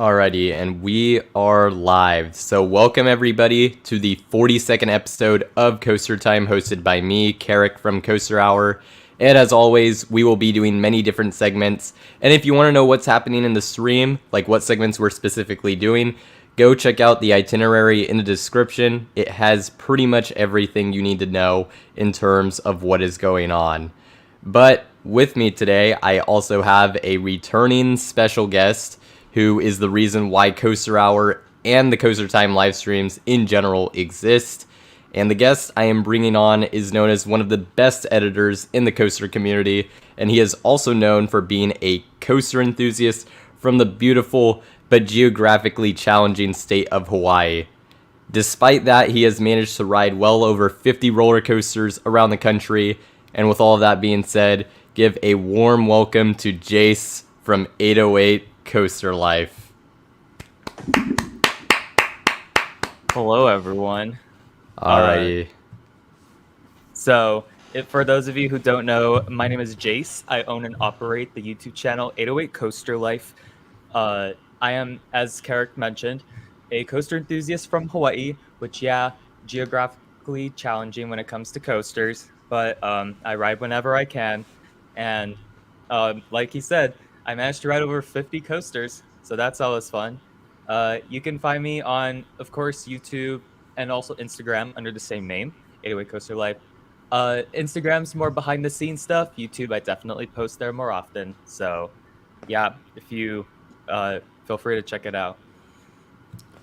Alrighty, and we are live. So welcome everybody to the 42nd episode of Coaster Time, hosted by me, Carrick from Coaster Hour. And as always, we will be doing many different segments. And if you want to know what's happening in the stream, like what segments we're specifically doing, go check out the itinerary in the description. It has pretty much everything you need to know in terms of what is going on. But with me today, I also have a returning special guest who is the reason why Coaster Hour and the Coaster Time live streams in general exist. And the guest I am bringing on is known as one of the best editors in the coaster community, and he is also known for being a coaster enthusiast from the beautiful but geographically challenging state of Hawaii. Despite that, he has managed to ride well over 50 roller coasters around the country, and with all of that being said, give a warm welcome to Jace from 808CoasterLife. Hello, everyone. Alrighty. For those of you who don't know, my name is Jace. I own and operate the YouTube channel 808CoasterLife. I am, as Carrick mentioned, a coaster enthusiast from Hawaii, which, geographically challenging when it comes to coasters, but I ride whenever I can. And like he said, I managed to ride over 50 coasters, so that's always fun. You can find me on, of course, YouTube and also Instagram under the same name, 808CoasterLife. Instagram's more behind the scenes stuff. YouTube, I definitely post there more often. So, yeah, if you feel free to check it out.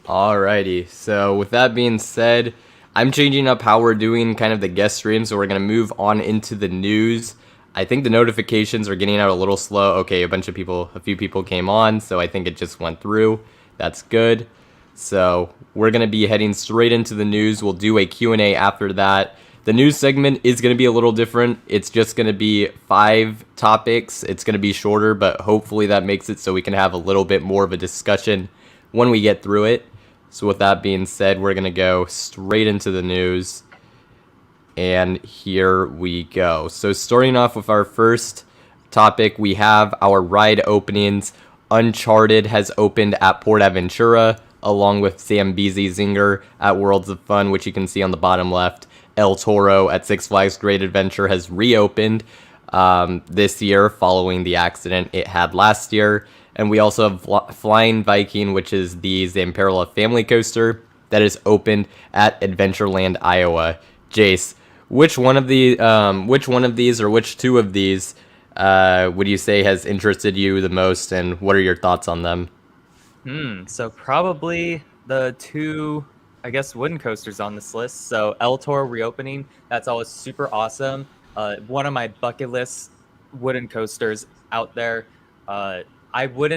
Alrighty, so with that being said, I'm changing up how we're doing kind of the guest stream, so we're going to move on into the news. I think the notifications are getting out a little slow. Okay, a few people came on, so I think it just went through. That's good. So we're going to be heading straight into the news. We'll do a Q&A after that. The news segment is going to be a little different. It's just going to be 5 topics. It's going to be shorter, but hopefully that makes it so we can have a little bit more of a discussion when we get through it. So with that being said, we're going to go straight into the news. And here we go. So starting off with our first topic, we have our ride openings. Uncharted has opened at Port Aventura, along with Zambezi Zinger at Worlds of Fun, which you can see on the bottom left. El Toro at Six Flags Great Adventure has reopened this year following the accident it had last year. And we also have Flying Viking, which is the Zamperla family coaster that is opened at Adventureland, Iowa. Jace, which one of these, or which two of these, would you say has interested you the most, and what are your thoughts on them? So probably the two, I guess, wooden coasters on this list. So El Toro reopening, that's always super awesome. One of my bucket list wooden coasters out there. I would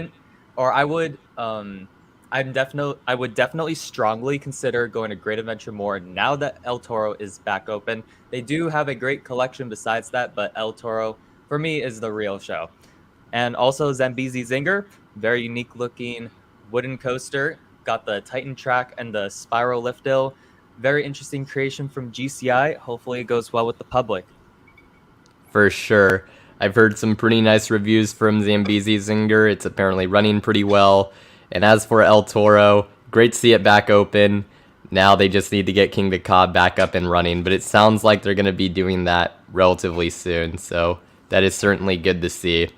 definitely strongly consider going to Great Adventure more now that El Toro is back open. They do have a great collection besides that, but El Toro, for me, is the real show. And also Zambezi Zinger, very unique looking wooden coaster. Got the Titan track and the spiral lift hill. Very interesting creation from GCI. Hopefully it goes well with the public. For sure. I've heard some pretty nice reviews from Zambezi Zinger. It's apparently running pretty well. And as for El Toro, great to see it back open. Now they just need to get King the Cobb back up and running. But it sounds like they're going to be doing that relatively soon. So that is certainly good to see.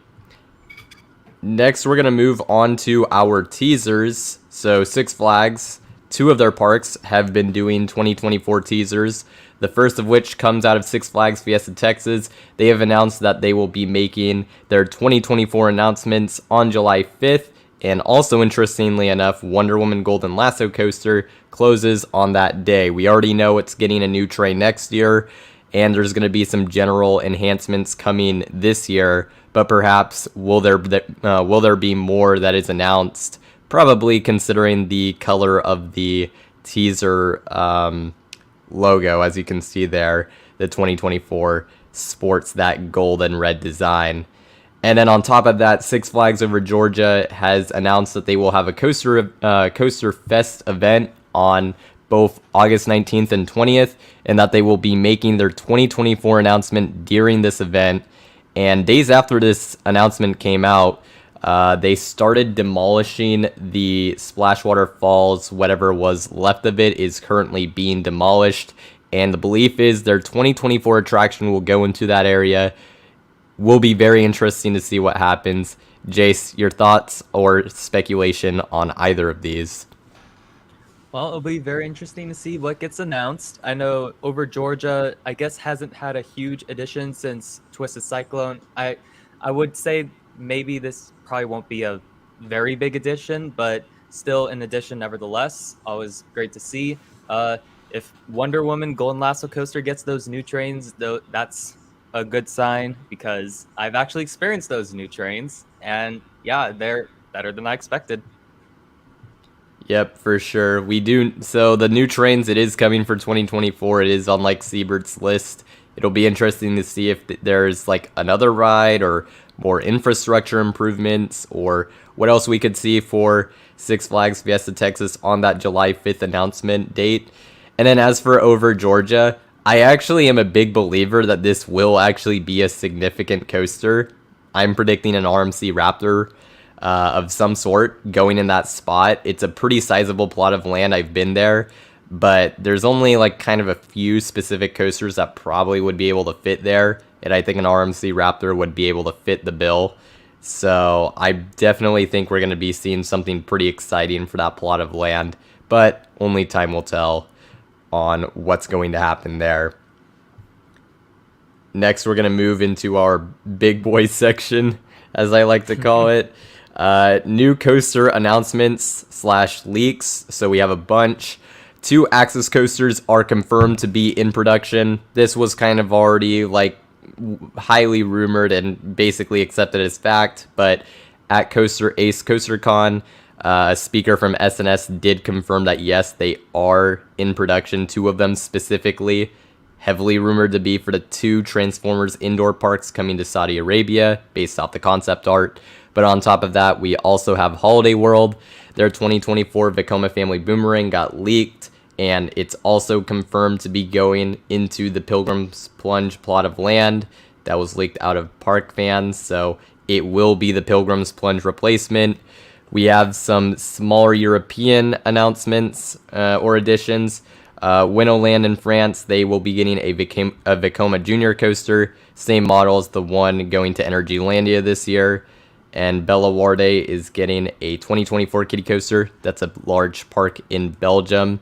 Next, we're going to move on to our teasers. So Six Flags, 2 of their parks have been doing 2024 teasers. The first of which comes out of Six Flags Fiesta, Texas. They have announced that they will be making their 2024 announcements on July 5th. And also, interestingly enough, Wonder Woman Golden Lasso Coaster closes on that day. We already know it's getting a new tray next year, and there's going to be some general enhancements coming this year. But perhaps will there be more that is announced? Probably, considering the color of the teaser logo, as you can see there, the 2024 sports that gold and red design. And then on top of that, Six Flags Over Georgia has announced that they will have a Coaster Fest event on both August 19th and 20th, and that they will be making their 2024 announcement during this event. And days after this announcement came out, They started demolishing the Splashwater Falls. Whatever was left of it is currently being demolished. And the belief is their 2024 attraction will go into that area. Will be very interesting to see what happens. Jace, your thoughts or speculation on either of these? Well, it'll be very interesting to see what gets announced. I know over Georgia, I guess hasn't had a huge addition since Twisted Cyclone. I would say maybe this probably won't be a very big addition, but still an addition nevertheless. Always great to see. If Wonder Woman Golden Lasso Coaster gets those new trains, though, that's a good sign because I've actually experienced those new trains, and yeah, they're better than I expected. Yep, for sure. We do. So the new trains, it is coming for 2024. It is on like Siebert's list. It'll be interesting to see if there's like another ride or more infrastructure improvements or what else we could see for Six Flags Fiesta Texas on that July 5th announcement date. And then as for Over Georgia, I actually am a big believer that this will actually be a significant coaster. I'm predicting an RMC Raptor of some sort going in that spot. It's a pretty sizable plot of land. I've been there, but there's only like kind of a few specific coasters that probably would be able to fit there. And I think an RMC Raptor would be able to fit the bill. So I definitely think we're going to be seeing something pretty exciting for that plot of land, but only time will tell on what's going to happen there. Next, we're going to move into our big boy section, as I like to call it. New coaster announcements / leaks. So we have a bunch. 2 Axis coasters are confirmed to be in production. This was kind of already like highly rumored and basically accepted as fact, but at Coaster Ace CoasterCon, a speaker from SNS did confirm that yes, they are in production. 2 of them specifically, heavily rumored to be for the 2 Transformers indoor parks coming to Saudi Arabia based off the concept art. But on top of that, we also have Holiday World. Their 2024 Vekoma family Boomerang got leaked, and it's also confirmed to be going into the Pilgrim's Plunge plot of land that was leaked out of park fans. So it will be the Pilgrim's Plunge replacement. We have some smaller European announcements or additions. Winnoland in France, they will be getting a Vekoma Junior coaster, same model as the one going to Energylandia this year. And Bellewaerde is getting a 2024 Kiddie coaster. That's a large park in Belgium.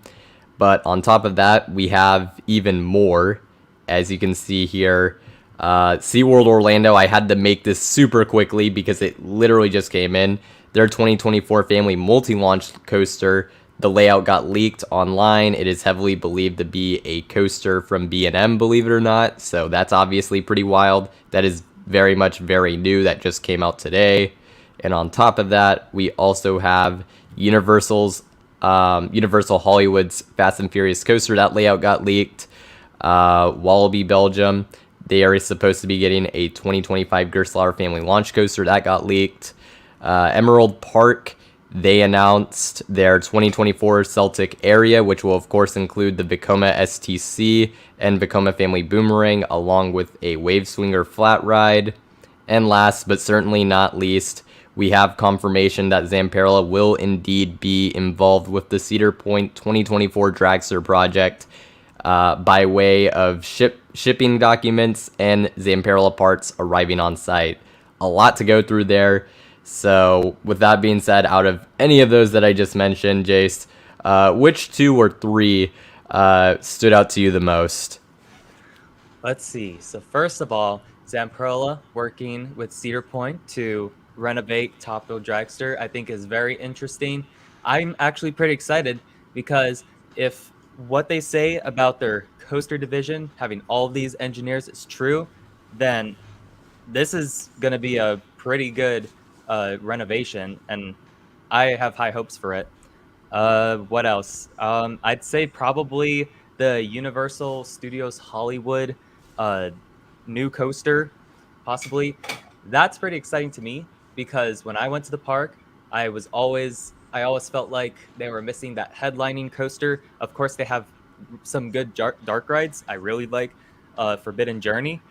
But on top of that, we have even more. As you can see here, SeaWorld Orlando, I had to make this super quickly because it literally just came in. Their 2024 family multi-launch coaster, the layout got leaked online. It is heavily believed to be a coaster from B&M, believe it or not. So that's obviously pretty wild. That is very much very new. That just came out today. And on top of that, we also have Universal Hollywood's Fast and Furious coaster. That layout got leaked. Walibi Belgium, they are supposed to be getting a 2025 Gerstlauer family launch coaster. That got leaked. Emerald Park, they announced their 2024 Celtic area, which will of course include the Vekoma STC and Vekoma family Boomerang, along with a Wave Swinger flat ride. And last but certainly not least, we have confirmation that Zamperla will indeed be involved with the Cedar Point 2024 Dragster project by way of shipping documents and Zamperla parts arriving on site. A lot to go through there. So with that being said, out of any of those that I just mentioned, Jace, which 2 or 3 stood out to you the most? Let's see. So first of all, Zamperla working with Cedar Point to renovate Top Thrill Dragster, I think is very interesting. I'm actually pretty excited because if what they say about their coaster division, having all of these engineers, is true, then this is going to be a pretty good renovation, and I have high hopes for it. What else? I'd say probably the Universal Studios Hollywood new coaster, possibly. That's pretty exciting to me because when I went to the park, I always felt like they were missing that headlining coaster. Of course, they have some good dark rides. I really like Forbidden Journey,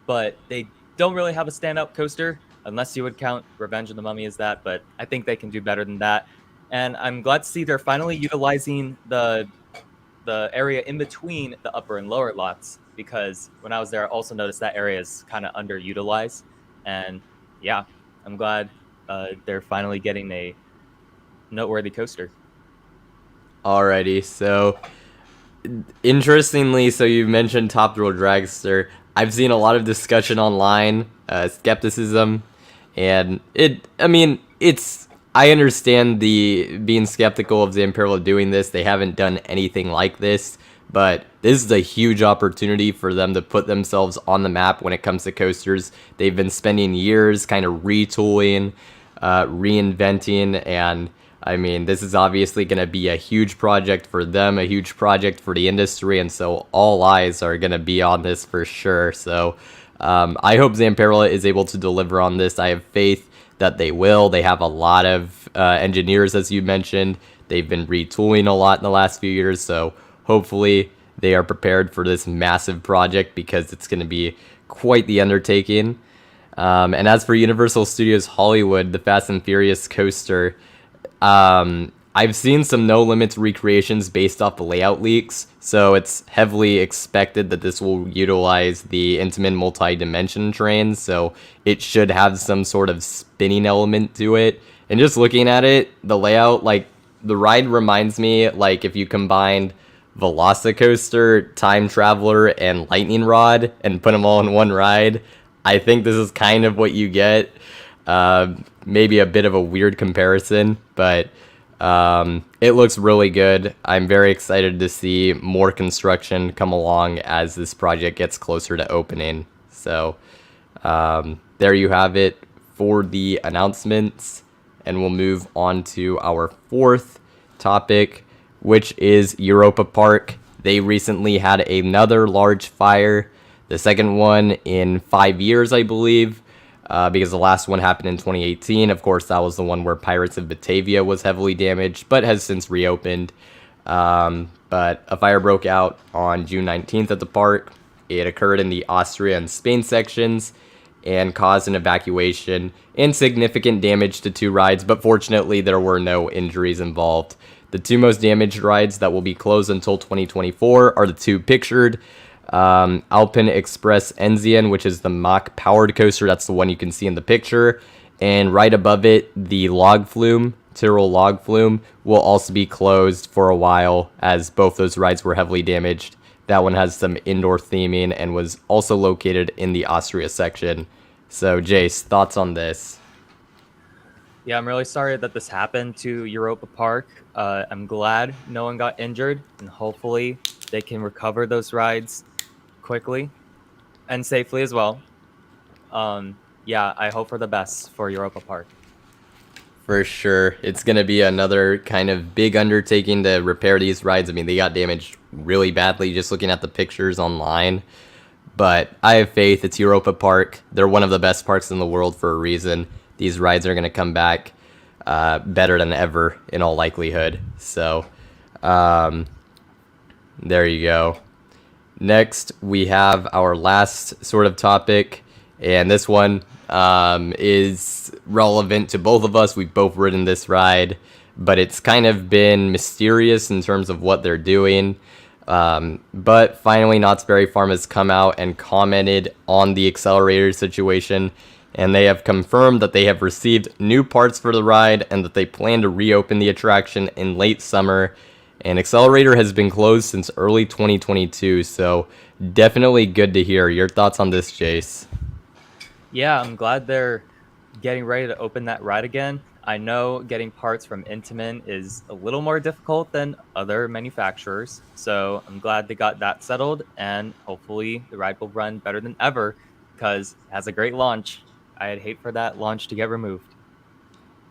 but they don't really have a standout coaster. unless you would count Revenge of the Mummy as that, but I think they can do better than that. And I'm glad to see they're finally utilizing the area in between the upper and lower lots, because when I was there, I also noticed that area is kind of underutilized. And yeah, I'm glad they're finally getting a noteworthy coaster. Alrighty, so interestingly, so you mentioned Top Thrill Dragster. I've seen a lot of discussion online, skepticism, and I understand the being skeptical of Zamperla doing this. They haven't done anything like this, but this is a huge opportunity for them to put themselves on the map when it comes to coasters. They've been spending years kind of retooling, reinventing, and I mean, this is obviously going to be a huge project for them, a huge project for the industry, and so all eyes are going to be on this for sure. So I hope Zamperla is able to deliver on this. I have faith that they will. They have a lot of engineers, as you mentioned. They've been retooling a lot in the last few years, so hopefully they are prepared for this massive project, because it's going to be quite the undertaking. And as for Universal Studios Hollywood, the Fast and Furious coaster, I've seen some No Limits recreations based off the layout leaks, so it's heavily expected that this will utilize the Intamin multi-dimension train, so it should have some sort of spinning element to it. And just looking at it, the layout, like, the ride reminds me, like, if you combined Velocicoaster, Time Traveler, and Lightning Rod, and put them all in one ride. I think this is kind of what you get. Maybe a bit of a weird comparison, but it looks really good. I'm very excited to see more construction come along as this project gets closer to opening. So there you have it for the announcements, and we'll move on to our fourth topic, which is Europa Park. They recently had another large fire, the second one in 5 years, I believe. Because the last one happened in 2018. Of course, that was the one where Pirates of Batavia was heavily damaged, but has since reopened. But a fire broke out on June 19th at the park. It occurred in the Austria and Spain sections and caused an evacuation and significant damage to 2 rides, but fortunately there were no injuries involved. The 2 most damaged rides that will be closed until 2024 are the 2 pictured. Alpenexpress Enzian, which is the Mach powered coaster. That's the one you can see in the picture. And right above it, the log flume, Tirol log flume, will also be closed for a while, as both those rides were heavily damaged. That one has some indoor theming and was also located in the Austria section. So, Jace, thoughts on this? Yeah, I'm really sorry that this happened to Europa Park. I'm glad no one got injured, and hopefully they can recover those rides quickly and safely as well. Yeah, I hope for the best for Europa Park. For sure. It's going to be another kind of big undertaking to repair these rides. I mean, they got damaged really badly just looking at the pictures online. But I have faith. It's Europa Park. They're one of the best parks in the world for a reason. These rides are going to come back better than ever in all likelihood. So, there you go. Next, we have our last sort of topic, and this one is relevant to both of us. We've both ridden this ride, but it's kind of been mysterious in terms of what they're doing. But finally, Knott's Berry Farm has come out and commented on the Xcelerator situation, and they have confirmed that they have received new parts for the ride and that they plan to reopen the attraction in late summer. And Xcelerator has been closed since early 2022, so definitely good to hear. Your thoughts on this, Jace? Yeah, I'm glad they're getting ready to open that ride again. I know getting parts from Intamin is a little more difficult than other manufacturers, so I'm glad they got that settled, and hopefully the ride will run better than ever, because it has a great launch. I'd hate for that launch to get removed.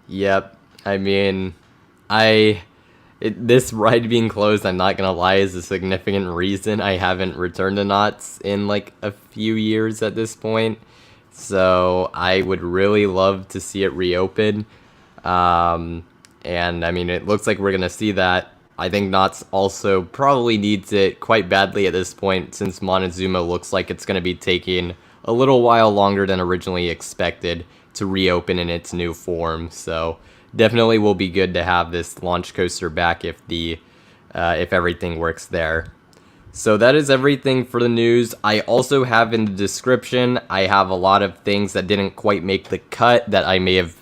Yep. I mean, this ride being closed, I'm not gonna lie, is a significant reason I haven't returned to Knott's in like a few years at this point. So I would really love to see it reopen. And I mean, it looks like we're gonna see that. I think Knott's also probably needs it quite badly at this point, since Montezuma looks like it's gonna be taking a little while longer than originally expected to reopen in its new form. So definitely will be good to have this launch coaster back if everything works there. So that is everything for the news. I also have in the description, I have a lot of things that didn't quite make the cut that I may have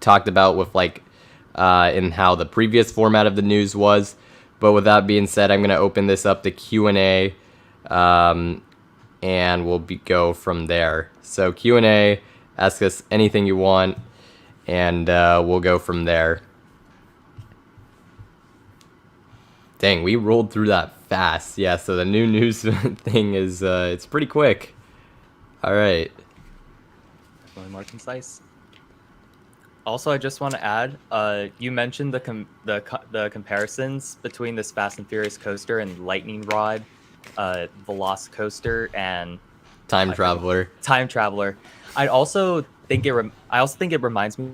talked about with in how the previous format of the news was. But with that being said, I'm going to open this up to Q&A, and we'll go from there. So Q&A, ask us anything you want, and we'll go from there. Dang, we rolled through that fast. Yeah, so the new news thing is, it's pretty quick. All right. Definitely more concise. Also, I just want to add, you mentioned the comparisons between this Fast and Furious coaster and Lightning Rod, Velocicoaster, and Time Traveler. Time Traveler. I also think it reminds me.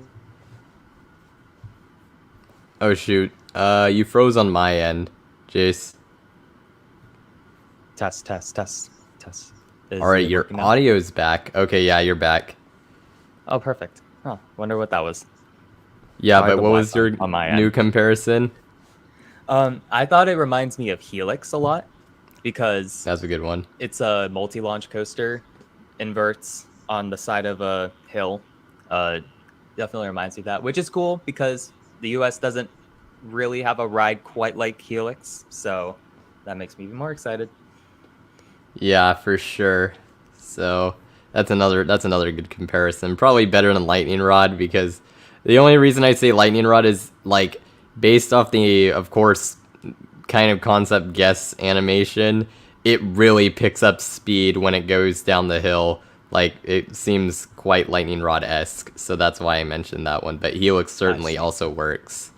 Oh shoot! You froze on my end, Jace. Test. All right, your audio's back. Okay, yeah, you're back. Oh, perfect. Huh. Wonder what that was. Yeah, but what was your new comparison? I thought it reminds me of Helix a lot because that's a good one. It's a multi-launch coaster, inverts on the side of a hill. Definitely reminds me of that, which is cool because the US doesn't really have a ride quite like Helix, so that makes me even more excited. Yeah, for sure. So that's another good comparison. Probably better than Lightning Rod because the only reason I say Lightning Rod is like based off the, of course, kind of concept guess animation. It really picks up speed when it goes down the hill. Like it seems quite Lightning Rod-esque, so that's why I mentioned that one. But Helix certainly also works.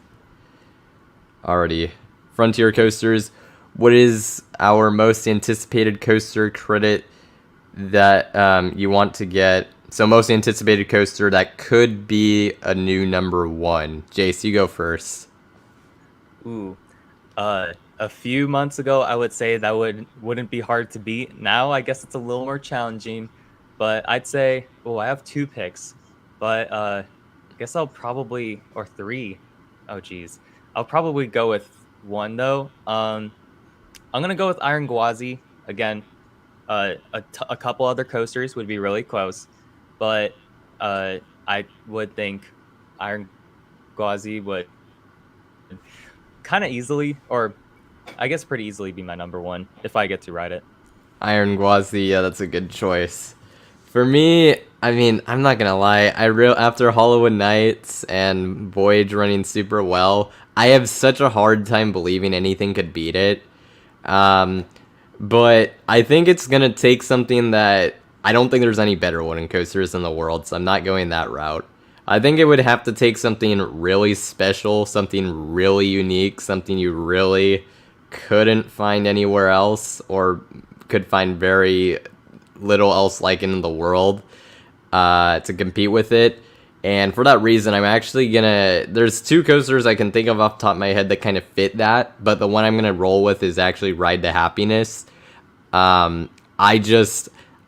Alrighty, Frontier Coasters. What is our most anticipated coaster credit that you want to get? So most anticipated coaster that could be a new number one. Jace, you go first. Ooh, a few months ago, I would say that wouldn't be hard to beat. Now, I guess it's a little more challenging, but I'd say, I have two picks, but I guess I'll probably, or three. Oh, geez. I'll probably go with one, though. I'm going to go with Iron Gwazi. Again, a couple other coasters would be really close, but I would think Iron Gwazi would kind of easily, or I guess pretty easily, be my number one if I get to ride it. Iron Gwazi, yeah, that's a good choice. For me, I mean, I'm not gonna lie, after Hollywood Nights and Voyage running super well, I have such a hard time believing anything could beat it. But I think it's gonna take something that I don't think there's any better wooden coasters in the world, so I'm not going that route. I think it would have to take something really special, something really unique, something you really couldn't find anywhere else or could find very little else like in the world to compete with it. And for that reason, I'm actually there's two coasters I can think of off the top of my head that kind of fit that, but the one I'm gonna roll with is actually Ride to Happiness.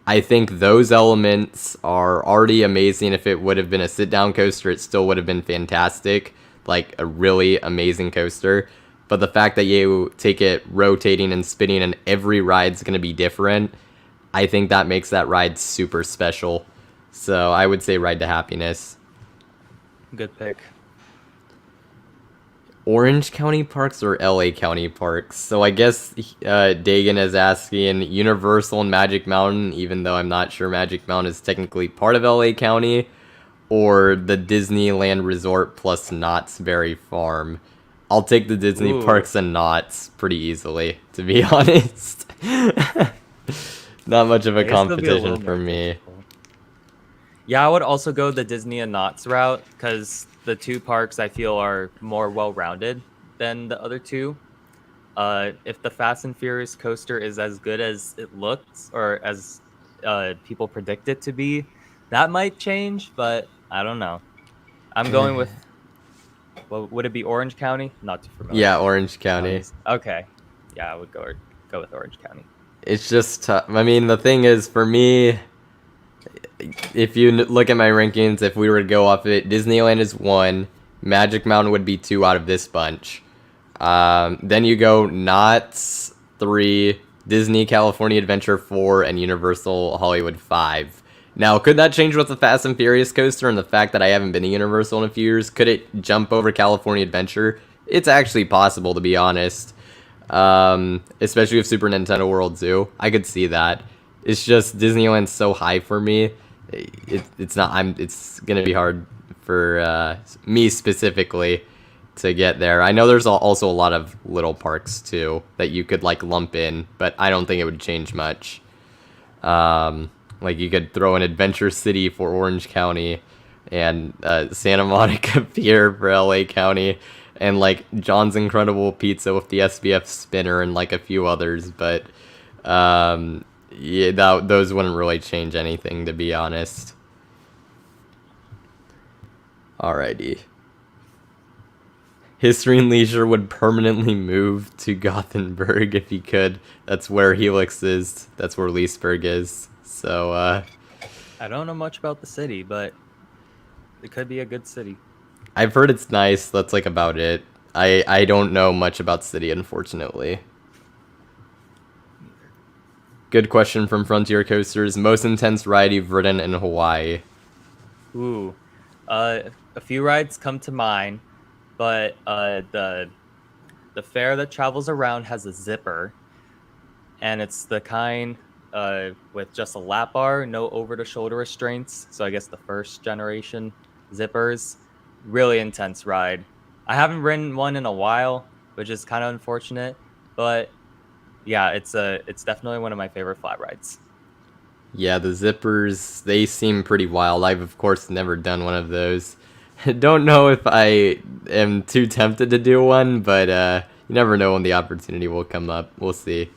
I think those elements are already amazing. If it would have been a sit-down coaster, it still would have been fantastic, like a really amazing coaster. But the fact that you take it rotating and spinning and every ride's going to be different, I think that makes that ride super special. So I would say Ride to Happiness. Good pick. Orange County Parks or LA County Parks? So I guess Dagan is asking Universal and Magic Mountain, even though I'm not sure Magic Mountain is technically part of LA County, or the Disneyland Resort plus Knott's Berry Farm. I'll take the Disney Parks and Knott's pretty easily, to be honest. Not much of a competition for me. Yeah, I would also go the Disney and Knott's route, because the two parks I feel are more well-rounded than the other two. If the Fast and Furious coaster is as good as it looks, or as people predict it to be, that might change, but I don't know. I'm going with, would it be Orange County? Not too familiar. Yeah, Orange County. Okay. Yeah, I would go with Orange County. It's just tough. I mean, the thing is, for me, if you look at my rankings, if we were to go off it, Disneyland is 1, Magic Mountain would be 2 out of this bunch. Then you go Knott's 3, Disney California Adventure 4, and Universal Hollywood 5. Now, could that change with the Fast and Furious coaster and the fact that I haven't been to Universal in a few years? Could it jump over California Adventure? It's actually possible, to be honest. Especially with Super Nintendo World Zoo. I could see that. It's just Disneyland's so high for me. It's gonna be hard for me specifically to get there. I know there's also a lot of little parks too that you could like lump in, but I don't think it would change much. Like you could throw an Adventure City for Orange County and Santa Monica Pier for LA County and like John's Incredible Pizza with the SBF spinner and like a few others, but yeah, those wouldn't really change anything, to be honest. Alrighty. History and Leisure would permanently move to Gothenburg if he could. That's where Helix is. That's where Leesburg is. So, I don't know much about the city, but it could be a good city. I've heard it's nice. That's like about it. I don't know much about city, unfortunately. Good question from Frontier Coasters. Most intense ride you've ridden in Hawaii? Ooh, a few rides come to mind, but the fare that travels around has a zipper, and it's the kind with just a lap bar, no over-the-shoulder restraints. So I guess the first generation zippers. Really intense ride. I haven't ridden one in a while, which is kind of unfortunate, but yeah, it's definitely one of my favorite flat rides. Yeah, the zippers, they seem pretty wild. I've, of course, never done one of those. Don't know if I am too tempted to do one, but you never know when the opportunity will come up. We'll see.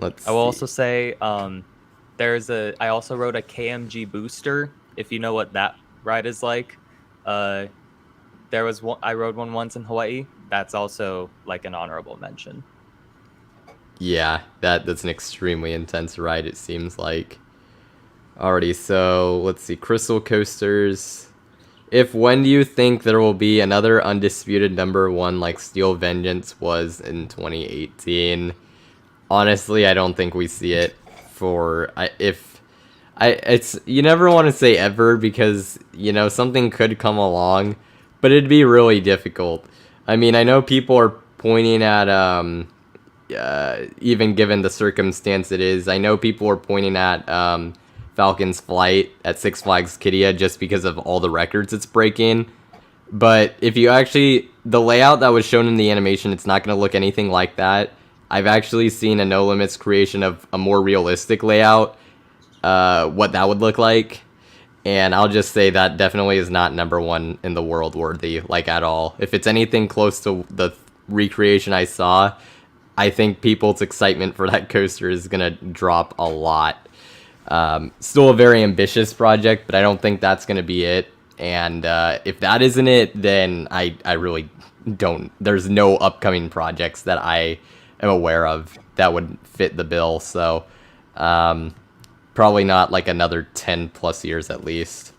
I will also say I also rode a KMG Booster, if you know what that ride is like. I rode one once in Hawaii. That's also like an honorable mention. Yeah, that's an extremely intense ride, it seems like. Alrighty, so let's see. Crystal Coasters. When do you think there will be another undisputed #1 like Steel Vengeance was in 2018? Honestly, I don't think we see it it's you never want to say ever because, you know, something could come along, but it'd be really difficult. I mean, I know people are pointing at even given the circumstance it is, I know people are pointing at Falcon's Flight at Six Flags Kiddie just because of all the records it's breaking. But if you actually, the layout that was shown in the animation, it's not going to look anything like that. I've actually seen a No Limits creation of a more realistic layout, what that would look like. And I'll just say that definitely is not #1 in the world worthy, like at all. If it's anything close to the recreation I saw, I think people's excitement for that coaster is going to drop a lot. Still a very ambitious project, but I don't think that's going to be it. And if that isn't it, then I really don't. There's no upcoming projects that I am aware of that would fit the bill. So probably not like another 10 plus years at least.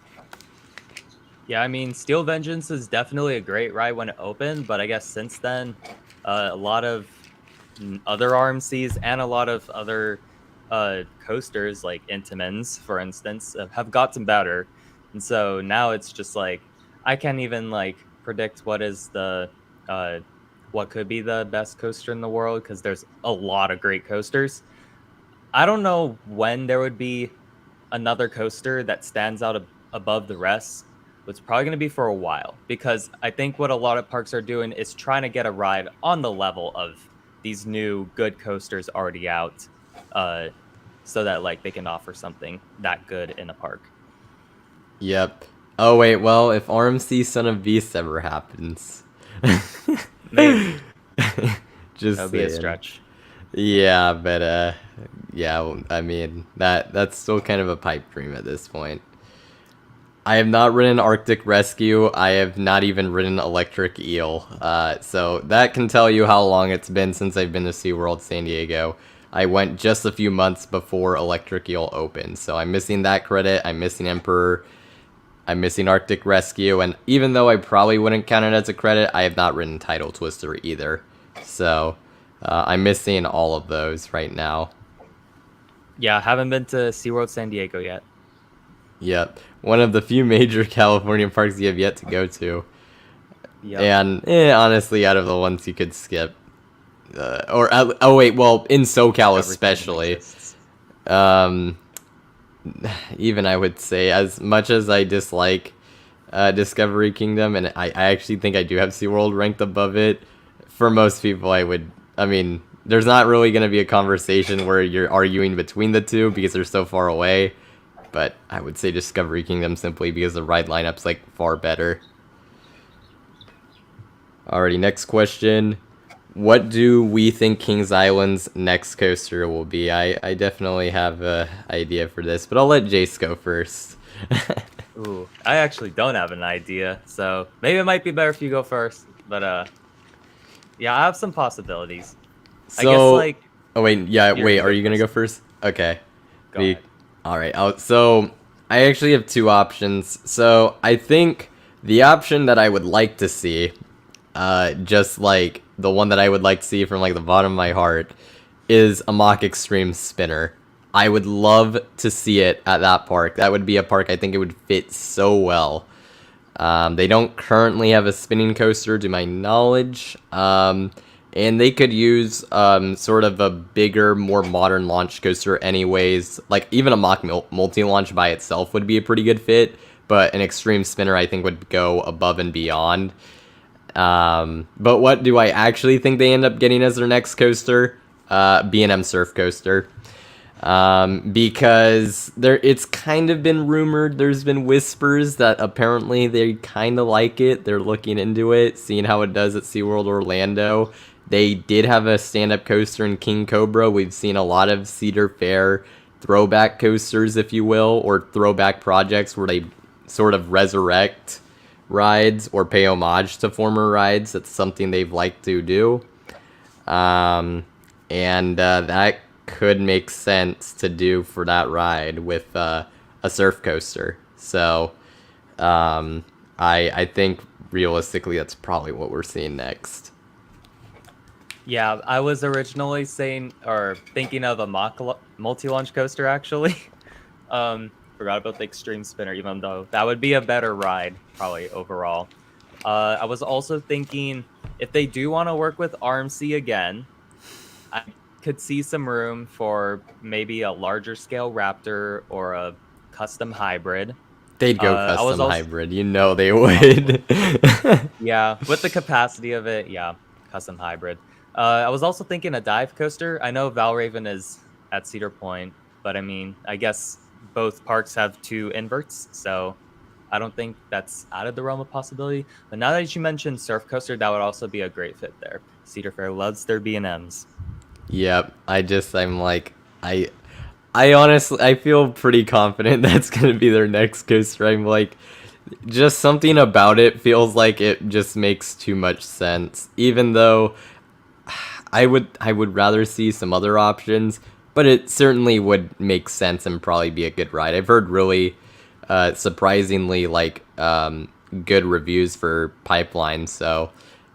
Yeah, I mean, Steel Vengeance is definitely a great ride when it opened, but I guess since then, a lot of other RMCs and a lot of other coasters like Intamins, for instance, have gotten better. And so now it's just like, I can't even like predict what could be the best coaster in the world, because there's a lot of great coasters. I don't know when there would be another coaster that stands out above the rest. It's probably going to be for a while, because I think what a lot of parks are doing is trying to get a ride on the level of these new good coasters already out, so that like they can offer something that good in a park. Yep. Oh wait, well, if RMC Son of Beast ever happens, Maybe. Just that would be a stretch. Yeah, but yeah, I mean that's still kind of a pipe dream at this point. I have not ridden Arctic Rescue. I have not even ridden Electric Eel. So that can tell you how long it's been since I've been to SeaWorld San Diego. I went just a few months before Electric Eel opened. So I'm missing that credit. I'm missing Emperor. I'm missing Arctic Rescue. And even though I probably wouldn't count it as a credit, I have not ridden Tidal Twister either. So I'm missing all of those right now. Yeah, I haven't been to SeaWorld San Diego yet. Yep. One of the few major California parks you have yet to go to. Yep. And honestly, out of the ones you could skip. In SoCal especially. Even I would say, as much as I dislike Discovery Kingdom, and I actually think I do have SeaWorld ranked above it, for most people there's not really going to be a conversation where you're arguing between the two because they're so far away, but I would say Discovery Kingdom simply because the ride lineup's like far better. Alrighty, next question. What do we think Kings Island's next coaster will be? I definitely have an idea for this, but I'll let Jace go first. Ooh, I actually don't have an idea, so maybe it might be better if you go first. But yeah, I have some possibilities. So, I guess like. Oh wait, yeah, wait. Are you gonna go first? Okay. All right. So I actually have two options. So I think the option that I would like to see, just like the one that I would like to see from like the bottom of my heart, is a Mach Extreme Spinner. I would love to see it at that park. That would be a park I think it would fit so well. They don't currently have a spinning coaster to my knowledge. And they could use sort of a bigger, more modern launch coaster anyways. Like, even a Mach multi-launch by itself would be a pretty good fit, but an Extreme Spinner I think would go above and beyond. But what do I actually think they end up getting as their next coaster? B&M Surf Coaster. Because it's kind of been rumored, there's been whispers that apparently they kind of like it. They're looking into it, seeing how it does at SeaWorld Orlando. They did have a stand-up coaster in King Cobra. We've seen a lot of Cedar Fair throwback coasters, if you will, or throwback projects where they sort of resurrect rides or pay homage to former rides. That's something they've liked to do. And that could make sense to do for that ride with a surf coaster. So I think realistically that's probably what we're seeing next. Yeah, I was originally saying or thinking of a Mach multi-launch coaster actually. Forgot about the Extreme Spinner, even though that would be a better ride probably overall. I was also thinking if they do want to work with RMC again, I could see some room for maybe a larger scale Raptor or a custom hybrid. They'd go custom hybrid, you know they would. Yeah, with the capacity of it, yeah, custom hybrid. I was also thinking a dive coaster. I know Valraven is at Cedar Point, but I mean, I guess both parks have two inverts, so I don't think that's out of the realm of possibility. But now that you mentioned surf coaster, that would also be a great fit there. Cedar Fair loves their B&Ms. Yep, I honestly, I feel pretty confident that's going to be their next coaster. I'm like, just something about it feels like it just makes too much sense, even though I would rather see some other options, but it certainly would make sense and probably be a good ride. I've heard really surprisingly good reviews for Pipeline, so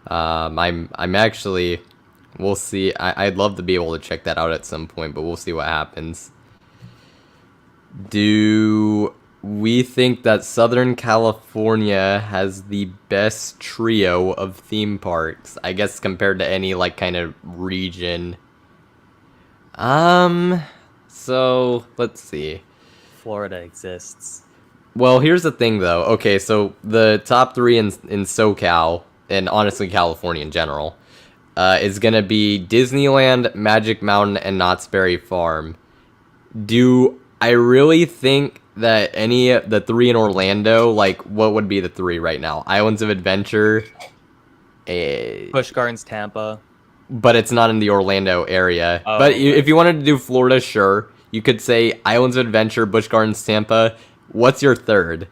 I'm actually, we'll see. I'd love to be able to check that out at some point, but we'll see what happens. Do we think that Southern California has the best trio of theme parks, I guess, compared to any kind of region? So let's see. Florida exists. Well, here's the thing though. Okay, so the top three in SoCal, and honestly California in general, is gonna be Disneyland, Magic Mountain, and Knott's Berry Farm. Do I really think that any of the three in Orlando, what would be the three right now? Islands of Adventure, Busch Gardens, Tampa. But it's not in the Orlando area. Oh, but right. If you wanted to do Florida, sure. You could say Islands of Adventure, Busch Gardens, Tampa. What's your third?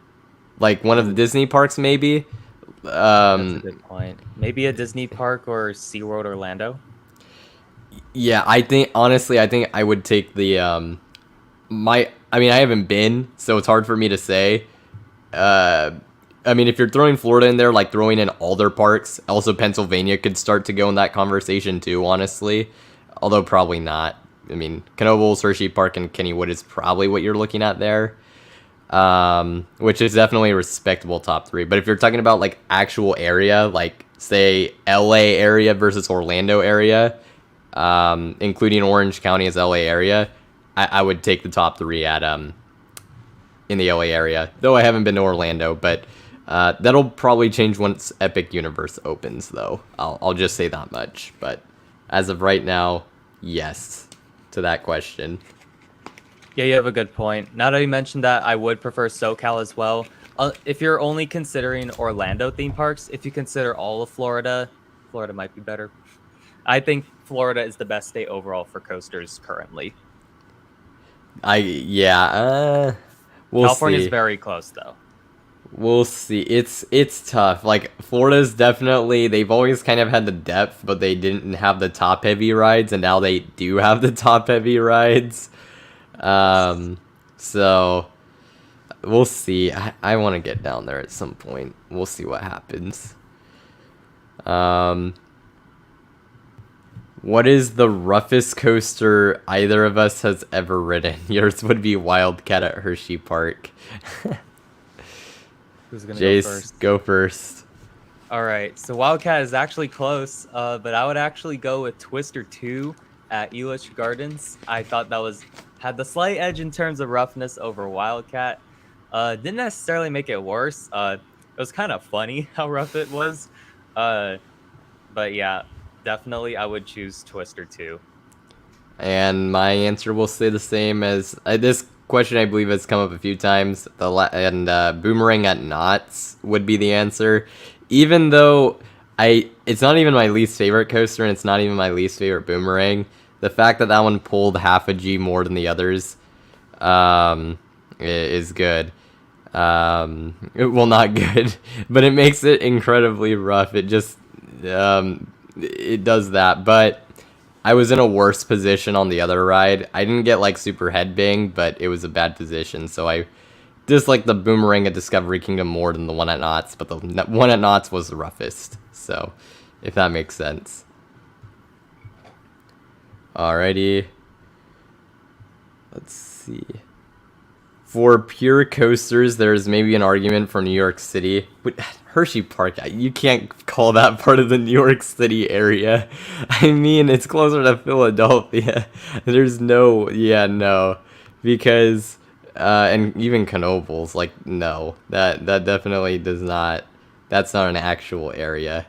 One of the Disney parks, maybe? That's a good point. Maybe a Disney park or SeaWorld Orlando? Yeah, I think honestly, I think I would take the I mean, I haven't been, so it's hard for me to say. Uh, I mean, if you're throwing Florida in there, like throwing in all their parks, also Pennsylvania could start to go in that conversation too, honestly. Although probably not. I mean, Knoebels, Hershey Park, and Kennywood is probably what you're looking at there. Which is definitely a respectable top three. But if you're talking about like actual area, like say LA area versus Orlando area, including Orange County as LA area, I would take the top three at in the LA area. Though I haven't been to Orlando, but that'll probably change once Epic Universe opens. Though I'll just say that much. But as of right now, yes to that question. Yeah, you have a good point. Now that you mentioned that, I would prefer SoCal as well. If you're only considering Orlando theme parks, if you consider all of Florida, Florida might be better. I think Florida is the best state overall for coasters currently. We'll California is see. very close though. We'll see. It's tough. Like Florida's definitely they've always kind of had the depth, but they didn't have the top heavy rides, and now they do have the top heavy rides. So we'll see. I want to get down there at some point. We'll see what happens. What is the roughest coaster either of us has ever ridden? Yours would be Wildcat at Hershey Park. Who's gonna Jace, go first? go first. All right, so Wildcat is actually close, but I would actually go with Twister 2 at Elish Gardens. I thought that had the slight edge in terms of roughness over Wildcat. Didn't necessarily make it worse. It was kind of funny how rough it was. But yeah, definitely I would choose Twister 2. And my answer will stay the same as this question. I believe has come up a few times. Boomerang at Knott's would be the answer, even though it's not even my least favorite coaster, and it's not even my least favorite Boomerang. The fact that one pulled half a G more than the others, is good. Well, not good, but it makes it incredibly rough. It just it does that, but I was in a worse position on the other ride. I didn't get like super headbang, but it was a bad position, so I dislike the Boomerang at Discovery Kingdom more than the one at Knott's, but the one at Knott's was the roughest, so if that makes sense. Alrighty, let's see. For pure coasters, there's maybe an argument for New York City. But Hershey Park, you can't call that part of the New York City area. I mean, it's closer to Philadelphia. There's no, because, and even Knoebels, like, no, that definitely does not, that's not an actual area.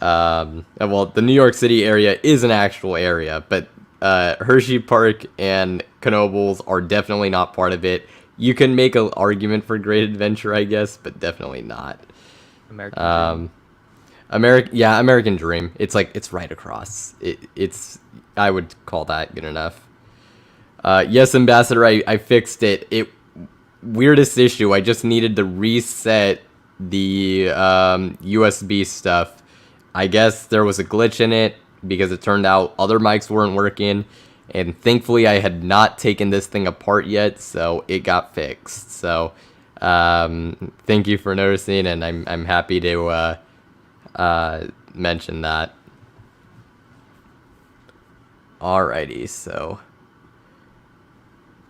Well, the New York City area is an actual area, but Hershey Park and Knoebels are definitely not part of it. You can make an argument for Great Adventure, I guess, but definitely not. American Dream. American Dream. It's like it's right across. It's I would call that good enough. Yes, Ambassador, I fixed it. Weirdest issue. I just needed to reset the USB stuff. I guess there was a glitch in it because it turned out other mics weren't working, and thankfully I had not taken this thing apart yet, so it got fixed. So thank you for noticing, and I'm happy to mention that. Alrighty, so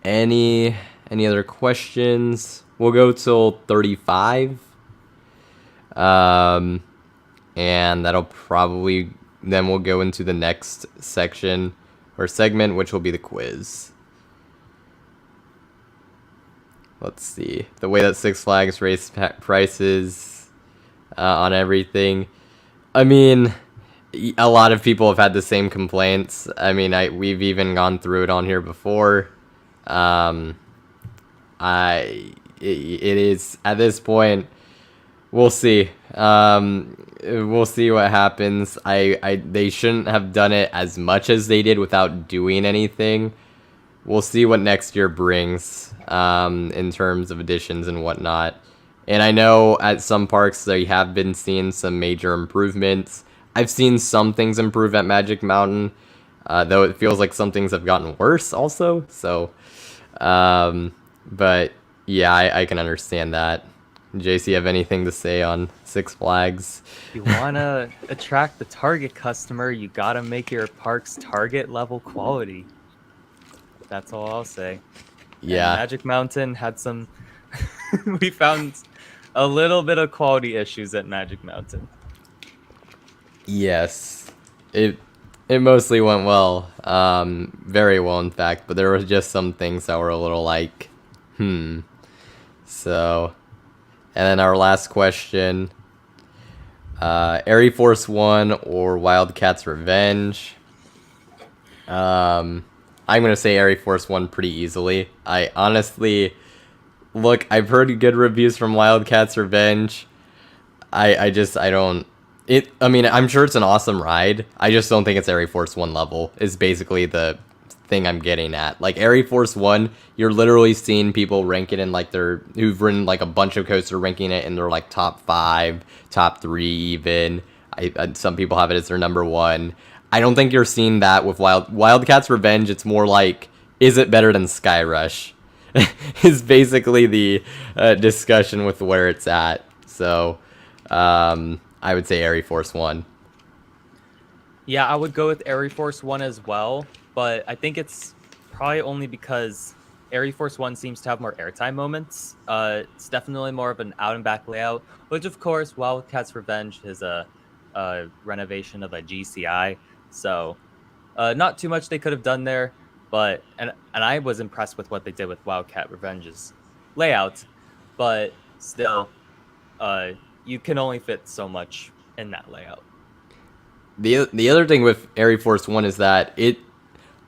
any other questions? We'll go till 35. And that'll probably, then we'll go into the next section or segment, which will be the quiz. Let's see. The way that Six Flags raised prices on everything. I mean, a lot of people have had the same complaints. I mean, we've even gone through it on here before. It is, at this point, we'll see. We'll see what happens. They shouldn't have done it as much as they did without doing anything. We'll see what next year brings, in terms of additions and whatnot. And I know at some parks they have been seeing some major improvements. I've seen some things improve at Magic Mountain. though it feels like some things have gotten worse also. So, but yeah, I can understand that. JC, have anything to say on Six Flags? You want to attract the target customer, you got to make your parks target level quality. That's all I'll say. Yeah. And Magic Mountain had some... we found a little bit of quality issues at Magic Mountain. Yes. It mostly went well. Very well, in fact. But there were just some things that were a little like, So, and then our last question. Air Force One or Wildcats Revenge? I'm going to say Air Force One pretty easily. I honestly... Look, I've heard good reviews from Wildcats Revenge. I don't... I mean, I'm sure it's an awesome ride. I just don't think it's Air Force One level, is basically the thing I'm getting at. Like, Air Force One, you're literally seeing people rank it in, like, who've ridden, like, a bunch of coasters ranking it in their, like, top 5, top 3 even. Some people have it as their number 1. I don't think you're seeing that with Wildcats Revenge. It's more like, is it better than Sky Rush? Is basically the discussion with where it's at. So, I would say Air Force One. Yeah, I would go with Air Force One as well, but I think it's probably only because Air Force One seems to have more airtime moments. It's definitely more of an out and back layout, which of course Wildcats Revenge is a renovation of a GCI, so not too much they could have done there. But and I was impressed with what they did with Wildcat Revenge's layout, but still, you can only fit so much in that layout. The other thing with Air Force One is that it,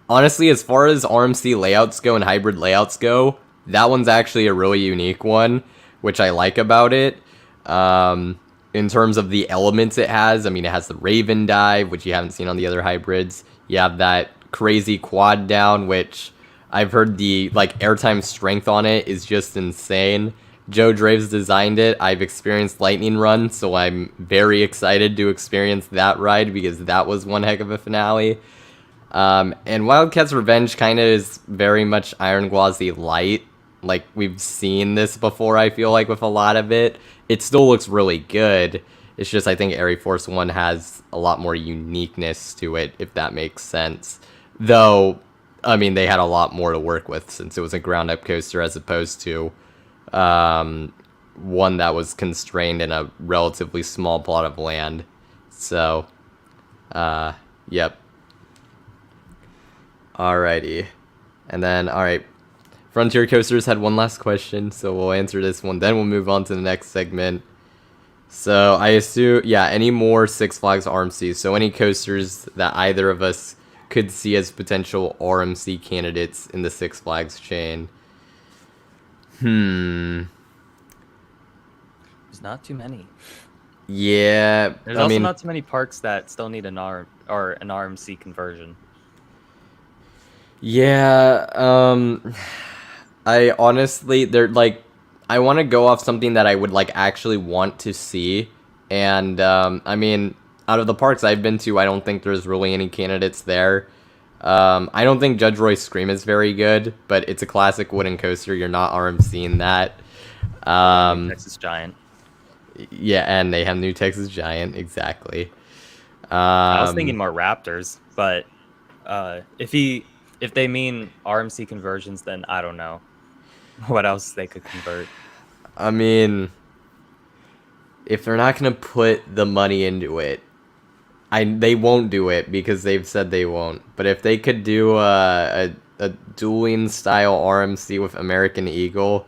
honestly, as far as RMC layouts go and hybrid layouts go, that one's actually a really unique one, which I like about it. In terms of the elements it has, I mean, it has the Raven dive, which you haven't seen on the other hybrids. You have that crazy quad down, which I've heard the airtime strength on it is just insane. Joe Draves designed it. I've experienced Lightning Run, so I'm very excited to experience that ride because that was one heck of a finale. And Wildcats Revenge kind of is very much Iron Gwazi light. Like, we've seen this before, I feel like, with a lot of it. It still looks really good. It's just, I think Air Force One has a lot more uniqueness to it, if that makes sense. Though, I mean, they had a lot more to work with since it was a ground-up coaster as opposed to one that was constrained in a relatively small plot of land. So, yep. Alrighty. And then, alright. Frontier Coasters had one last question, so we'll answer this one. Then we'll move on to the next segment. So, I assume, yeah, any more Six Flags RMCs. So, any coasters that either of us could see as potential RMC candidates in the Six Flags chain. There's not too many. Yeah, There's also not too many parks that still need an RMC conversion. Yeah, I honestly, I want to go off something that I would actually want to see, and I mean, out of the parks I've been to, I don't think there's really any candidates there. I don't think Judge Roy's Scream is very good, but it's a classic wooden coaster. You're not RMCing that. Texas Giant. Yeah, and they have new Texas Giant, exactly. I was thinking more Raptors, but if they mean RMC conversions, then I don't know what else they could convert. I mean, if they're not gonna put the money into it, they won't do it because they've said they won't. But if they could do a dueling style RMC with American Eagle,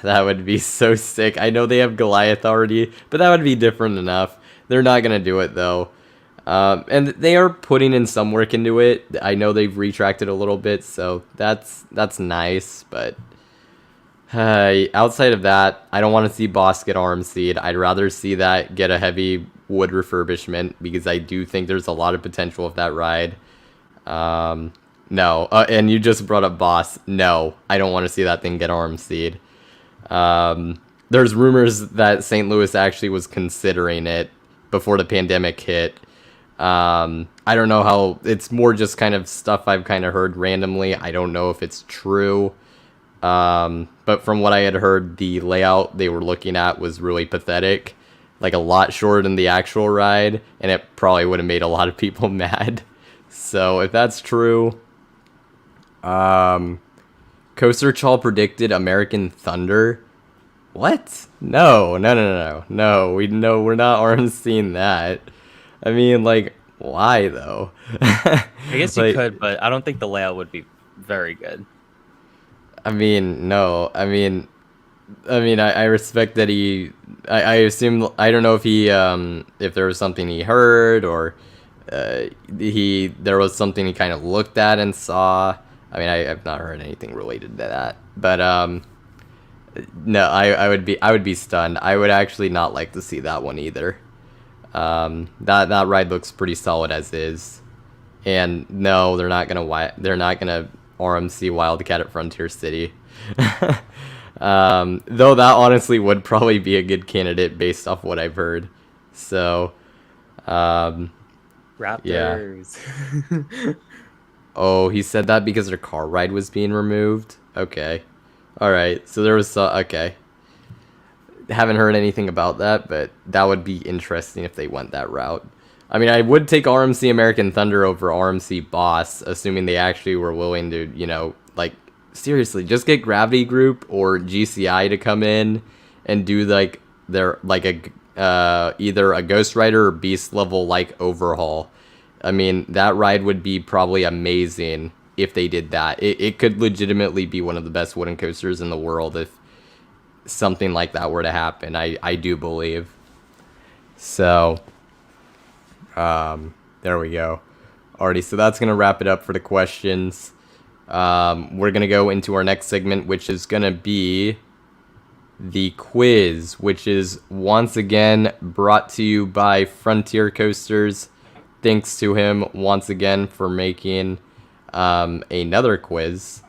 that would be so sick. I know they have Goliath already, but that would be different enough. They're not gonna do it though. And they are putting in some work into it. I know they've retracted a little bit, so that's nice. But outside of that, I don't want to see Boss get RMC'd. I'd rather see that get a heavy wood refurbishment because I do think there's a lot of potential of that ride. No, and you just brought up Boss. No, I don't want to see that thing get RMC'd. There's rumors that St. Louis actually was considering it before the pandemic hit. I don't know how, it's more just kind of stuff I've kind of heard randomly. I don't know if it's true. But from what I had heard, the layout they were looking at was really pathetic, like a lot shorter than the actual ride, and it probably would have made a lot of people mad. So if that's true, Coaster Chaw predicted American Thunder. What? No, we're not seeing that. I mean, like, why though? I guess you Like, could, but I don't think the layout would be very good. I mean, no. I respect that I assume, I don't know if if there was something he heard, or there was something he kind of looked at and saw. I mean, I've not heard anything related to that, but no, I would be stunned. I would actually not like to see that one either. That ride looks pretty solid as is, and no, they're not gonna RMC Wildcat at Frontier City. Though that honestly would probably be a good candidate based off what I've heard. So, Raptors. Yeah. Oh, he said that because their car ride was being removed? Okay. Alright, so there was... okay. Haven't heard anything about that, but that would be interesting if they went that route. I mean, I would take RMC American Thunder over RMC Boss, assuming they actually were willing to, you know, like, seriously, just get Gravity Group or GCI to come in and do, like, their, like, either a Ghost Rider or Beast level, like, overhaul. I mean, that ride would be probably amazing if they did that. It could legitimately be one of the best wooden coasters in the world if something like that were to happen. I do believe. So, there we go. Alrighty, so that's going to wrap it up for the questions. We're going to go into our next segment, which is going to be the quiz, which is once again brought to you by Frontier Coasters. Thanks to him once again for making another quiz,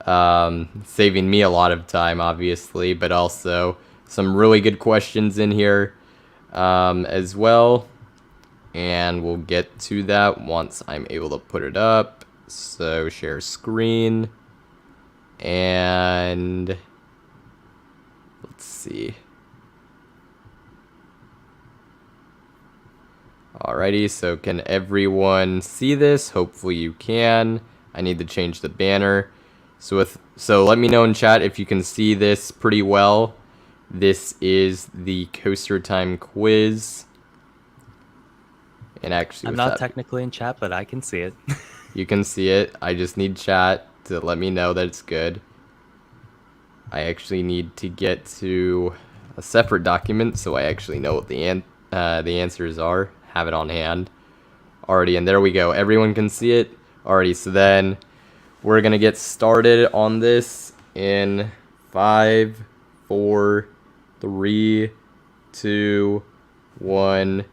saving me a lot of time, obviously, but also some really good questions in here as well. And we'll get to that once I'm able to put it up. So share screen, and let's see. Alrighty, so can everyone see this? Hopefully you can. I need to change the banner. So let me know in chat if you can see this pretty well. This is the Coaster Time quiz. And actually, I'm not technically in chat, but I can see it. You can see it. I just need chat to let me know that it's good. I actually need to get to a separate document so I actually know what the answers are. Have it on hand. Alrighty, and there we go. Everyone can see it. Alrighty, so then we're gonna get started on this in 5, 4, 3, 2, 1,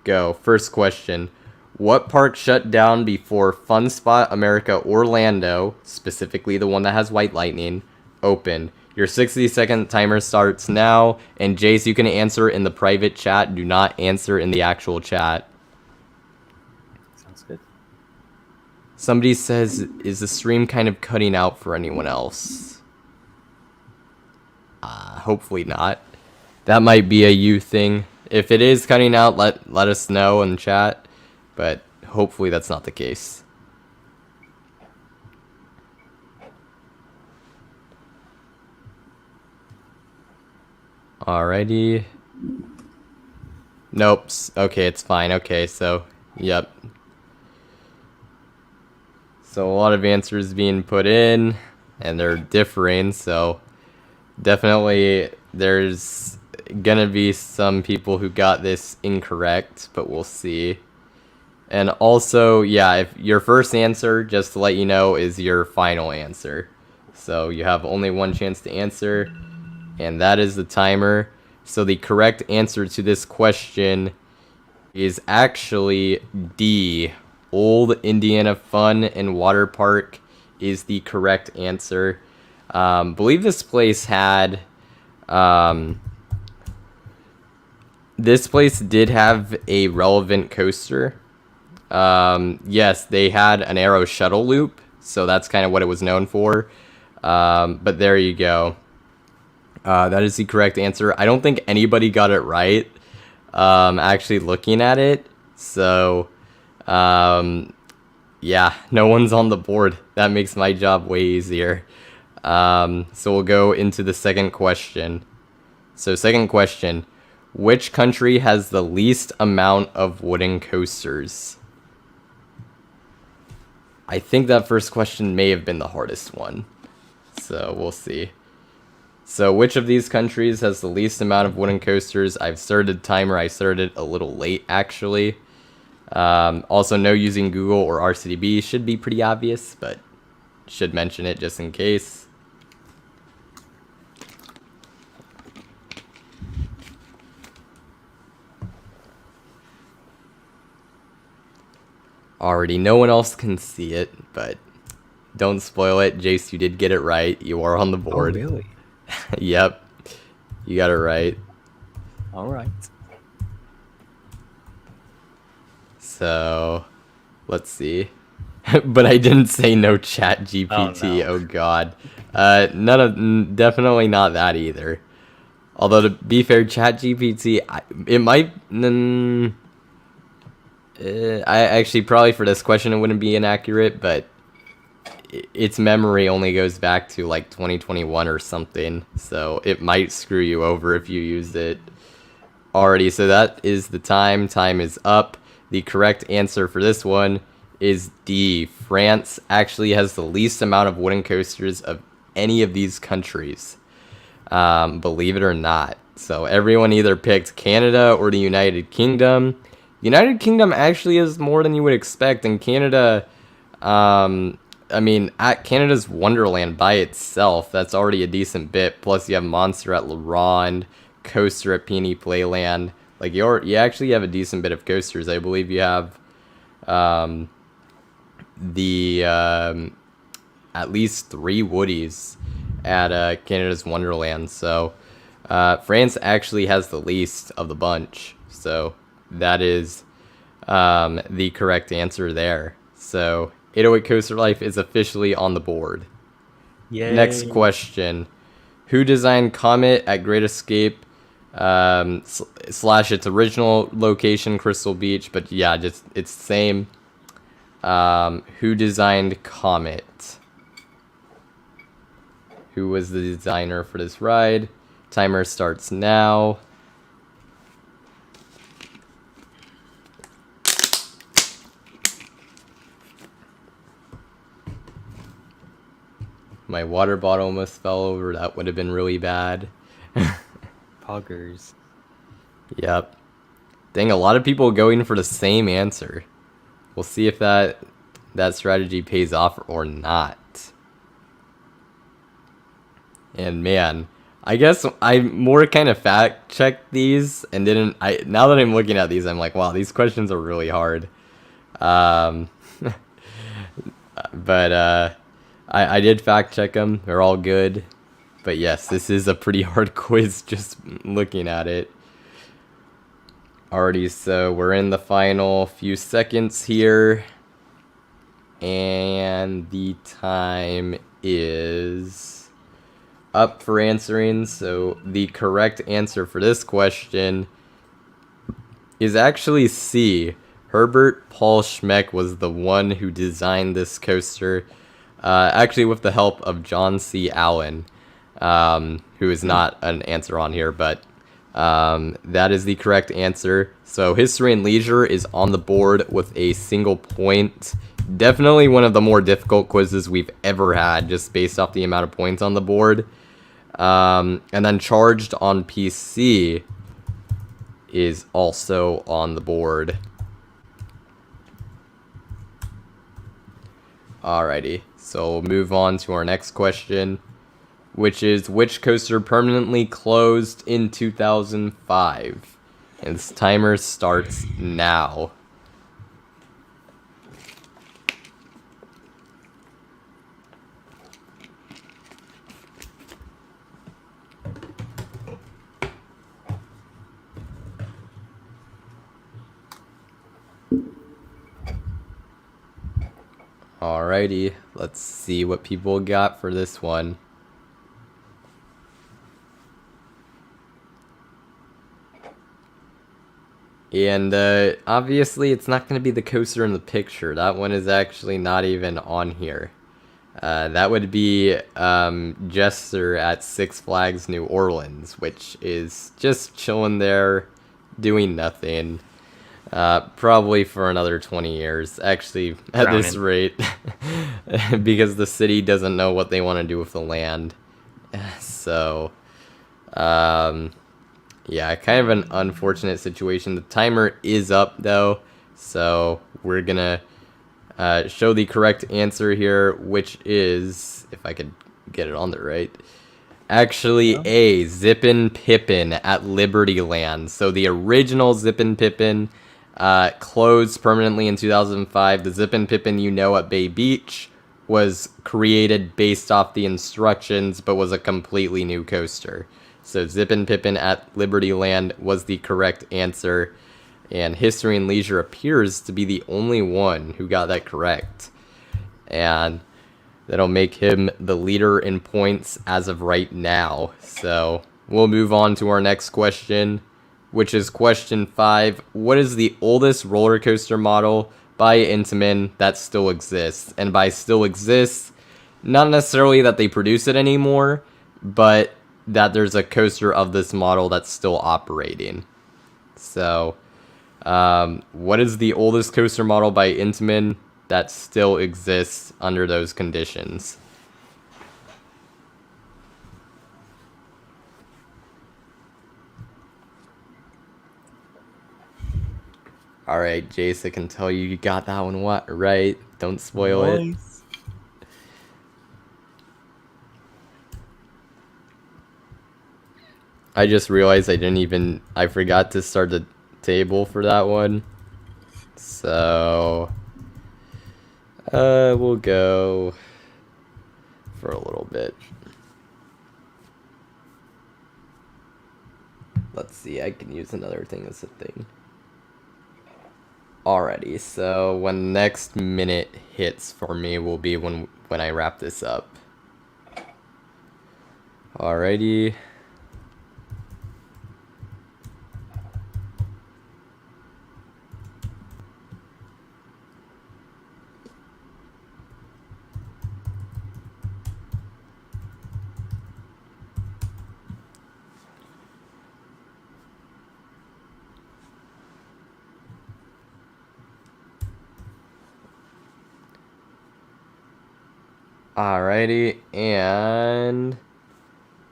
go. First question. What park shut down before Fun Spot America Orlando, specifically the one that has White Lightning, opened? Your 60-second timer starts now, and Jace, you can answer in the private chat. Do not answer in the actual chat. Sounds good. Somebody says, is the stream kind of cutting out for anyone else? Hopefully not. That might be a you thing. If it is cutting out, let us know in chat, but hopefully that's not the case. Alrighty. Nope. Okay, it's fine. Okay, so, yep. So a lot of answers being put in, and they're differing, so definitely there's gonna be some people who got this incorrect, but we'll see. And also, yeah, if your first answer, just to let you know, is your final answer. So you have only one chance to answer, and that is the timer. So the correct answer to this question is actually D. Old Indiana Fun and Water Park is the correct answer. Believe this place had... this place did have a relevant coaster. Yes, they had an arrow shuttle loop, so that's kind of what it was known for. But there you go. That is the correct answer. I don't think anybody got it right, actually looking at it. So, yeah, no one's on the board. That makes my job way easier. So we'll go into the second question. So second question, which country has the least amount of wooden coasters? I think that first question may have been the hardest one. So we'll see. So which of these countries has the least amount of wooden coasters? I've started timer. I started a little late, actually. Also, no using Google or RCDB should be pretty obvious, but should mention it just in case. Already, no one else can see it, but don't spoil it. Jace, you did get it right. You are on the board. Oh, really? Yep, you got it right. All right. So, let's see. But I didn't say no chat GPT. Oh, no. Oh god. Definitely not that either. Although to be fair, chat GPT, it might. I actually probably for this question it wouldn't be inaccurate, but its memory only goes back to like 2021 or something, so it might screw you over if you used it already. So that is the time. Time is up. The correct answer for this one is D. France actually has the least amount of wooden coasters of any of these countries, believe it or not. So everyone either picked Canada or the United Kingdom. United Kingdom actually is more than you would expect, and Canada, I mean, at Canada's Wonderland by itself, that's already a decent bit. Plus, you have Monster at La Ronde, Coaster at Peony Playland. Like, you actually have a decent bit of coasters. I believe you have at least 3 Woodies at Canada's Wonderland. So, France actually has the least of the bunch. So, that is the correct answer there. So 808 Coaster Life is officially on the board. Yay. Next question. Who designed Comet at Great Escape / its original location, Crystal Beach? But yeah, just it's the same. Who designed Comet? Who was the designer for this ride? Timer starts now. My water bottle almost fell over. That would have been really bad. Poggers. Yep. Dang, a lot of people going for the same answer. We'll see if that strategy pays off or not. And man, I guess I more kind of fact checked these and didn't. Now that I'm looking at these, I'm like, wow, these questions are really hard. But I did fact check them. They're all good. But yes, this is a pretty hard quiz just looking at it. Alrighty, so we're in the final few seconds here. And the time is up for answering. So the correct answer for this question is actually C. Herbert Paul Schmeck was the one who designed this coaster. Actually with the help of John C. Allen, who is not an answer on here, but that is the correct answer. So History and Leisure is on the board with a single point. Definitely one of the more difficult quizzes we've ever had, just based off the amount of points on the board. And then Charged on PC is also on the board. Alrighty, so we'll move on to our next question, which is which coaster permanently closed in 2005? And this timer starts now. Alrighty, let's see what people got for this one. And obviously it's not going to be the coaster in the picture. That one is actually not even on here. That would be Jester at Six Flags New Orleans, which is just chilling there, doing nothing. Probably for another 20 years, actually, at this rate. Because the city doesn't know what they want to do with the land. So, yeah, kind of an unfortunate situation. The timer is up, though, so we're gonna show the correct answer here, which is, if I could get it on there right, actually A, Zippin' Pippin at Liberty Land. So the original Zippin' Pippin closed permanently in 2005. The Zippin' Pippin you know at Bay Beach was created based off the instructions, but was a completely new coaster. So Zippin' Pippin at Liberty Land was the correct answer, and History and Leisure appears to be the only one who got that correct. And that'll make him the leader in points as of right now. So we'll move on to our next question, which is question 5. What is the oldest roller coaster model by Intamin that still exists? And by still exists, not necessarily that they produce it anymore, but that there's a coaster of this model that's still operating. So, what is the oldest coaster model by Intamin that still exists under those conditions? Alright, Jace, I can tell you got that one right. Don't spoil it. I just realized I forgot to start the table for that one. So, we'll go for a little bit. Let's see, I can use another thing as a thing. Alrighty, so when the next minute hits for me will be when I wrap this up. Alrighty. Alrighty, and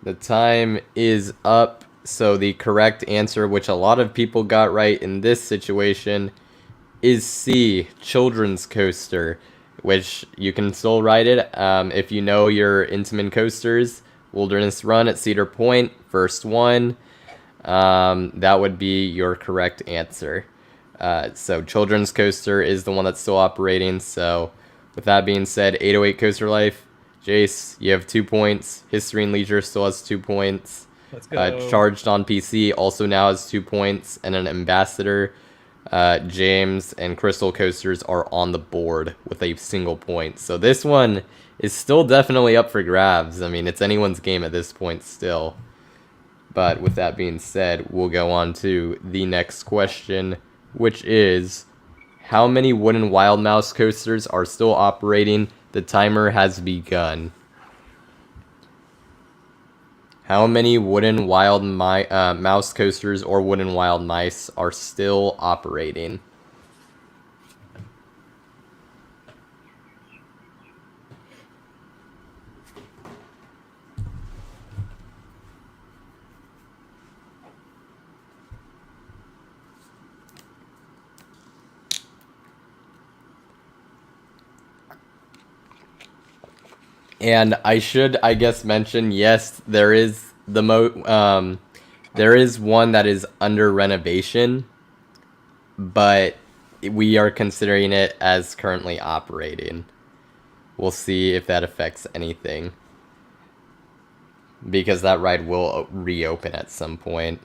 the time is up. So the correct answer, which a lot of people got right in this situation, is C, Children's Coaster, which you can still ride it if you know your Intamin coasters. Wilderness Run at Cedar Point, first one. That would be your correct answer. So Children's Coaster is the one that's still operating. So with that being said, 808 Coaster Life, Jace, you have 2 points. History and Leisure still has 2 points. Let's go. Charged on PC also now has 2 points, and an Ambassador, James, and Crystal Coasters are on the board with a single point. So this one is still definitely up for grabs. I mean, it's anyone's game at this point still. But with that being said, we'll go on to the next question, which is, how many wooden Wild Mouse coasters are still operating? The timer has begun. How many wooden Wild Mouse coasters or wooden Wild Mice are still operating? And I should, I guess, mention, yes, there is there is one that is under renovation, but we are considering it as currently operating. We'll see if that affects anything, because that ride will reopen at some point.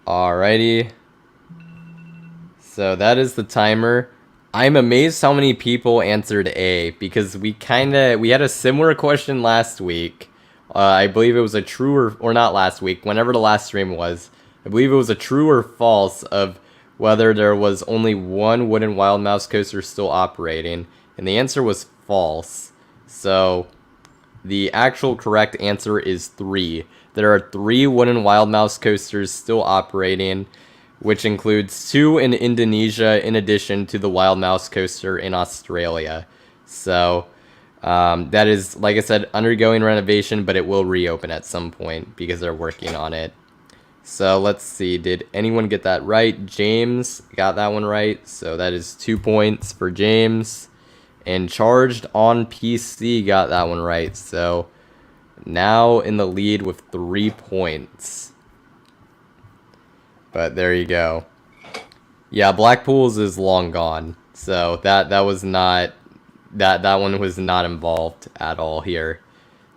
Alrighty. So that is the timer. I'm amazed how many people answered A, because we had a similar question last week. I believe it was a true or not last week, whenever the last stream was. I believe it was a true or false of whether there was only one wooden Wild Mouse coaster still operating, and the answer was false. So the actual correct answer is 3. There are 3 wooden Wild Mouse coasters still operating, which includes 2 in Indonesia in addition to the Wild Mouse coaster in Australia. So that is, like I said, undergoing renovation, but it will reopen at some point because they're working on it. So let's see, did anyone get that right? James got that one right, so that is 2 points for James. And Charged on PC got that one right, so now in the lead with 3 points. But there you go. Yeah, Blackpool's is long gone. So that was not that one was not involved at all here.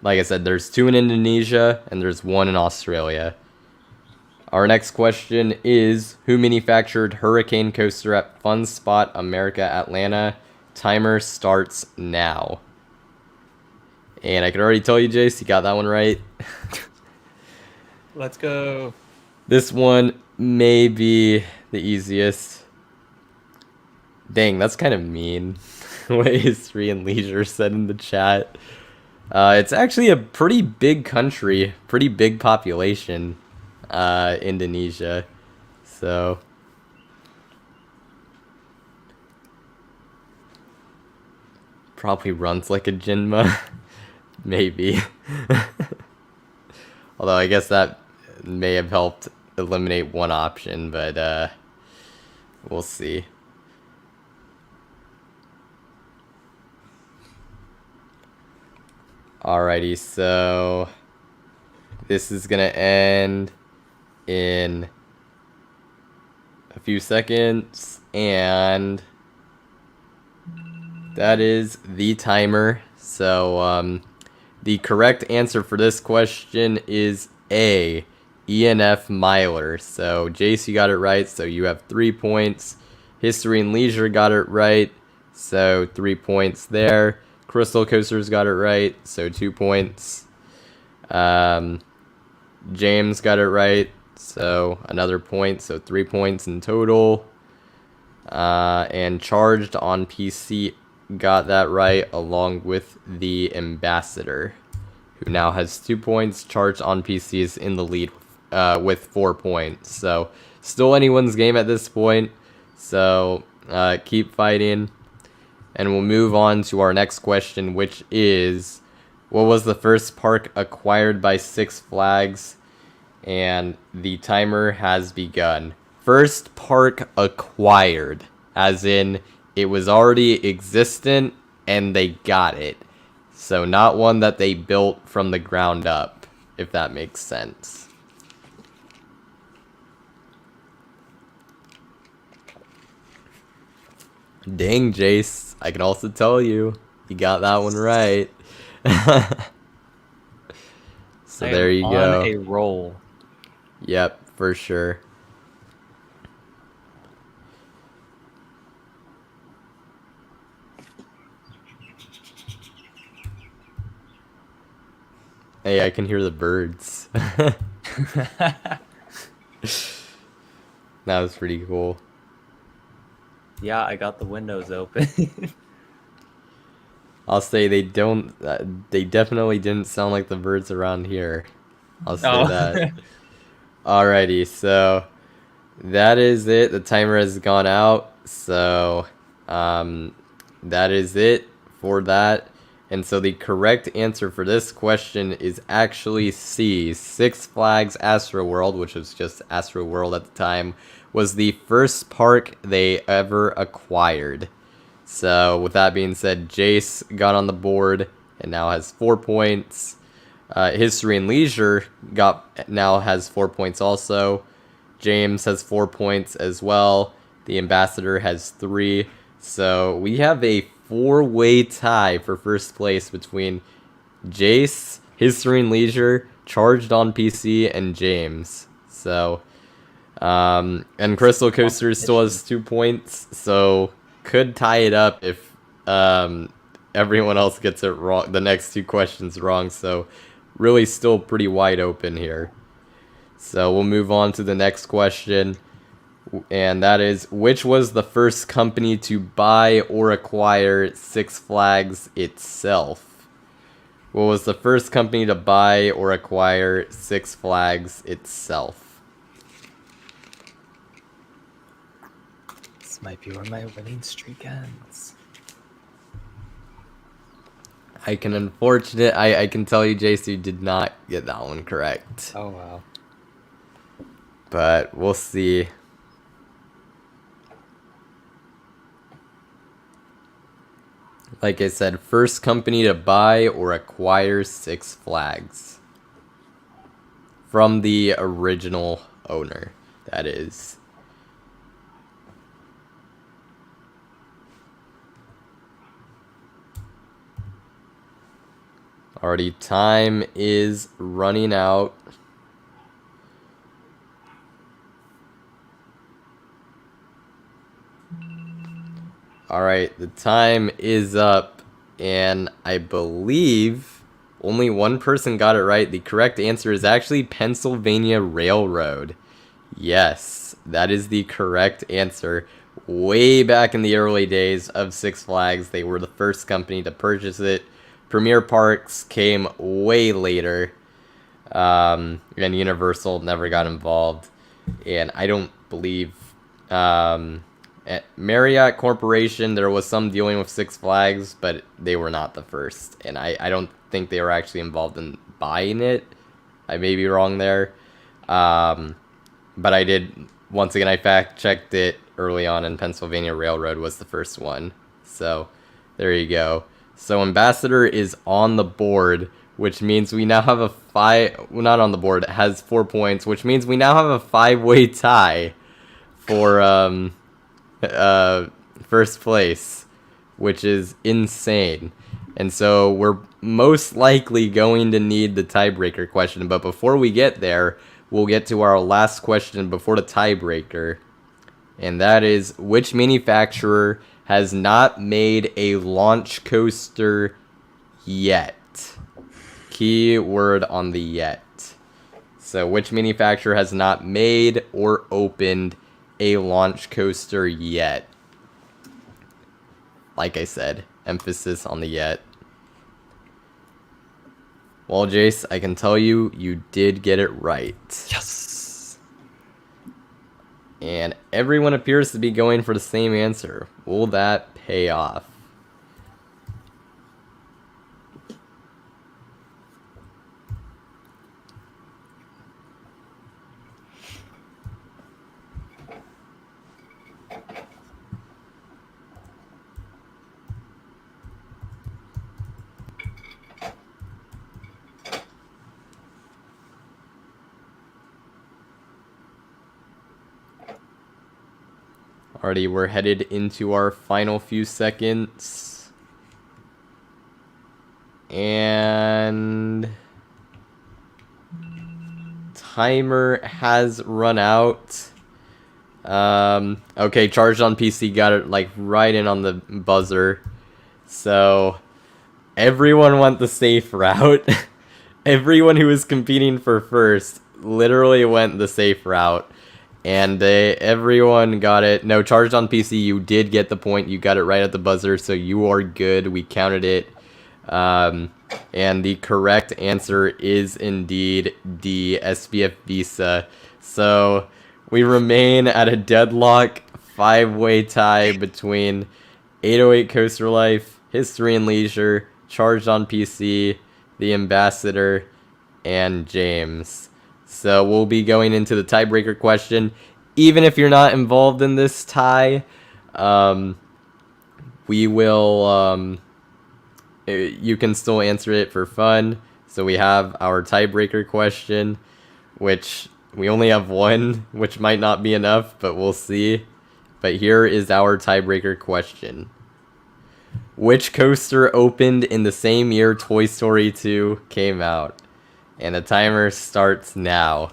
Like I said, there's 2 in Indonesia and there's 1 in Australia. Our next question is, who manufactured Hurricane Coaster at Fun Spot America Atlanta? Timer starts now. And I can already tell you, Jace, you got that one right. Let's go. This one may be the easiest. Dang, that's kind of mean. What History and Leisure said in the chat. It's actually a pretty big country, pretty big population, Indonesia. So probably runs like a Jinma. Maybe. Although I guess that may have helped eliminate one option, but we'll see. Alrighty, so this is gonna end in a few seconds, and that is the timer. So the correct answer for this question is A, ENF Miler. So Jace, you got it right, so you have 3 points. History and Leisure got it right, so 3 points there. Crystal Coasters got it right, so 2 points. James got it right, so another point, so 3 points in total. And Charged on PC got that right, along with the Ambassador, who now has 2 points. Charged on PC is in the lead with 4 points. So still anyone's game at this point. So keep fighting. And we'll move on to our next question, which is, what was the first park acquired by Six Flags? And the timer has begun. First park acquired, as in it was already existent and they got it. So not one that they built from the ground up, if that makes sense. Dang, Jace, I can also tell you, you got that one right. So there you go. On a roll. Yep, for sure. Hey, I can hear the birds. That was pretty cool. Yeah, I got the windows open. I'll say they definitely didn't sound like the birds around here. I'll say that. Alrighty, so that is it. The timer has gone out. So that is it for that. And so the correct answer for this question is actually C. Six Flags Astroworld, which was just Astroworld at the time, was the first park they ever acquired. So with that being said, Jace got on the board and now has 4 points. History and Leisure now has 4 points also. James has 4 points as well. The Ambassador has 3. So we have a 4-way tie for first place between Jace, History and Leisure, Charged on PC, and James. So And Crystal Coaster still has 2 points, so could tie it up if everyone else gets it wrong, the next 2 questions wrong. So really still pretty wide open here. So we'll move on to the next question, and that is, which was the first company to buy or acquire Six Flags itself? What was the first company to buy or acquire Six Flags itself? This might be where my winning streak ends. I can tell you, Jace, you did not get that one correct. Oh, wow. But we'll see. Like I said, first company to buy or acquire Six Flags. From the original owner, that is. Already, time is running out. Alright, the time is up, and I believe only one person got it right. The correct answer is actually Pennsylvania Railroad. Yes, that is the correct answer. Way back in the early days of Six Flags, they were the first company to purchase it. Premier Parks came way later, and Universal never got involved. And I don't believe at Marriott Corporation, there was some dealing with Six Flags, but they were not the first. And I don't think they were actually involved in buying it. I may be wrong there. But I did, once again, I fact-checked it early on, and Pennsylvania Railroad was the first one. So, there you go. So, Ambassador is on the board, which means we now have a well, not on the board, it has 4 points, which means we now have a 5-way tie for, first place, which is insane. And so we're most likely going to need the tiebreaker question, but before we get there, we'll get to our last question before the tiebreaker, and that is, which manufacturer has not made a launch coaster yet? Key word on the yet. So which manufacturer has not made or opened a launch coaster yet? Like I said, emphasis on the yet. Well, Jace, I can tell you, you did get it right. Yes! And everyone appears to be going for the same answer. Will that pay off? Alrighty, we're headed into our final few seconds. And timer has run out. Okay, Charged on PC got it like right in on the buzzer. So everyone went the safe route. Everyone who was competing for first literally went the safe route. And everyone got it. No, Charged on PC, you did get the point. You got it right at the buzzer, so you are good. We counted it. And the correct answer is indeed D, SPF Visa. So we remain at a deadlock 5-way tie between 808 Coaster Life, History and Leisure, Charged on PC, the Ambassador, and James. So we'll be going into the tiebreaker question. Even if you're not involved in this tie, we will, you can still answer it for fun. So we have our tiebreaker question, which we only have one, which might not be enough, but we'll see. But here is our tiebreaker question. Which coaster opened in the same year Toy Story 2 came out? And the timer starts now.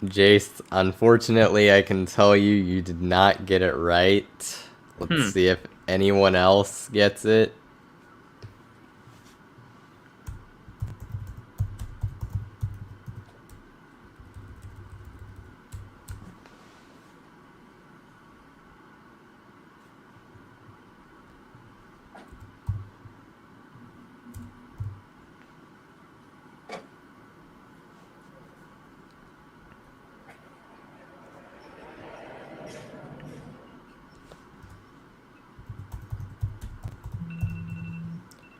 Jace, unfortunately, I can tell you, you did not get it right. Let's see if anyone else gets it.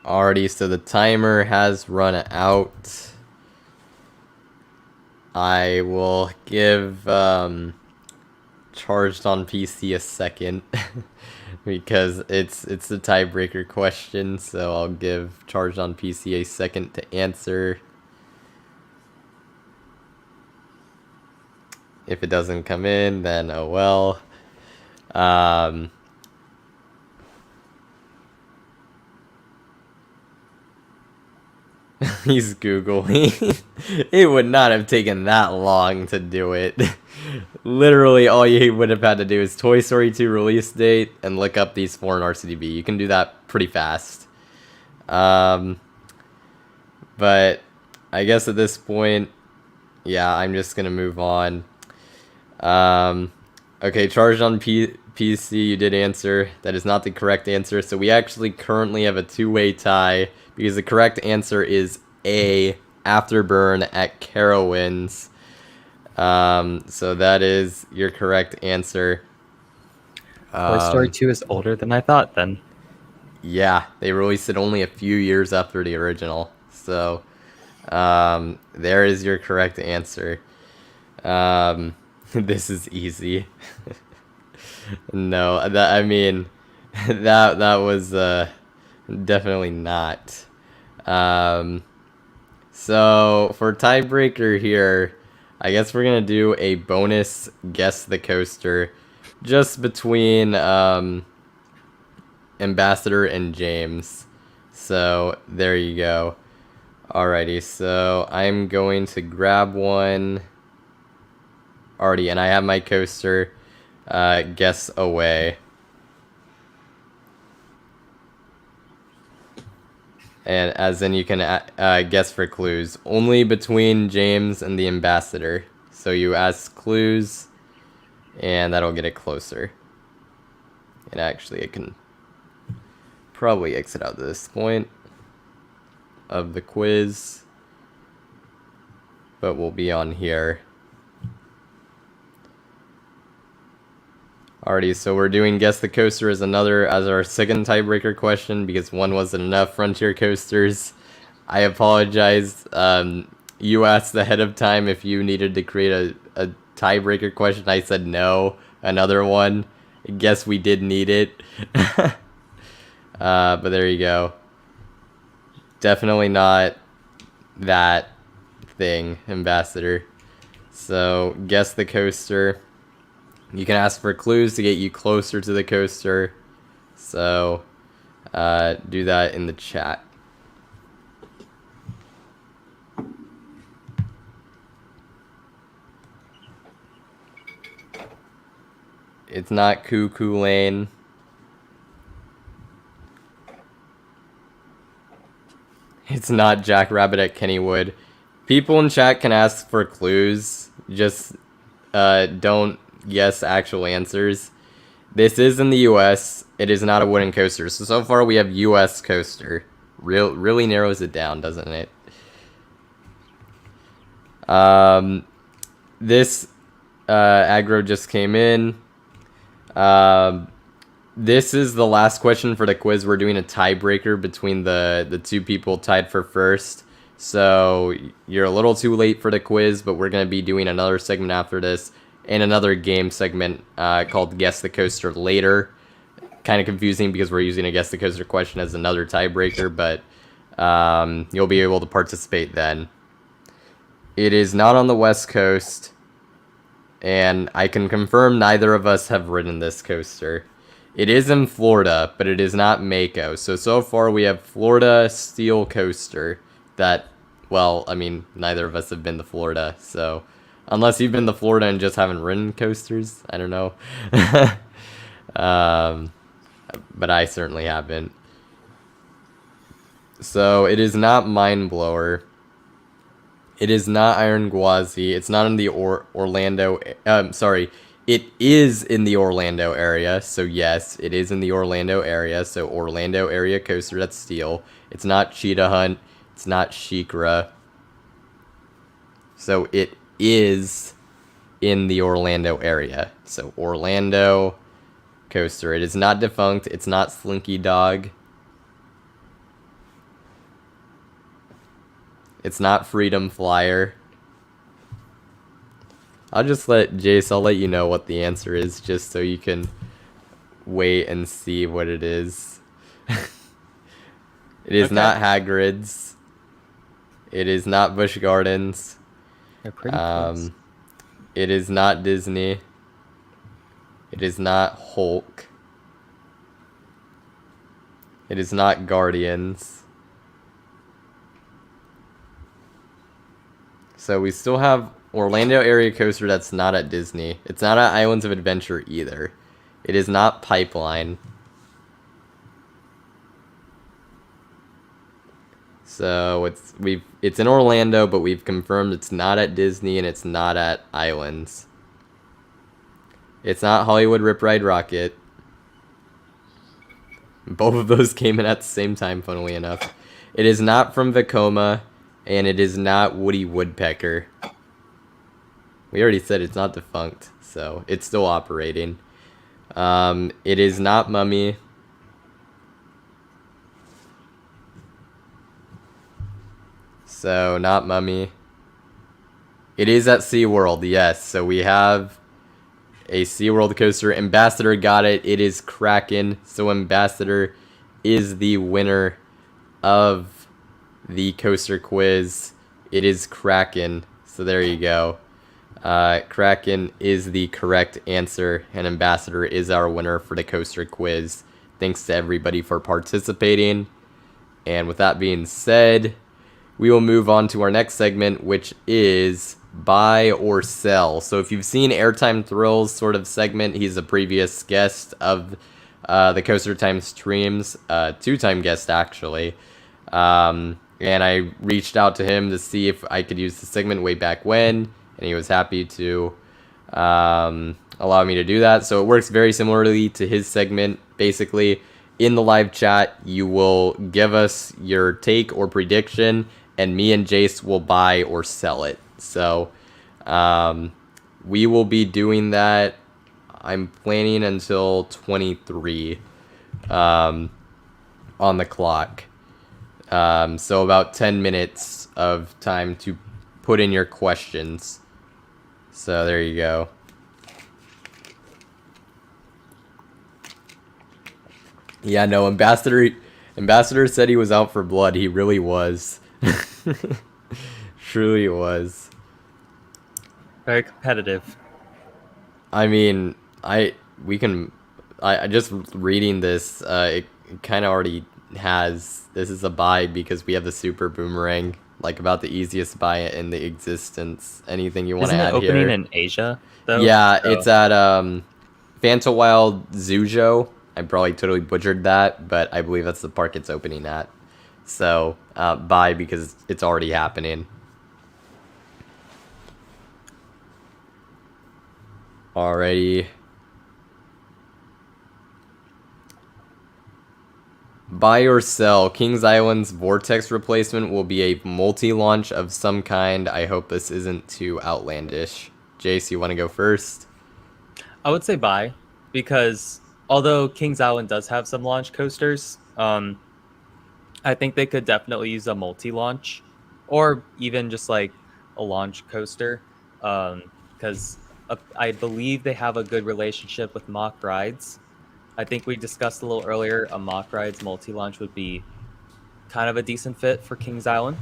Alrighty, so the timer has run out. I will give Charged on PC a second because it's the tiebreaker question, so I'll give Charged on PC a second to answer. If it doesn't come in, then oh well. He's Googling. It would not have taken that long to do it. Literally, all you would have had to do is Toy Story 2 release date and look up these foreign RCDB. You can do that pretty fast. But I guess at this point, yeah, I'm just gonna move on. Okay, Charged on PC, you did answer. That is not the correct answer. So we actually currently have a two-way tie because the correct answer is A, Afterburn at Carowinds. So that is your correct answer. Toy Story 2 is older than I thought then. Yeah, they released it only a few years after the original. So there is your correct answer. This is easy. No, that was definitely not. So for tiebreaker here, I guess we're gonna do a bonus guess the coaster, just between Ambassador and James. So there you go. Alrighty, so I'm going to grab one. Already, and I have my coaster. Guess away. And as in, you can guess for clues only between James and the Ambassador. So you ask clues, and that'll get it closer. And actually, I can probably exit out this point of the quiz, but we'll be on here. Alrighty, so we're doing Guess the Coaster as our second tiebreaker question because one wasn't enough Frontier coasters. I apologize. You asked ahead of time if you needed to create a tiebreaker question. I said no. Another one. I guess we did need it. But there you go. Definitely not that thing, Ambassador. So, Guess the Coaster. You can ask for clues to get you closer to the coaster. So, do that in the chat. It's not Cuckoo Lane. It's not Jackrabbit at Kennywood. People in chat can ask for clues. Just don't guess actual answers. This is in the US. It is not a wooden coaster. So far we have US coaster. Really narrows it down, doesn't it? This aggro just came in. This is the last question for the quiz. We're doing a tiebreaker between the two people tied for first. So you're a little too late for the quiz, but we're going to be doing another segment after this and another game segment called Guess the Coaster later. Kind of confusing because we're using a Guess the Coaster question as another tiebreaker, but you'll be able to participate then. It is not on the West Coast, and I can confirm neither of us have ridden this coaster. It is in Florida, but it is not Mako. So far we have Florida Steel Coaster that, well, I mean, neither of us have been to Florida, so Unless you've been to Florida and just haven't ridden coasters. I don't know. um, but I certainly haven't. So it is not Mind Blower. It is not Iron Gwazi. It's not in the Orlando. Sorry. It is in the Orlando area. So yes, it is in the Orlando area. So Orlando area coaster, that's steel. It's not Cheetah Hunt. It's not Sheikra. So it is in the Orlando area. So Orlando coaster. It is not Defunct. It's not Slinky Dog. It's not Freedom Flyer. I'll just let Jace, I'll let you know what the answer is, just so you can wait and see what it is. It is not Hagrid's. It is not Busch Gardens. They're pretty close. It is not Disney. It is not Hulk. It is not Guardians. So we still have Orlando area coaster that's not at Disney. It's not at Islands of Adventure either. It is not Pipeline. So it's in Orlando, but we've confirmed it's not at Disney and it's not at Islands. It's not Hollywood Rip Ride Rocket. Both of those came in at the same time, funnily enough. It is not from Vekoma. And it is not Woody Woodpecker. We already said it's not Defunct, so it's still operating. It is not Mummy. So, not Mummy. It is at SeaWorld, yes. So, we have a SeaWorld coaster. Ambassador got it. It is Kraken. So, Ambassador is the winner of the coaster quiz. It is Kraken. So there you go. Kraken is the correct answer, and Ambassador is our winner for the coaster quiz. Thanks to everybody for participating. And with that being said, we will move on to our next segment, which is buy or sell. So if you've seen Airtime Thrills sort of segment, he's a previous guest of the Coaster Time streams, two-time guest actually. And I reached out to him to see if I could use the segment way back when, and he was happy to allow me to do that. So it works very similarly to his segment. Basically, in the live chat, you will give us your take or prediction, and me and Jace will buy or sell it. So we will be doing that. I'm planning until 23 on the clock. So about 10 minutes of time to put in your questions. So there you go. Yeah, no, Ambassador said he was out for blood. He really was. Truly was. Very competitive. I mean, I just reading this, it kind of already has, this is a buy because we have the Super Boomerang, like about the easiest buy in the existence. Anything you want to add here? Isn't it opening in Asia, though? Yeah, it's at Fanta Wild Zuzhou. I probably totally butchered that, but I believe that's the park it's opening at. So, buy because it's already happening. Alrighty. Buy or sell. Kings Island's Vortex replacement will be a multi-launch of some kind. I hope this isn't too outlandish. Jace, you want to go first? I would say buy, because although Kings Island does have some launch coasters, I think they could definitely use a multi-launch, or even just like a launch coaster, because I believe they have a good relationship with Mock Rides. I think we discussed a little earlier, a Mock Rides multi-launch would be kind of a decent fit for Kings Island.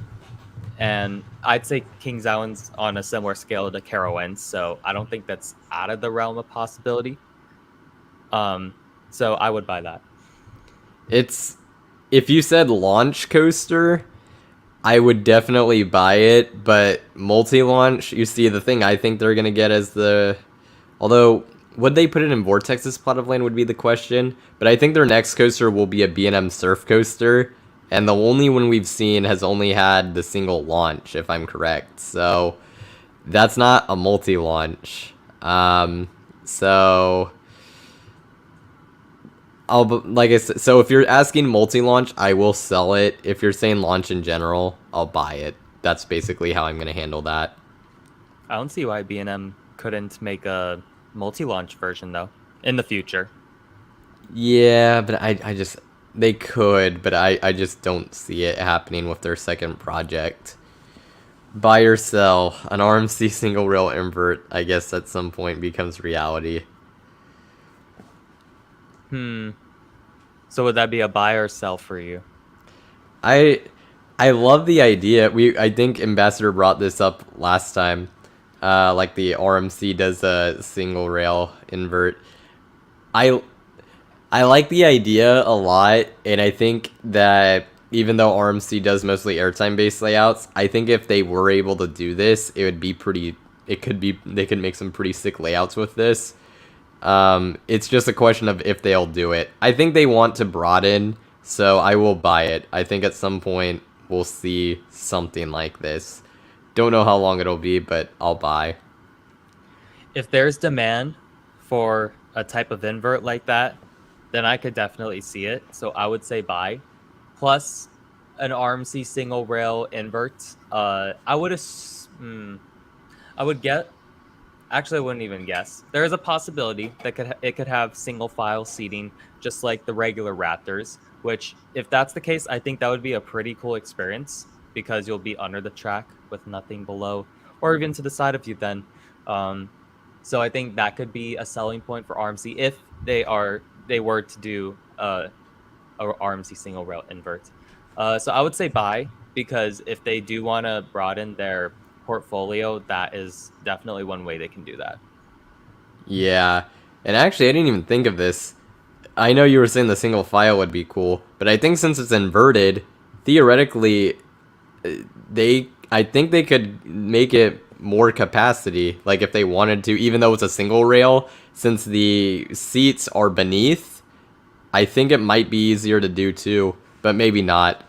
And I'd say Kings Island's on a similar scale to Carowinds, so I don't think that's out of the realm of possibility. So I would buy that. It's, if you said launch coaster, I would definitely buy it, but multi-launch, you see, the thing I think they're going to get is the... Although, would they put it in Vortex's plot of land would be the question, but I think their next coaster will be a B&M Surf Coaster, and the only one we've seen has only had the single launch, if I'm correct, so that's not a multi-launch. So... like I said, so if you're asking multi-launch, I will sell it. If you're saying launch in general, I'll buy it. That's basically how I'm going to handle that. I don't see why B&M couldn't make a multi-launch version, though, in the future. Yeah, but I just... They could, but I just don't see it happening with their second project. Buy or sell. An RMC single rail invert, I guess at some point becomes reality. So would that be a buy or sell for you? I love the idea. I think Ambassador brought this up last time. Like the RMC does a single rail invert. I like the idea a lot, and I think that even though RMC does mostly airtime based layouts, I think if they were able to do this, it would be pretty. They could make some pretty sick layouts with this. It's just a question of if they'll do it. I think they want to broaden, so I will buy it. I think at some point we'll see something like this. Don't know how long it'll be, but I'll buy. If there's demand for a type of invert like that, then I could definitely see it. So I would say buy. Plus, an RMC single rail invert. I would get. Actually, I wouldn't even guess. There is a possibility that it could have single file seating, just like the regular Raptors. Which, if that's the case, I think that would be a pretty cool experience because you'll be under the track with nothing below, or even to the side of you. Then, so I think that could be a selling point for RMC if they were to do a RMC single rail invert. So I would say buy, because if they do want to broaden their portfolio, that is definitely one way they can do that. Yeah, and actually, I didn't even think of this. I know you were saying the single file would be cool, but I think since it's inverted, theoretically, I think they could make it more capacity, like if they wanted to, even though it's a single rail, since the seats are beneath, I think it might be easier to do too, but maybe not.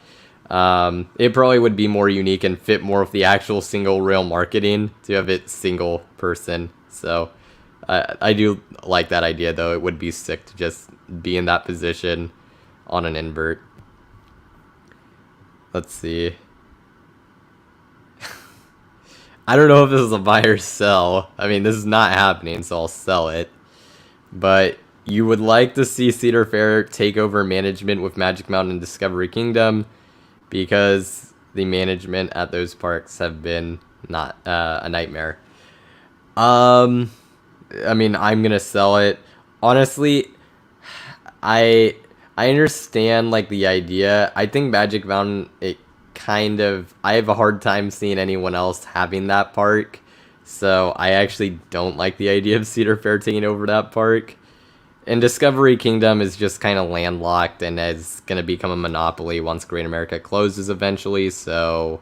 It probably would be more unique and fit more with the actual single rail marketing to have it single person. So I do like that idea, though. It would be sick to just be in that position on an invert. Let's see. I don't know if this is a buy or sell. I mean, this is not happening, so I'll sell it. But you would like to see Cedar Fair take over management with Magic Mountain and Discovery Kingdom, because the management at those parks have been not a nightmare. I mean, I'm gonna sell it. Honestly, I understand like the idea. I think Magic Mountain, I have a hard time seeing anyone else having that park. So I actually don't like the idea of Cedar Fair taking over that park. And Discovery Kingdom is just kind of landlocked and is going to become a monopoly once Great America closes eventually, so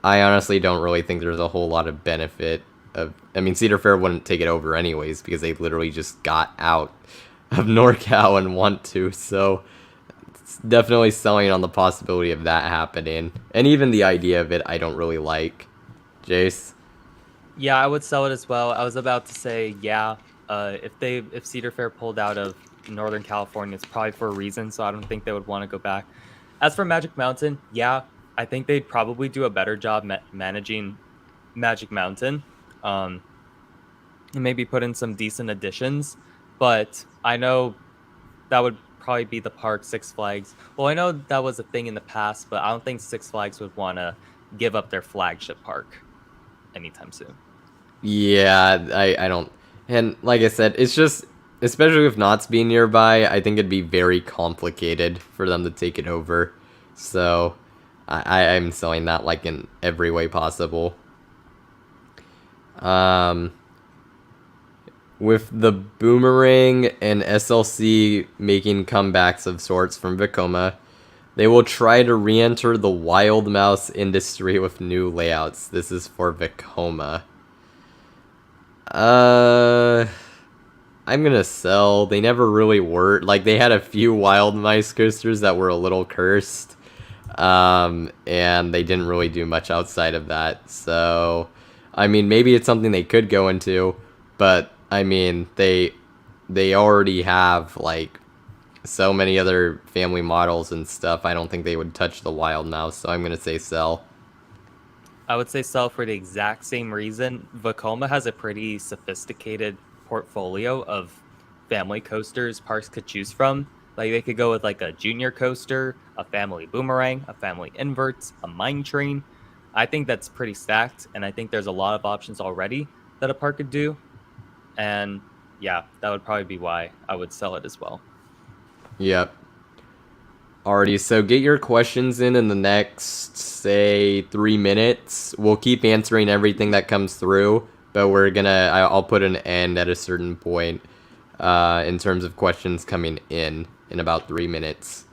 I honestly don't really think there's a whole lot of benefit of... I mean, Cedar Fair wouldn't take it over anyways, because they literally just got out of NorCal and want to, so it's definitely selling on the possibility of that happening. And even the idea of it, I don't really like. Jace? Yeah, I would sell it as well. I was about to say, yeah. If Cedar Fair pulled out of Northern California, it's probably for a reason, so I don't think they would want to go back. As for Magic Mountain, yeah, I think they'd probably do a better job managing Magic Mountain, and maybe put in some decent additions. But I know that would probably be the park, Six Flags. Well, I know that was a thing in the past, but I don't think Six Flags would want to give up their flagship park anytime soon. Yeah, I don't... And like I said, it's just, especially with Knott's being nearby, I think it'd be very complicated for them to take it over. So I'm selling that like in every way possible. With the Boomerang and SLC making comebacks of sorts from Vekoma, They will try to re-enter the wild mouse industry with new layouts. This is for Vekoma. I'm gonna sell. They never really were. Like, they had a few wild mice coasters that were a little cursed. And they didn't really do much outside of that. So, I mean, maybe it's something they could go into. But, I mean, they already have, like, so many other family models and stuff. I don't think they would touch the wild mouse. So I'm gonna say sell. I would say sell for the exact same reason. Vekoma has a pretty sophisticated portfolio of family coasters parks could choose from. Like they could go with like a junior coaster, a family boomerang, a family inverts, a mine train. I think that's pretty stacked, and I think there's a lot of options already that a park could do. And yeah, that would probably be why I would sell it as well. Yep. Alrighty, so get your questions in the next, say, 3 minutes. We'll keep answering everything that comes through, but I'll put an end at a certain point in terms of questions coming in about 3 minutes.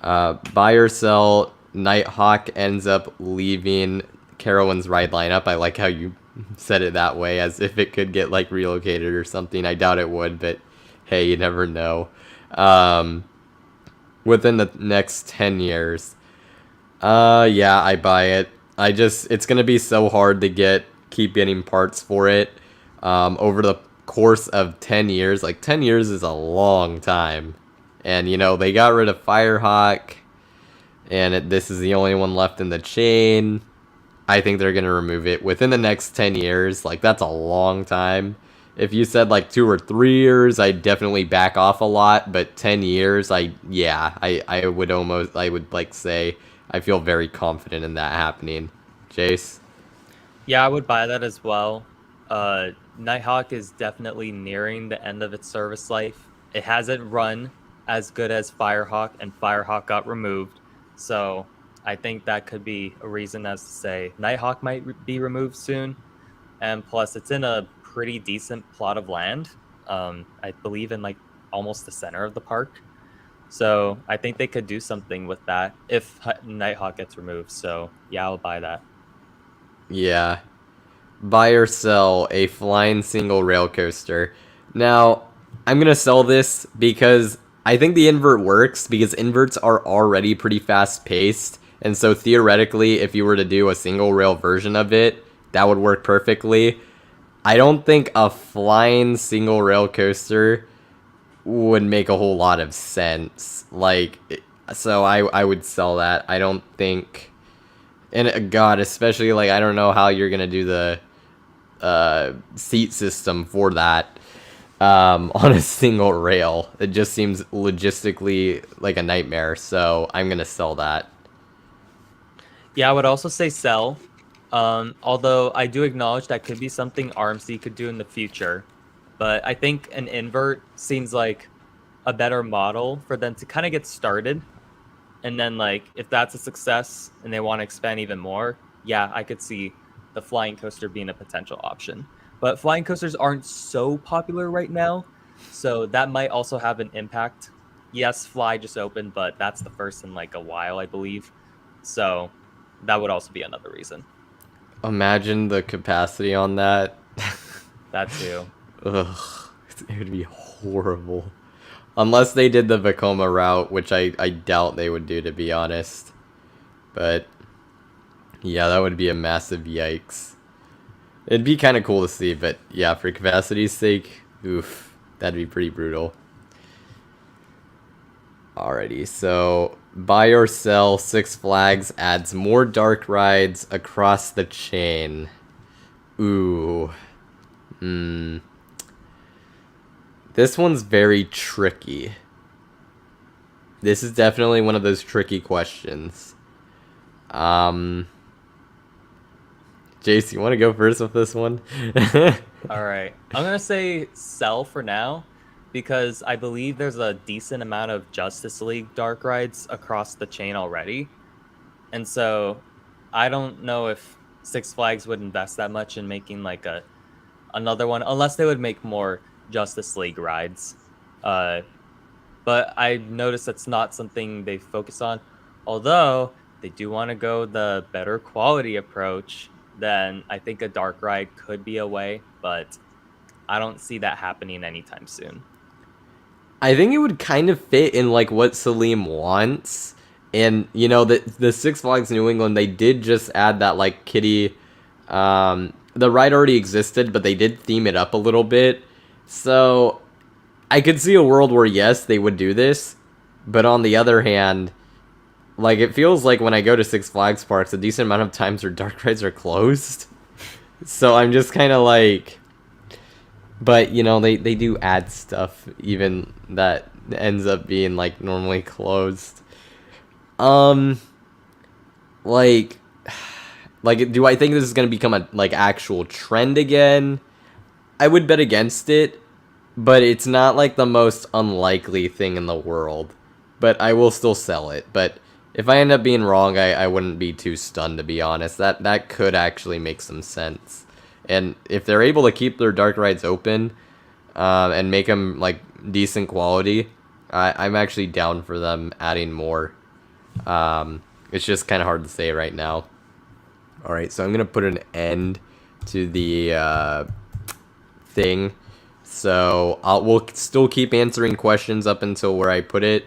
Buy or sell, Nighthawk ends up leaving Carowinds ride lineup. I like how you said it that way, as if it could get, like, relocated or something. I doubt it would, but hey, you never know. Within the next 10 years. Yeah, I buy it. It's gonna be so hard to keep getting parts for it, over the course of 10 years. Like, 10 years is a long time. And, you know, they got rid of Firehawk, and this is the only one left in the chain. I think they're gonna remove it within the next 10 years. Like, that's a long time. If you said like 2 or 3 years, I'd definitely back off a lot. But 10 years, I would like say I feel very confident in that happening. Jace? Yeah, I would buy that as well. Nighthawk is definitely nearing the end of its service life. It hasn't run as good as Firehawk, and Firehawk got removed. So I think that could be a reason as to say Nighthawk might be removed soon. And plus, it's in a pretty decent plot of land. I believe in like almost the center of the park. So I think they could do something with that if Nighthawk gets removed. So yeah, I'll buy that. Yeah. Buy or sell a flying single rail coaster. Now, I'm going to sell this because I think the invert works, because inverts are already pretty fast paced. And so theoretically, if you were to do a single rail version of it, that would work perfectly. I don't think a flying single rail coaster would make a whole lot of sense. Like, so I would sell that. I don't think, and God, especially like, I don't know how you're gonna do the seat system for that on a single rail. It just seems logistically like a nightmare. So I'm gonna sell that. Yeah, I would also say sell. Although I do acknowledge that could be something RMC could do in the future. But I think an invert seems like a better model for them to kind of get started. And then, like, if that's a success and they want to expand even more, yeah, I could see the flying coaster being a potential option. But flying coasters aren't so popular right now, so that might also have an impact. Yes, Fly just opened, but that's the first in like a while, I believe. So that would also be another reason. Imagine the capacity on that. That too. Ugh, it would be horrible. Unless they did the Vekoma route, which I doubt they would do, to be honest. But yeah, that would be a massive yikes. It'd be kind of cool to see, but yeah, for capacity's sake, oof, that'd be pretty brutal. Alrighty, so buy or sell, Six Flags adds more dark rides across the chain. Ooh. This one's very tricky. This is definitely one of those tricky questions. Jace, you want to go first with this one? All right. I'm going to say sell for now because I believe there's a decent amount of Justice League dark rides across the chain already. And so I don't know if Six Flags would invest that much in making like another one, unless they would make more Justice League rides. But I noticed that's not something they focus on. Although they do want to go the better quality approach, then I think a dark ride could be a way, but I don't see that happening anytime soon. I think it would kind of fit in like what Salim wants. And you know, the Six Flags New England, they did just add that like Kiddie. The ride already existed, but they did theme it up a little bit. So I could see a world where yes, they would do this, but on the other hand, like it feels like when I go to Six Flags parks, a decent amount of times their dark rides are closed. So I'm just kind of like, but you know, they do add stuff even that ends up being like normally closed. Um, like, like, do I think this is gonna become a like actual trend again? I would bet against it, but it's not like the most unlikely thing in the world. But I will still sell it. But if I end up being wrong, I wouldn't be too stunned, to be honest. That could actually make some sense. And if they're able to keep their dark rides open and make them like decent quality, I'm actually down for them adding more. It's just kind of hard to say right now. All right, so I'm gonna put an end to the thing. So we'll still keep answering questions up until where I put it,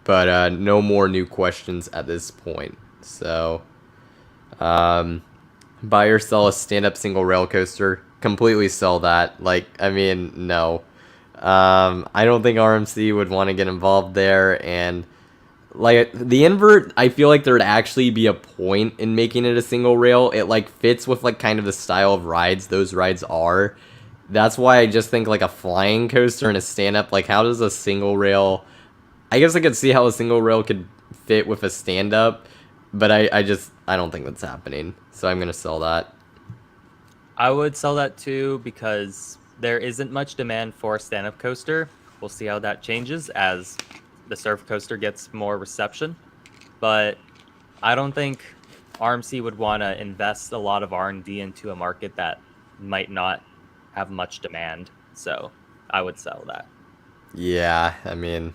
but no more new questions at this point. So, buy or sell a stand-up single rail coaster? Completely sell that. Like, I mean, no. I don't think RMC would want to get involved there, and like the invert, I feel like there'd actually be a point in making it a single rail. It like fits with like kind of the style of rides those rides are. That's why I just think like a flying coaster and a stand-up, like how does a single rail, I guess I could see how a single rail could fit with a stand-up, but I don't think that's happening. So I'm going to sell that. I would sell that too because there isn't much demand for a stand-up coaster. We'll see how that changes as the surf coaster gets more reception. But I don't think RMC would want to invest a lot of R&D into a market that might not have much demand. So I would sell that. Yeah, I mean,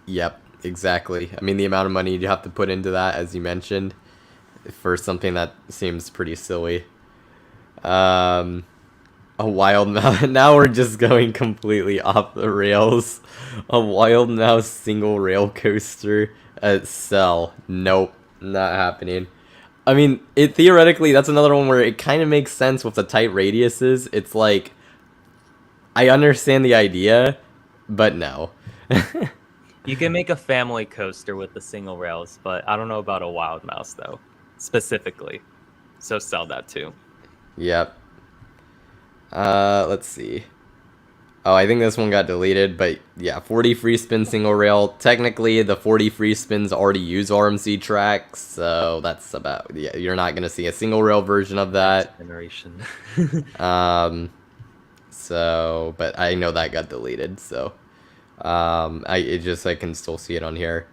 yep, exactly. I mean, the amount of money you have to put into that, as you mentioned, for something that seems pretty silly. A wild mouse. Now we're just going completely off the rails. A wild mouse single rail coaster at Cell. Nope, not happening. I mean, it theoretically, that's another one where it kind of makes sense with the tight radiuses. It's like, I understand the idea, but no. You can make a family coaster with the single rails, but I don't know about a wild mouse though, specifically. So sell that too. Yep. Let's see. Oh, I think this one got deleted, but yeah, 40 free spin single rail. Technically, the 40 free spins already use RMC tracks, so that's about, yeah, you're not gonna see a single rail version of that. Generation. So, but I know that got deleted, so I can still see it on here.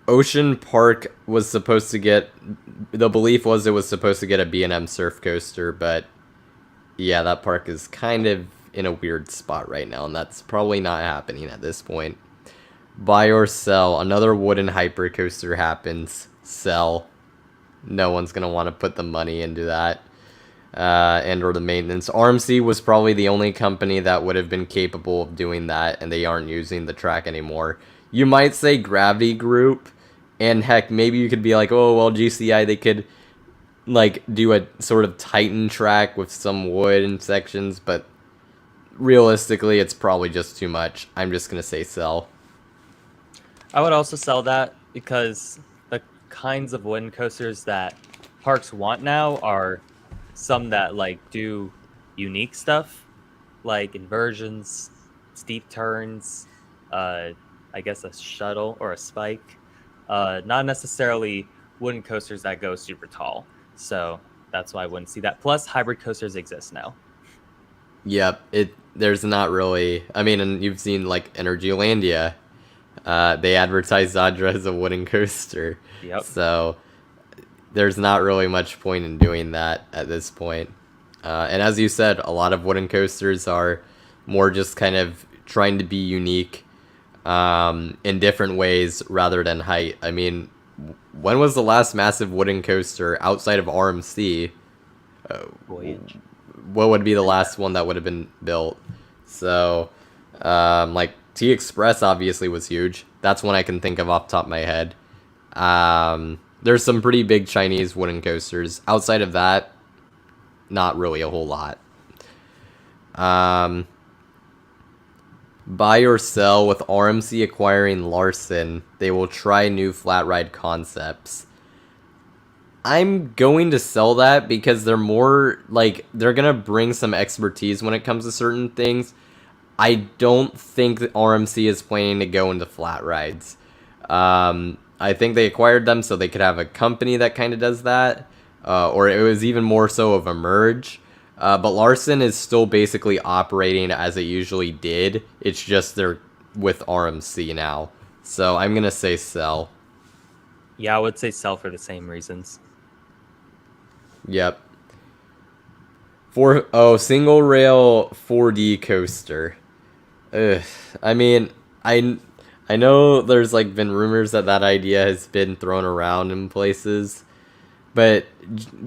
Ocean Park was supposed to get, the belief was it was supposed to get a B&M surf coaster, but yeah, that park is kind of in a weird spot right now, and that's probably not happening at this point. Buy or sell. Another wooden hyper coaster happens. Sell. No one's going to want to put the money into that. And or the maintenance. RMC was probably the only company that would have been capable of doing that, and they aren't using the track anymore. You might say Gravity Group, and heck, maybe you could be like, oh, well, GCI, they could like do a sort of Titan track with some wood in sections, but realistically, it's probably just too much. I'm just gonna say sell. I would also sell that because the kinds of wooden coasters that parks want now are some that like do unique stuff, like inversions, steep turns, I guess a shuttle or a spike. Not necessarily wooden coasters that go super tall. So that's why I wouldn't see that. Plus, hybrid coasters exist now. Yep, there's not really. I mean, and you've seen like Energylandia. They advertise Zadra as a wooden coaster. Yep. So there's not really much point in doing that at this point. And as you said, a lot of wooden coasters are more just kind of trying to be unique. in different ways rather than height. I mean, when was the last massive wooden coaster outside of RMC? Voyage. What would be the last one that would have been built? So, like T Express obviously was huge. That's one I can think of off the top of my head. There's some pretty big Chinese wooden coasters. Outside of that, not really a whole lot. Buy or sell with RMC acquiring Larson. They will try new flat ride concepts. I'm going to sell that because they're more like they're gonna bring some expertise when it comes to certain things. I don't think that RMC is planning to go into flat rides. I think they acquired them so they could have a company that kind of does that, or it was even more so of a merge. But Larson is still basically operating as it usually did. It's just they're with RMC now. So I'm going to say sell. Yeah, I would say sell for the same reasons. Yep. Single rail 4D coaster. Ugh. I mean, I know there's like been rumors that idea has been thrown around in places. But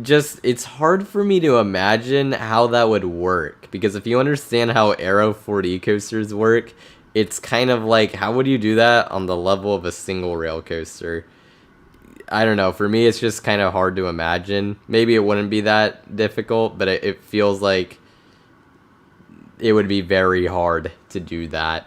just, it's hard for me to imagine how that would work. Because if you understand how Aero 4D coasters work, it's kind of like, how would you do that on the level of a single rail coaster? I don't know. For me, it's just kind of hard to imagine. Maybe it wouldn't be that difficult, but it feels like it would be very hard to do that.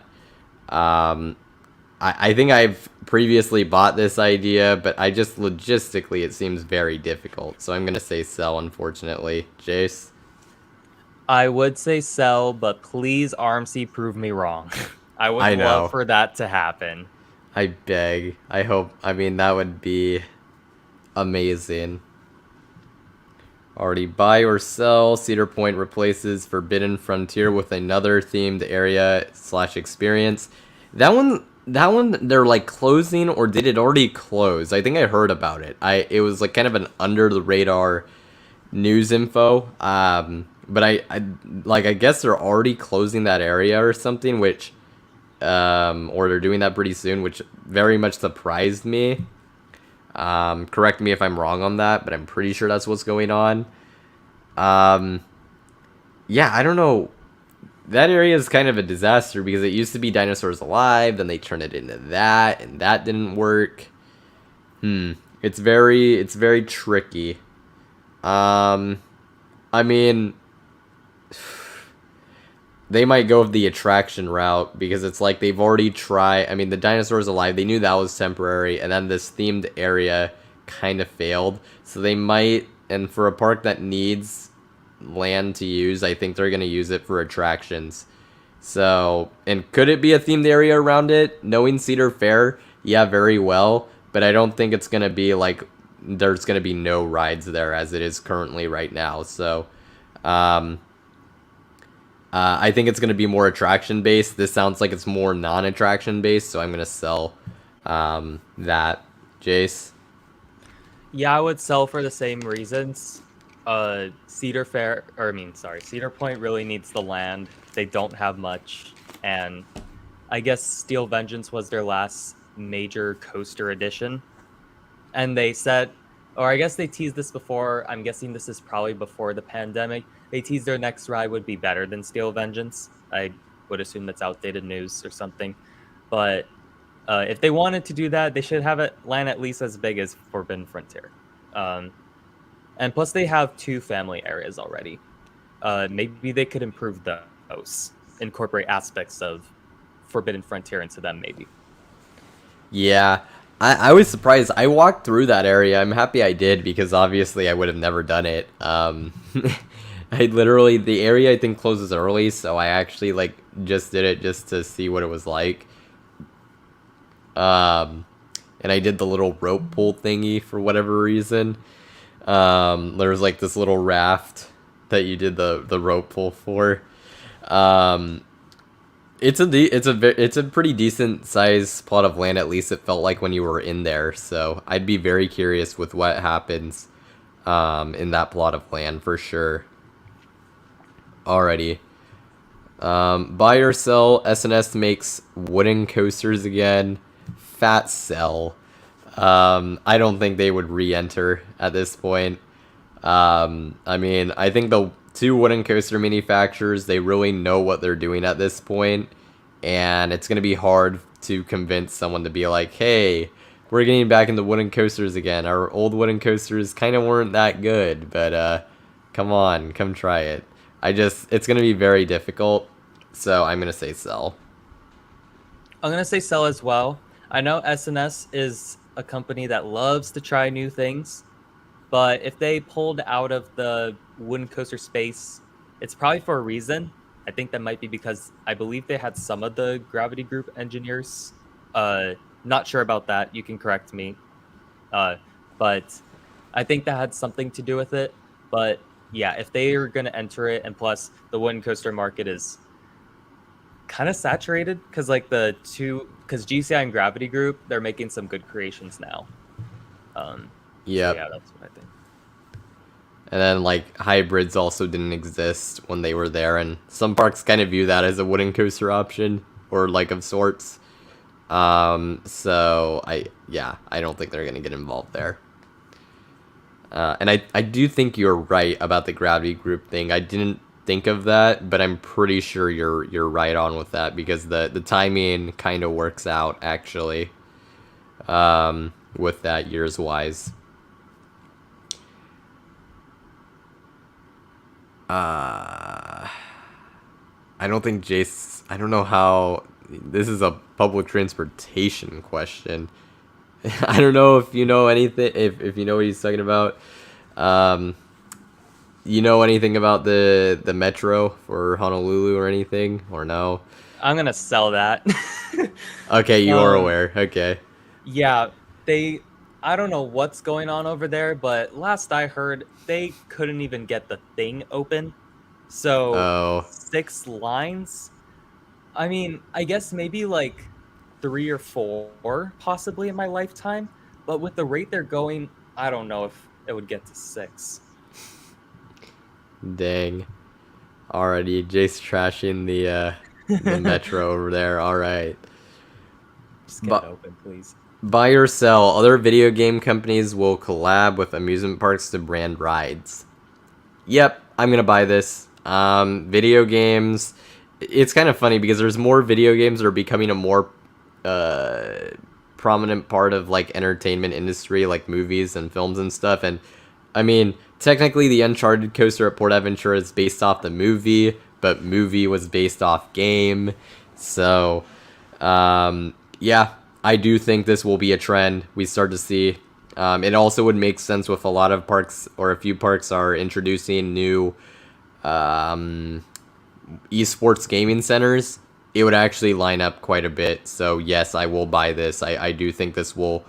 I think I've previously bought this idea, but I just logistically it seems very difficult. So I'm going to say sell, unfortunately. Jace? I would say sell, but please RMC prove me wrong. I would love for that to happen. I beg. I hope. I mean, that would be amazing. Already buy or sell. Cedar Point replaces Forbidden Frontier with another themed area / experience. That one they're like closing, or did it already close? I think I heard about it. It was like kind of an under the radar news info. But I guess they're already closing that area or something, which or they're doing that pretty soon, which very much surprised me. Correct me if I'm wrong on that, but I'm pretty sure that's what's going on. Yeah, I don't know. That area is kind of a disaster because it used to be Dinosaurs Alive, then they turned it into that, and that didn't work. It's very tricky. I mean, they might go with the attraction route because it's like they've already tried. I mean, the Dinosaurs Alive, they knew that was temporary, and then this themed area kind of failed. So they might, and for a park that needs land to use, I think they're going to use it for attractions. So, and could it be a themed area around it? Knowing Cedar Fair, yeah, very well. But I don't think it's going to be like there's going to be no rides there as it is currently right now. So, I think it's going to be more attraction based. This sounds like it's more non-attraction based, so I'm going to sell that. Jace? Yeah, I would sell for the same reasons. Cedar Point really needs the land. They don't have much, and I guess Steel Vengeance was their last major coaster edition. And they said, or I guess they teased this before, I'm guessing this is probably before the pandemic, they teased their next ride would be better than Steel Vengeance. I would assume that's outdated news or something. But if they wanted to do that, they should have it land at least as big as Forbidden Frontier. And plus, they have 2 family areas already. Maybe they could improve those, incorporate aspects of Forbidden Frontier into them, maybe. Yeah, I was surprised. I walked through that area. I'm happy I did because obviously I would have never done it. The area I think closes early, so I actually like just did it just to see what it was like. And I did the little rope pull thingy for whatever reason. There was like this little raft that you did the rope pull for. It's a pretty decent size plot of land, at least it felt like when you were in there. So I'd be very curious with what happens in that plot of land for sure. Alrighty. Buy or sell, SNS makes wooden coasters again. Fat sell. I don't think they would re-enter at this point. I mean, I think the two wooden coaster manufacturers, they really know what they're doing at this point, and it's going to be hard to convince someone to be like, hey, we're getting back into wooden coasters again. Our old wooden coasters kind of weren't that good, but come on, come try it. It's going to be very difficult, so I'm going to say sell. I'm gonna say sell as well. I know SNS is a company that loves to try new things, but if they pulled out of the wooden coaster space, it's probably for a reason. I think that might be because I believe they had some of the Gravity Group engineers. Not sure about that. You can correct me. But I think that had something to do with it. But yeah, if they are going to enter it, and plus the wooden coaster market is kind of saturated because because GCI and Gravity Group, they're making some good creations now. Yeah. So yeah, that's what I think. And then, like, hybrids also didn't exist when they were there, and some parks kind of view that as a wooden coaster option, or, like, of sorts. So, I don't think they're going to get involved there. And I do think you're right about the Gravity Group thing. I didn't think of that, but I'm pretty sure you're right on with that, because the timing kind of works out, actually, with that years-wise. I don't think Jace... I don't know how... This is a public transportation question. I don't know if you know anything... If you know what he's talking about. You know anything about the metro for Honolulu or anything? Or no? I'm going to sell that. Okay, you are aware. Okay. Yeah, I don't know what's going on over there, but last I heard, they couldn't even get the thing open. So 6 lines. I mean, I guess maybe like 3 or 4 possibly in my lifetime, but with the rate they're going, I don't know if it would get to 6. Dang. Alrighty, Jace trashing the metro over there. Alright. Just get it open, please. Buy or sell. Other video game companies will collab with amusement parks to brand rides. Yep, I'm gonna buy this. Video games. It's kind of funny because there's more video games that are becoming a more prominent part of like entertainment industry, like movies and films and stuff. And I mean, technically, the Uncharted coaster at Port Aventura is based off the movie, but movie was based off game. So, yeah. I do think this will be a trend we start to see. It also would make sense with a lot of parks, or a few parks are introducing new esports gaming centers. It would actually line up quite a bit. So yes, I will buy this. I do think this will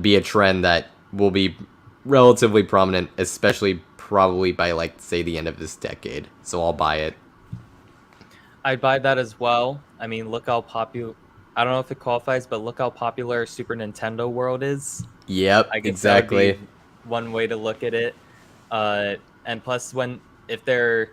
be a trend that will be relatively prominent, especially probably by, like, say, the end of this decade. So I'll buy it. I'd buy that as well. I mean, look how popular... I don't know if it qualifies, but look how popular Super Nintendo World is. Yep, I guess exactly. that would be one way to look at it. And plus, if their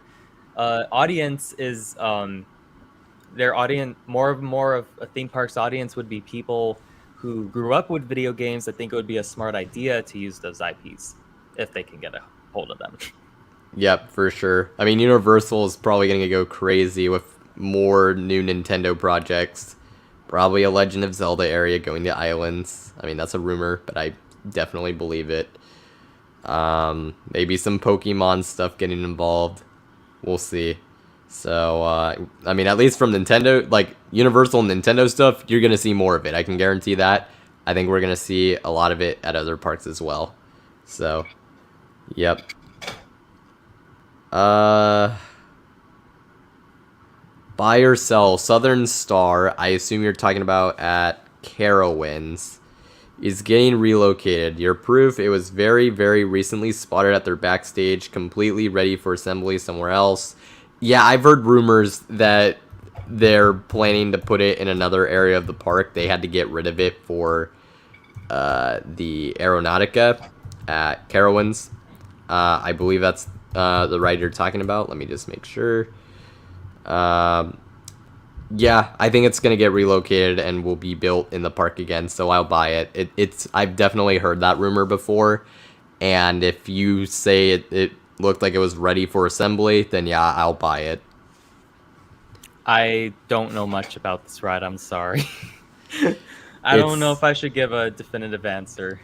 audience is their audience, more of a theme park's audience would be people who grew up with video games, I think it would be a smart idea to use those IPs if they can get a hold of them. Yep, for sure. I mean, Universal is probably going to go crazy with more new Nintendo projects. Probably a Legend of Zelda area going to islands. I mean, that's a rumor, but I definitely believe it. Maybe some Pokemon stuff getting involved. We'll see. So, I mean, at least from Nintendo, like, Universal and Nintendo stuff, you're going to see more of it. I can guarantee that. I think we're going to see a lot of it at other parks as well. So, yep. Buy or sell. Southern Star, I assume you're talking about at Carowinds, is getting relocated. Your proof, it was very, very recently spotted at their backstage, completely ready for assembly somewhere else. Yeah, I've heard rumors that they're planning to put it in another area of the park. They had to get rid of it for the Aeronautica at Carowinds. I believe that's the ride you're talking about. Let me just make sure. Yeah, I think it's gonna get relocated and will be built in the park again, so I'll buy it. It's I've definitely heard that rumor before, and if you say it looked like it was ready for assembly, then yeah, I'll buy it. I don't know much about this ride. I'm sorry. I don't know It's if I should give a definitive answer.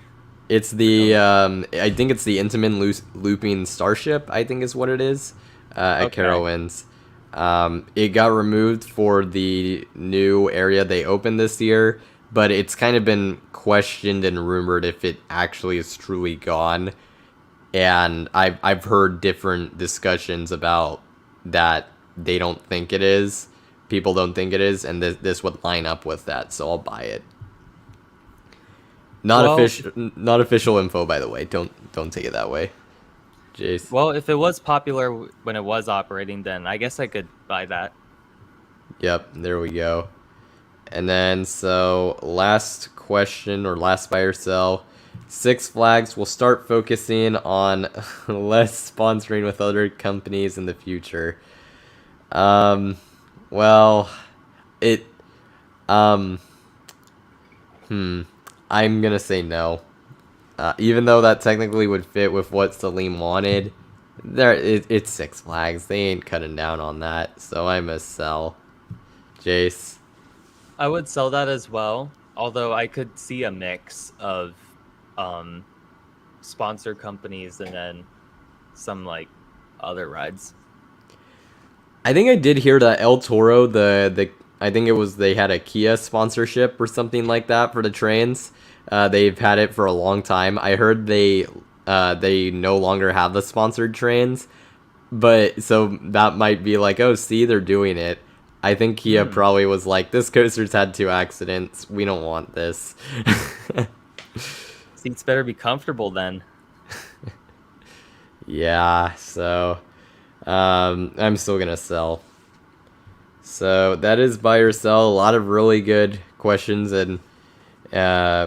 it's the I think it's the Intamin looping starship. I think is what it is at Okay. Carowinds. It got removed for the new area they opened this year, but it's kind of been questioned and rumored if it actually is truly gone. And I've heard different discussions about that. They don't think it is. People don't think it is, and this would line up with that, so I'll buy it. Well, Not official info, by the way. Don't take it that way, Jace. well, if it was popular when it was operating, then I guess I could buy that. Yep, there we go. And then, so last question or last buy or sell. Six Flags will start focusing on less sponsoring with other companies in the future. Well, it, um, I'm gonna say no. Even though that technically would fit with what Salim wanted, it's Six Flags. They ain't cutting down on that, so I'm a sell. Jace. I would sell that as well, although I could see a mix of um, sponsor companies and then some like other rides. I think I did hear that El Toro, the I think it was they had a Kia sponsorship or something like that for the trains. They've had it for a long time. I heard they no longer have the sponsored trains, but so that might be like, oh, see, they're doing it. I think Kia probably was like, this coaster's had 2 accidents. We don't want this. Seats better be comfortable then. Yeah, so I'm still gonna sell. So that is buy or sell. A lot of really good questions and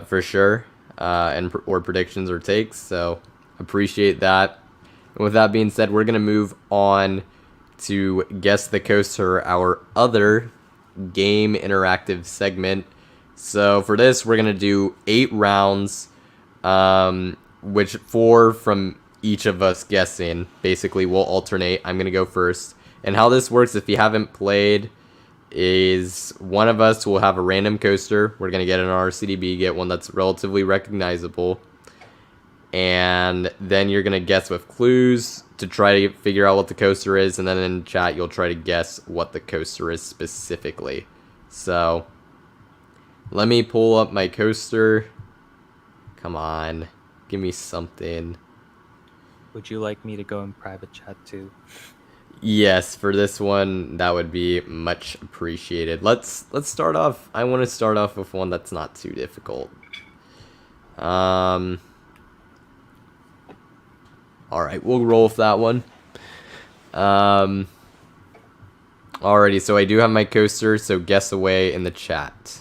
for sure, or predictions or takes. So appreciate that. And with that being said, we're gonna move on to guess the coaster, our other game interactive segment. So for this, we're gonna do 8 rounds, which 4 from each of us guessing. Basically, we'll alternate. I'm gonna go first. And how this works, if you haven't played, is one of us will have a random coaster. We're gonna get an RCDB, get one that's relatively recognizable, and then you're gonna guess with clues to try to figure out what the coaster is, and then in chat you'll try to guess what the coaster is specifically. So let me pull up my coaster. Come on, give me something. Would you like me to go in private chat too? Yes, for this one, that would be much appreciated. Let's start off. I want to start off with one that's not too difficult. All right, we'll roll with that one. Alrighty, so I do have my coaster, so guess away in the chat.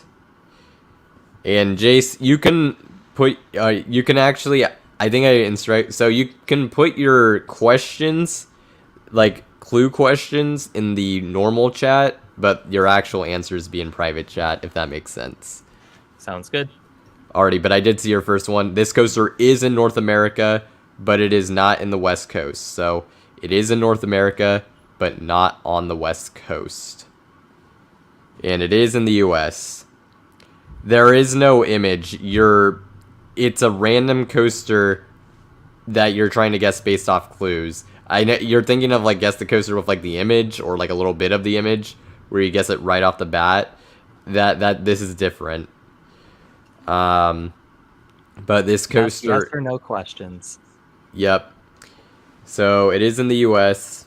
And Jace, you can put, you can actually, I think I instruct, so you can put your questions, like clue questions, in the normal chat, but your actual answers be in private chat, if that makes sense. Sounds good. Alrighty, but I did see your first one. This coaster is in North America, but it is not in the West Coast. So it is in North America, but not on the West Coast. And it is in the US. There is no image. It's a random coaster that you're trying to guess based off clues. I know you're thinking of like guess the coaster with like the image or like a little bit of the image where you guess it right off the bat. That this is different. But this coaster, Yes or no questions. yep. So it is in the U.S.,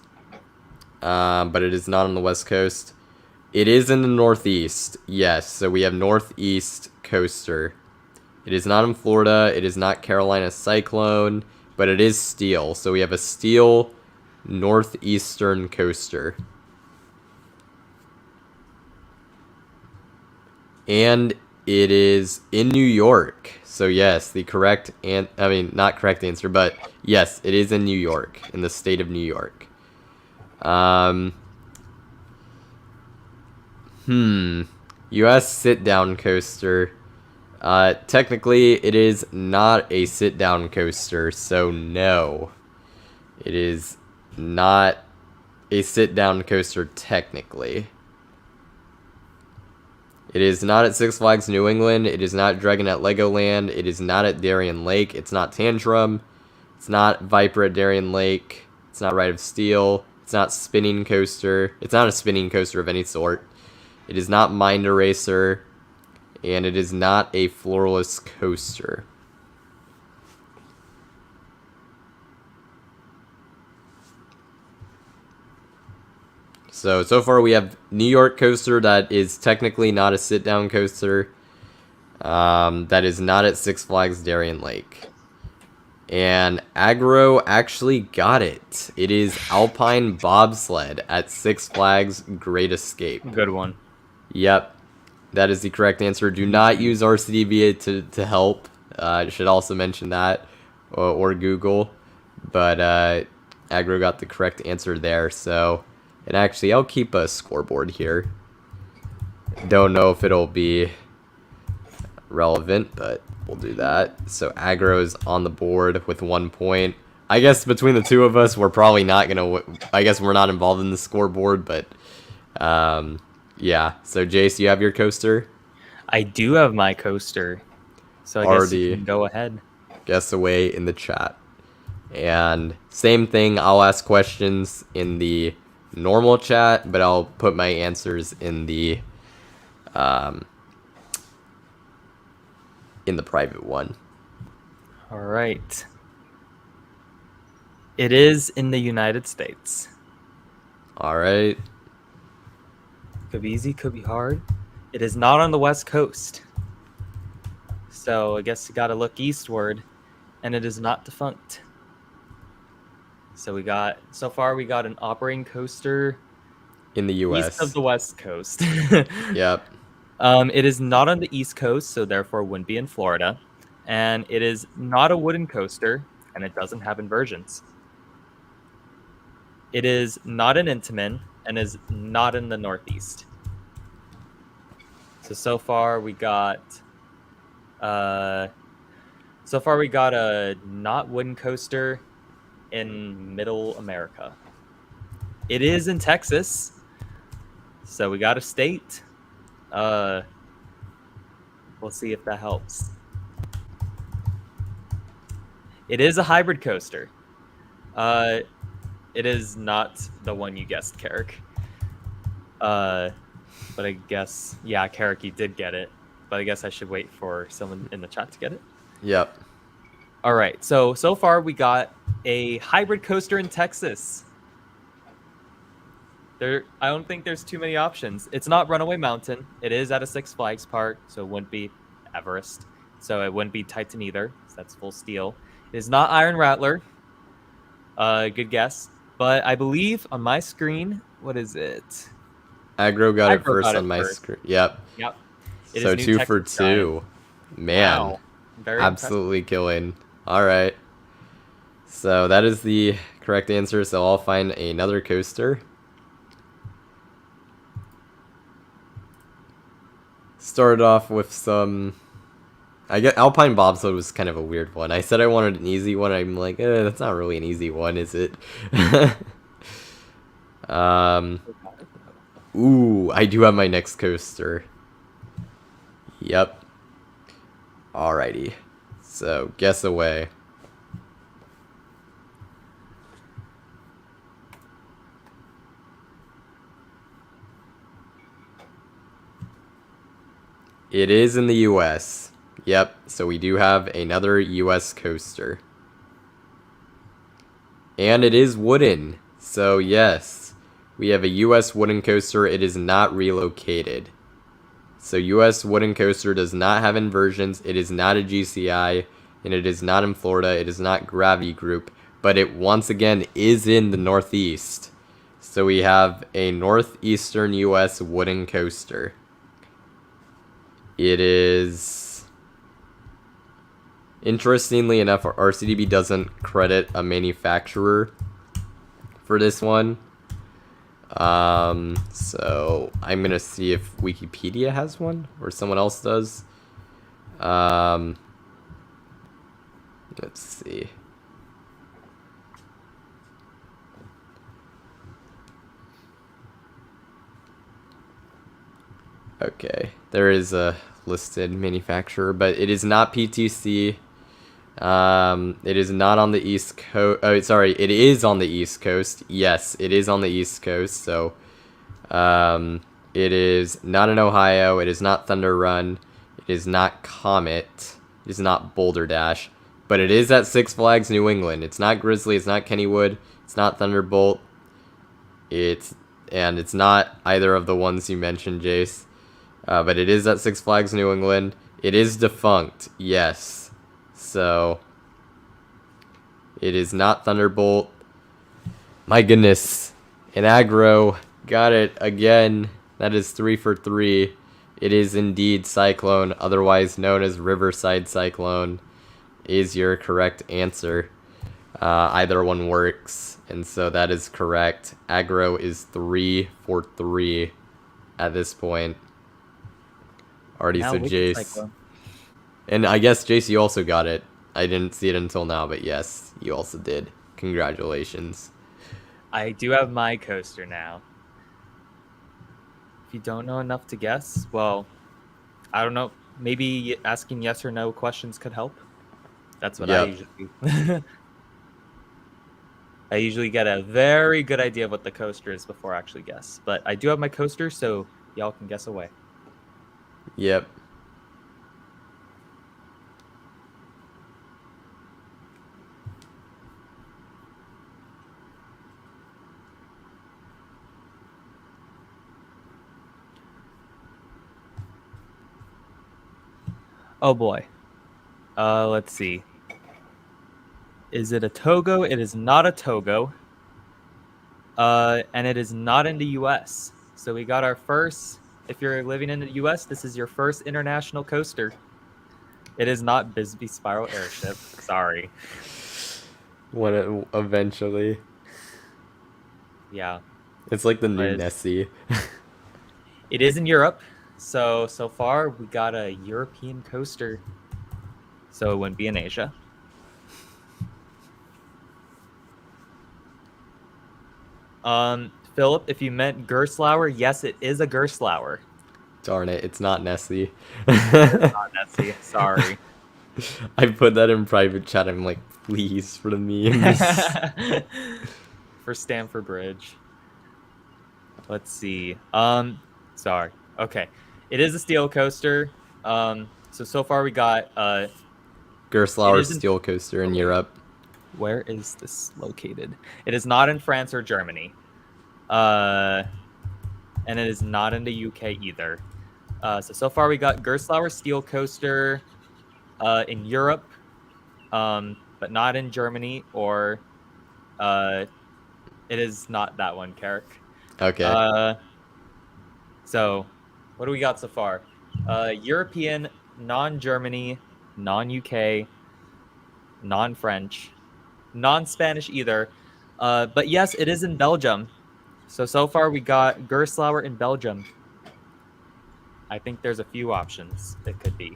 but it is not on the West Coast. It is in the Northeast, yes. So we have Northeast coaster. It is not in Florida. It is not Carolina Cyclone, but it is steel. So we have a steel northeastern coaster. And it is in New York. So yes, the correct not correct answer, but yes, it is in New York, in the state of New York. U.S. sit-down coaster. Technically, it is not a sit-down coaster, so no. It is not a sit-down coaster technically. It is not at Six Flags New England. It is not Dragon at Legoland. It is not at Darien Lake. It's not Tantrum. It's not Viper at Darien Lake. It's not Ride of Steel. It's not Spinning Coaster. It's not a spinning coaster of any sort. It is not Mind Eraser. And it is not a floorless coaster. So far we have New York coaster that is technically not a sit-down coaster. That is not at Six Flags Darien Lake. And Agro actually got it. It is Alpine Bobsled at Six Flags Great Escape. Good one. Yep. That is the correct answer. Do not use RCDBA to help. I should also mention that. Or Google. But Agro got the correct answer there, so... And actually, I'll keep a scoreboard here. Don't know if it'll be relevant, but we'll do that. So Agro is on the board with 1 point. I guess between the two of us, we're probably not going to... I guess we're not involved in the scoreboard, but... yeah. So Jace, you have your coaster? I do have my coaster. So I guess you can go ahead. Guess away in the chat. And same thing, I'll ask questions in the... normal chat, but I'll put my answers in the private one. All right. It is in the United States. All right. Could be easy, could be hard. It is not on the West Coast. So I guess you got to look eastward, and it is not defunct. So so far we got an operating coaster in the US. East of the West Coast. Yep. It is not on the East Coast, so therefore wouldn't be in Florida. And it is not a wooden coaster, and it doesn't have inversions. It is not an Intamin, and is not in the Northeast. So far we got a not wooden coaster in Middle America. It is in Texas, so we got a state. We'll see if that helps. It is a hybrid coaster. It is not the one you guessed, Carrick. But I guess, yeah, Carrick, you did get it. But I guess I should wait for someone in the chat to get it. Yep. All right, so far we got a hybrid coaster in Texas. I don't think there's too many options. It's not Runaway Mountain. It is at a Six Flags park, so it wouldn't be Everest. So it wouldn't be Titan either, so that's full steel. It is not Iron Rattler. Good guess. But I believe on my screen, what is it? Agro got it first on my screen. Yep. Yep. So 2 for 2. Man. Wow. Very absolutely impressive. Killing. All right. So that is the correct answer. So I'll find another coaster. Started off with some... I get Alpine Bobsled was kind of a weird one. I said I wanted an easy one. I'm like, that's not really an easy one, is it? Ooh, I do have my next coaster. Yep. Alrighty. So, guess away. It is in the US. Yep, so we do have another US coaster. And it is wooden. So, yes, we have a US wooden coaster. It is not relocated. So, US wooden coaster does not have inversions. It is not a GCI. And it is not in Florida. It is not Gravity Group. But it, once again, is in the Northeast. So, we have a Northeastern US wooden coaster. It is... Interestingly enough, RCDB doesn't credit a manufacturer for this one. So I'm gonna see if Wikipedia has one or someone else does. Let's see. Okay, there is a listed manufacturer, but it is not PTC. It is not on the East Coast. Oh, sorry, it is on the East Coast. Yes, it is on the East Coast. So, it is not in Ohio. It is not Thunder Run. It is not Comet. It is not Boulder Dash. But it is at Six Flags New England. It's not Grizzly. It's not Kennywood. It's not Thunderbolt. It's not either of the ones you mentioned, Jace. But it is at Six Flags New England. It is defunct. Yes. So it is not Thunderbolt. My goodness. And Aggro got it again. That is 3 for 3. It is indeed Cyclone, otherwise known as Riverside Cyclone, is your correct answer. Either one works, and so that is correct. Aggro is 3 for 3 at this point. Already Now said Wicked Jace. Cyclone. And I guess, Jace, you also got it. I didn't see it until now, but yes, you also did. Congratulations. I do have my coaster now. If you don't know enough to guess, well, I don't know. Maybe asking yes or no questions could help. That's what I Yep. usually do. I usually get a very good idea of what the coaster is before I actually guess. But I do have my coaster, so y'all can guess away. Yep. Oh boy. Let's see. Is it a Togo? It is not a Togo. And it is not in the US. So we got our first, if you're living in the US, this is your first international coaster. It is not Bisbee Spiral Airship. Sorry. When eventually. Yeah. It's like the new But Nessie. it is in Europe. So far we got a European coaster. So it wouldn't be in Asia. Philip, if you meant Gerstlauer, yes, it is a Gerstlauer. Darn it, it's not Nessie. Not Nessie. Sorry. I put that in private chat. I'm like, please, for the memes. For Stamford Bridge. Let's see. Sorry. Okay. It is a steel coaster. So far we got Gerstlauer It isn't- steel coaster in Europe. where is this located? It is not in France or Germany. And it is not in the UK either. So far we got Gerstlauer steel coaster in Europe, but not in Germany, or it is not that one, Carrick. Okay. So what do we got so far? European, non-Germany, non-UK, non-French, non-Spanish either. But yes, it is in Belgium. So far we got Gerstlauer in Belgium. I think there's a few options it could be.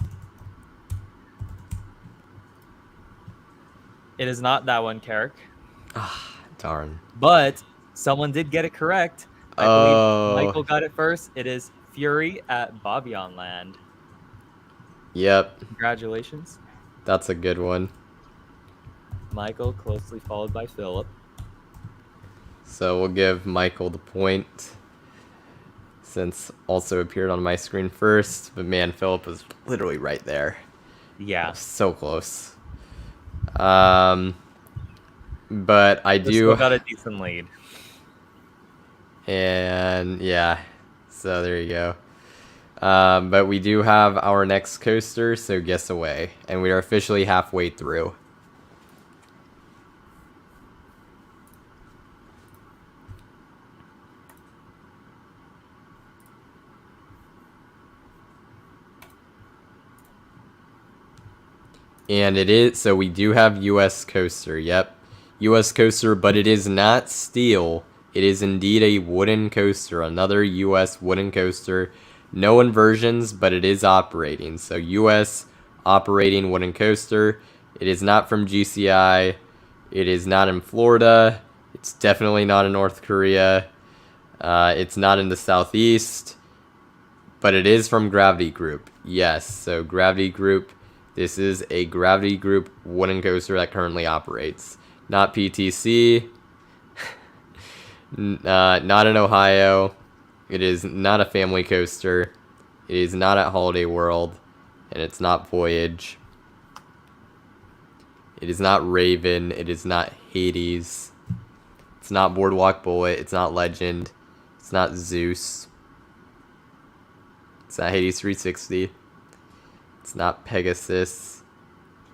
It is not that one, Carrick. Darn. But someone did get it correct. I believe Michael got it first. It is Fury at Bobbejaanland Land. Yep. Congratulations. That's a good one. Michael, closely followed by Philip. So we'll give Michael the point, since also appeared on my screen first. But man, Philip was literally right there. Yeah. So close. But I Still do. got a decent lead. And yeah, so there you go. But we do have our next coaster, so guess away. And we are officially halfway through. And it is, so we do have US coaster, yep. US coaster, but it is not steel. It is indeed a wooden coaster, another U.S. wooden coaster. No inversions, but it is operating. So U.S. operating wooden coaster. It is not from GCI. It is not in Florida. It's definitely not in North Korea. It's not in the Southeast. But it is from Gravity Group. Yes, so Gravity Group. This is a Gravity Group wooden coaster that currently operates. Not PTC. Not in Ohio. It is not a family coaster. It is not at Holiday World. And it's not Voyage. It is not Raven. It is not Hades. It's not Boardwalk Bullet. It's not Legend. It's not Zeus. It's not Hades 360. It's not Pegasus.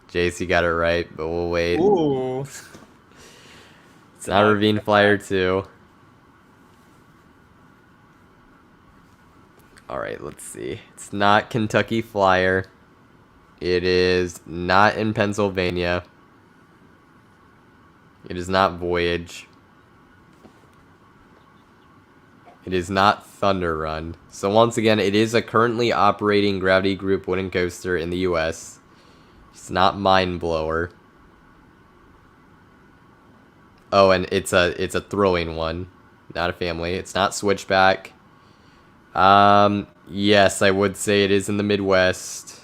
Jace, you got it right, but we'll wait. Ooh. It's not Ravine Flyer 2. Alright, let's see. It's not Kentucky Flyer. It is not in Pennsylvania. It is not Voyage. It is not Thunder Run. So once again, it is a currently operating Gravity Group wooden coaster in the US. It's not Mind Blower. Oh, and it's a throwing one, not a family. It's not Switchback. Yes, I would say it is in the Midwest.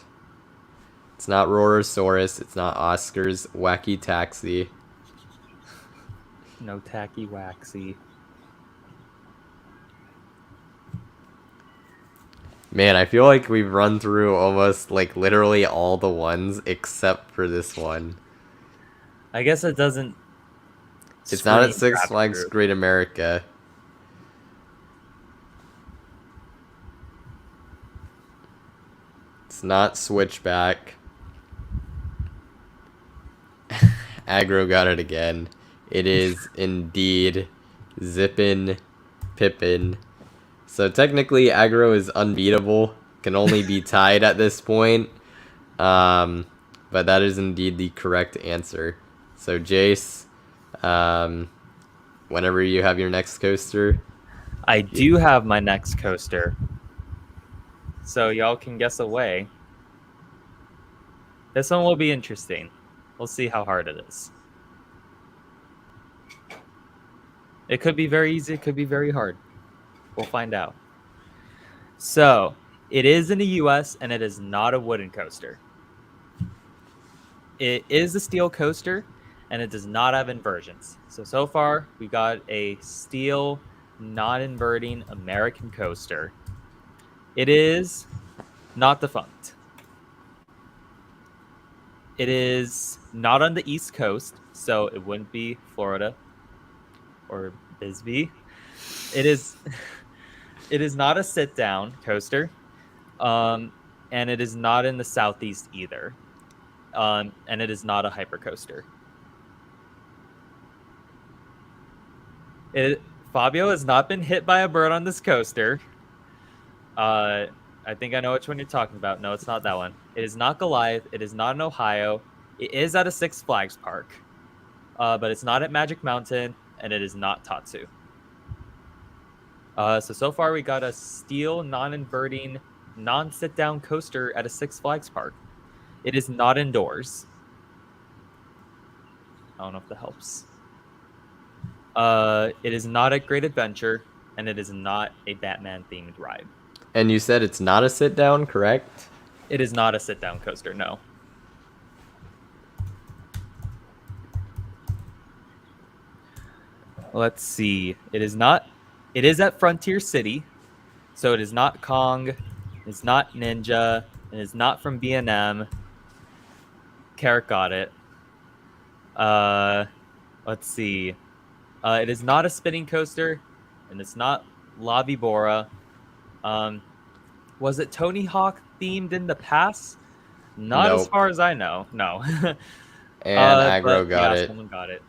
It's not Rorosaurus. It's not Oscar's Wacky Taxi. No tacky waxy. Man, I feel like we've run through almost like literally all the ones except for this one. I guess it doesn't. It's not at scream Six Gravity Flags Group. Great America. It's not Switchback. Aggro got it again. It is indeed Zippin' Pippin. So technically, Aggro is unbeatable. Can only be tied at this point. But that is indeed the correct answer. So Jace, whenever you have your next coaster. I do have my next coaster. So y'all can guess away. This one will be interesting. We'll see how hard it is. It could be very easy, it could be very hard. We'll find out. So, it is in the US and it is not a wooden coaster. It is a steel coaster and it does not have inversions. So far, we got a steel, non-inverting American coaster. It is not defunct. It is not on the East Coast, so it wouldn't be Florida or Bisbee. It is not a sit-down coaster, and it is not in the Southeast either, and it is not a hypercoaster. Fabio has not been hit by a bird on this coaster. I think I know which one you're talking about. No, it's not that one. It is not Goliath. It is not in Ohio. It is at a Six Flags park, but it's not at Magic Mountain, and it is not Tatsu. So far we got a steel, non-inverting, non-sit-down coaster at a Six Flags park. It is not indoors. I don't know if that helps. It is not a Great Adventure, and it is not a Batman-themed ride. And you said it's not a sit-down, correct? It is not a sit-down coaster, no. Let's see. It is not. It is at Frontier City, so it is not Kong. It's not Ninja. And it's not from B&M. Carrot got it. Let's see. It is not a spinning coaster, and it's not La Vibora. Was it Tony Hawk themed in the past? Not as Nope. far as I know. No. And Aggro got it. Someone got it.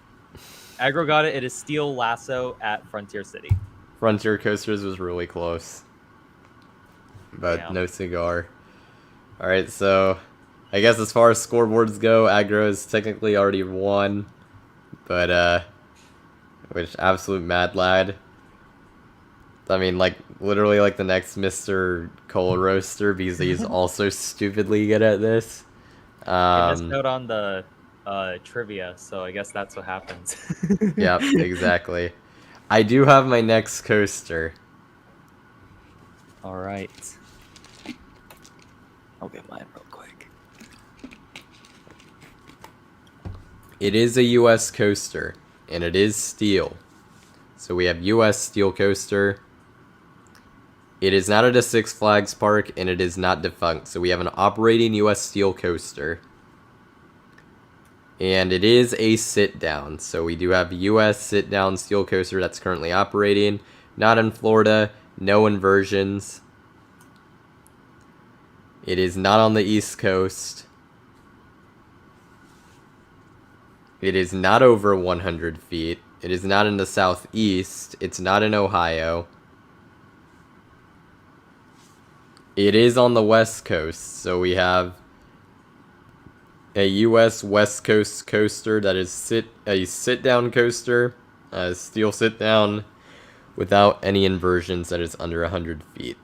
Aggro got it. It is Steel Lasso at Frontier City. Frontier Coasters was really close. But Yeah. no cigar. Alright, so I guess as far as scoreboards go, Aggro has technically already won. But which absolute mad lad. I mean, like, literally like the next Mr. Coal Roaster, because he's also stupidly good at this. I missed out on the trivia, so I guess that's what happens. Yep, exactly. I do have my next coaster. All right. I'll get mine real quick. It is a US coaster, and it is steel. So we have US steel coaster. It is not at a Six Flags park, and it is not defunct. So we have an operating US steel coaster. And it is a sit-down. So we do have US sit-down steel coaster that's currently operating. Not in Florida. No inversions. It is not on the East Coast. It is not over 100 feet. It is not in the Southeast. It's not in Ohio. It is on the West Coast. So we have a US West Coast coaster that is a sit-down coaster. A steel sit-down without any inversions that is under 100 feet.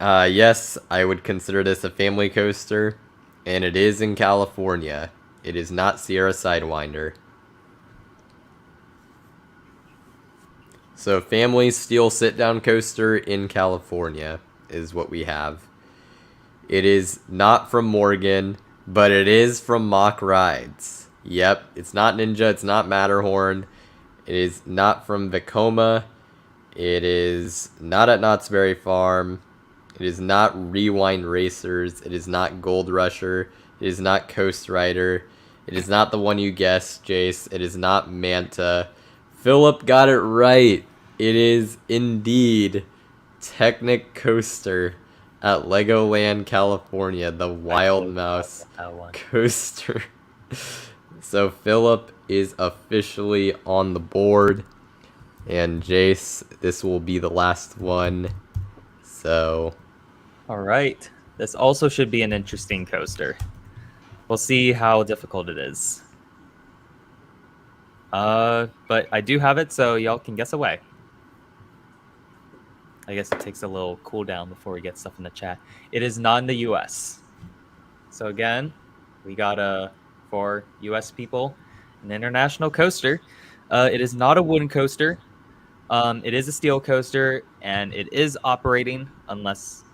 Yes, I would consider this a family coaster. And it is in California. It is not Sierra Sidewinder. So family steel sit-down coaster in California is what we have. It is not from Morgan, but it is from Mock Rides. Yep, it's not Ninja, it's not Matterhorn. It is not from Vekoma. It is not at Knott's Berry Farm. It is not Rewind Racers. It is not Gold Rusher. It is not Coast Rider. It is not the one you guessed, Jace. It is not Manta. Philip got it right. It is indeed Technic Coaster at Legoland, California. The Wild Mouse coaster. So Philip is officially on the board. And Jace, this will be the last one. So... All right. This also should be an interesting coaster. We'll see how difficult it is. But I do have it, so y'all can guess away. I guess it takes a little cooldown before we get stuff in the chat. It is not in the US. So again, we got for US people, an international coaster. It is not a wooden coaster. It is a steel coaster, and it is operating unless...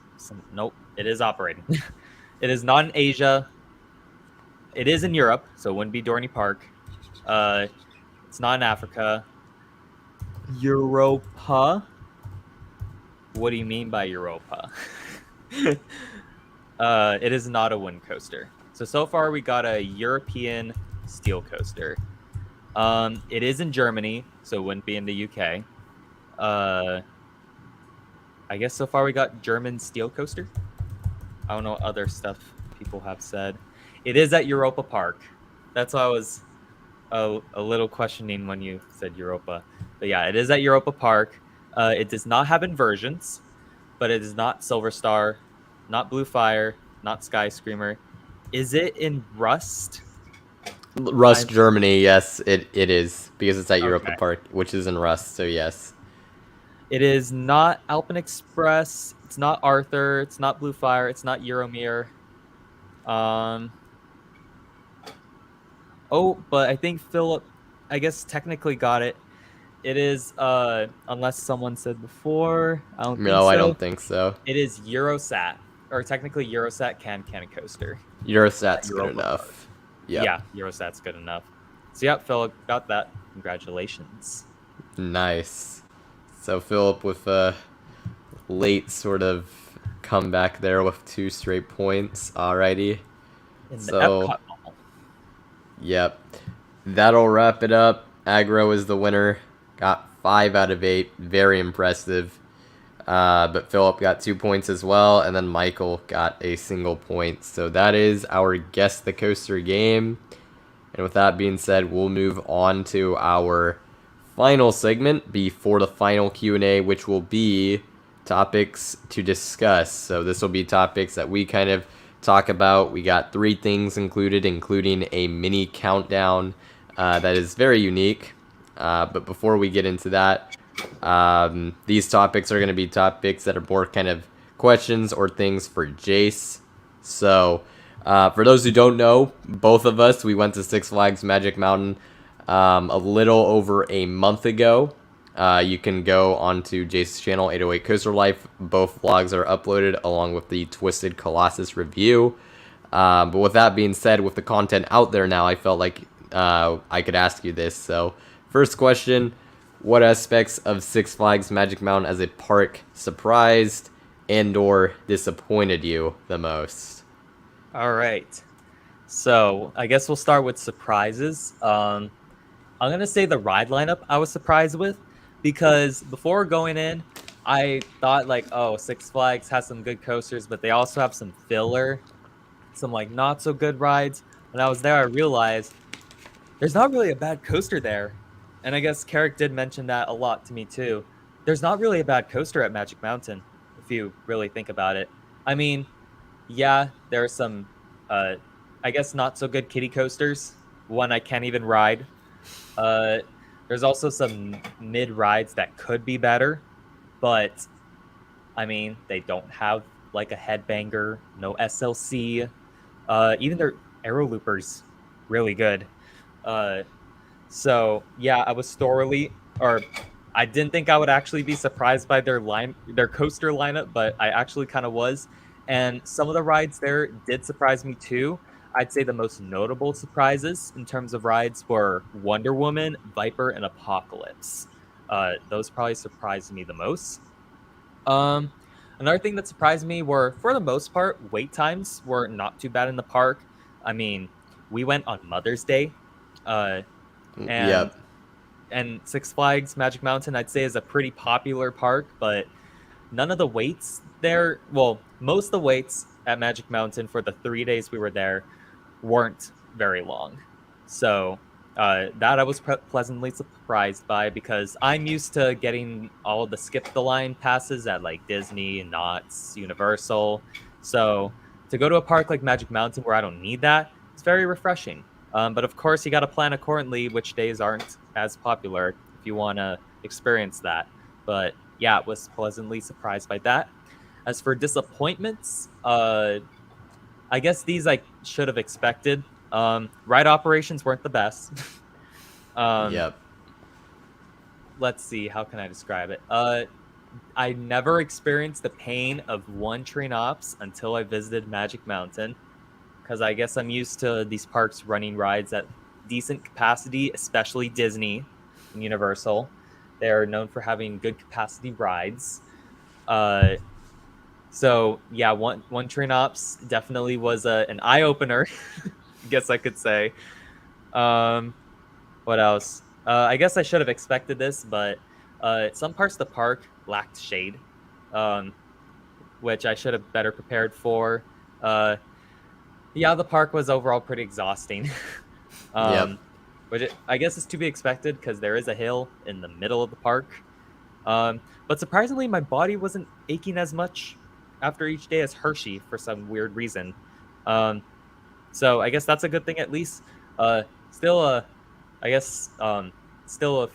Nope, it is operating. It is not in Asia. It is in Europe, so it wouldn't be Dorney Park. It's not in Africa. Europa? What do you mean by Europa? It is not a wind coaster. So far we got a European steel coaster. It is in Germany, so it wouldn't be in the UK. I guess so far we got German steel coaster. I don't know what other stuff people have said. It is at Europa Park. That's why I was a little questioning when you said Europa. But yeah, it is at Europa Park. It does not have inversions, but it is not Silver Star, not Blue Fire, not Sky Screamer. Is it in Rust? Rust, Germany, yes, it is, because it's at Europa Park, which is in Rust, so yes. It is not Alpenexpress. It's not Arthur. It's not Blue Fire. It's not Euromir. Oh, but I think Philip, I guess, technically got it. It is, unless someone said before. I don't think so. I don't think so. It is Eurosat, or technically Eurosat Can Coaster. Eurosat's good enough. Yeah, Eurosat's good enough. So yeah, Philip got that. Congratulations. Nice. So Philip with a late sort of comeback there with 2 straight points. Alrighty. In the Epcot Mall. Yep. That'll wrap it up. Aggro is the winner. Got 5 out of 8. Very impressive. But Philip got 2 points as well. And then Michael got a single point. So that is our Guess the Coaster game. And with that being said, we'll move on to our final segment before the final Q&A, which will be topics to discuss. So this will be topics that we kind of talk about. We got 3 things included, including a mini countdown that is very unique. But before we get into that, these topics are going to be topics that are more kind of questions or things for Jace. So, for those who don't know, both of us, we went to Six Flags Magic Mountain a little over a month ago. You can go onto Jace's channel, 808 Coaster Life. Both vlogs are uploaded along with the Twisted Colossus review. But with that being said, with the content out there now, I felt like I could ask you this. So, first question, what aspects of Six Flags Magic Mountain as a park surprised and or disappointed you the most? All right. So I guess we'll start with surprises. I'm going to say the ride lineup I was surprised with, because before going in, I thought like, oh, Six Flags has some good coasters, but they also have some filler, some like not so good rides. When I was there, I realized there's not really a bad coaster there. And I guess Carrick did mention that a lot to me too. There's not really a bad coaster at Magic Mountain, if you really think about it. I mean, yeah, there are some, I guess, not so good kiddie coasters. One I can't even ride. There's also some mid rides that could be better, but I mean, they don't have like a headbanger, no SLC. Even their aero loopers, really good. So yeah, I was thoroughly, or I didn't think I would actually be surprised by their coaster lineup, but I actually kind of was. And some of the rides there did surprise me too. I'd say the most notable surprises in terms of rides were Wonder Woman, Viper, and Apocalypse. Those probably surprised me the most. Another thing that surprised me were, for the most part, wait times were not too bad in the park. I mean, we went on Mother's Day. Yep. And Six Flags Magic Mountain, I'd say, is a pretty popular park, but none of the waits there, well, most of the waits at Magic Mountain for the 3 days we were there weren't very long. So that I was pleasantly surprised by, because I'm used to getting all the skip the line passes at like Disney, Knott's, Universal. So to go to a park like Magic Mountain where I don't need that, it's very refreshing. But of course, you got to plan accordingly which days aren't as popular if you want to experience that. But yeah, I was pleasantly surprised by that. As for disappointments, I guess these I should have expected. Ride operations weren't the best. Yep. Let's see, how can I describe it? I never experienced the pain of one train ops until I visited Magic Mountain, because I guess I'm used to these parks running rides at decent capacity, especially Disney and Universal. They're known for having good capacity rides. So yeah, one train ops definitely was an eye opener. I guess I could say. What else? I guess I should have expected this, but some parts of the park lacked shade, which I should have better prepared for. Yeah, the park was overall pretty exhausting. Yep. Which I guess is to be expected, because there is a hill in the middle of the park. But surprisingly, my body wasn't aching as much after each day as Hershey for some weird reason. So I guess that's a good thing at least. Still a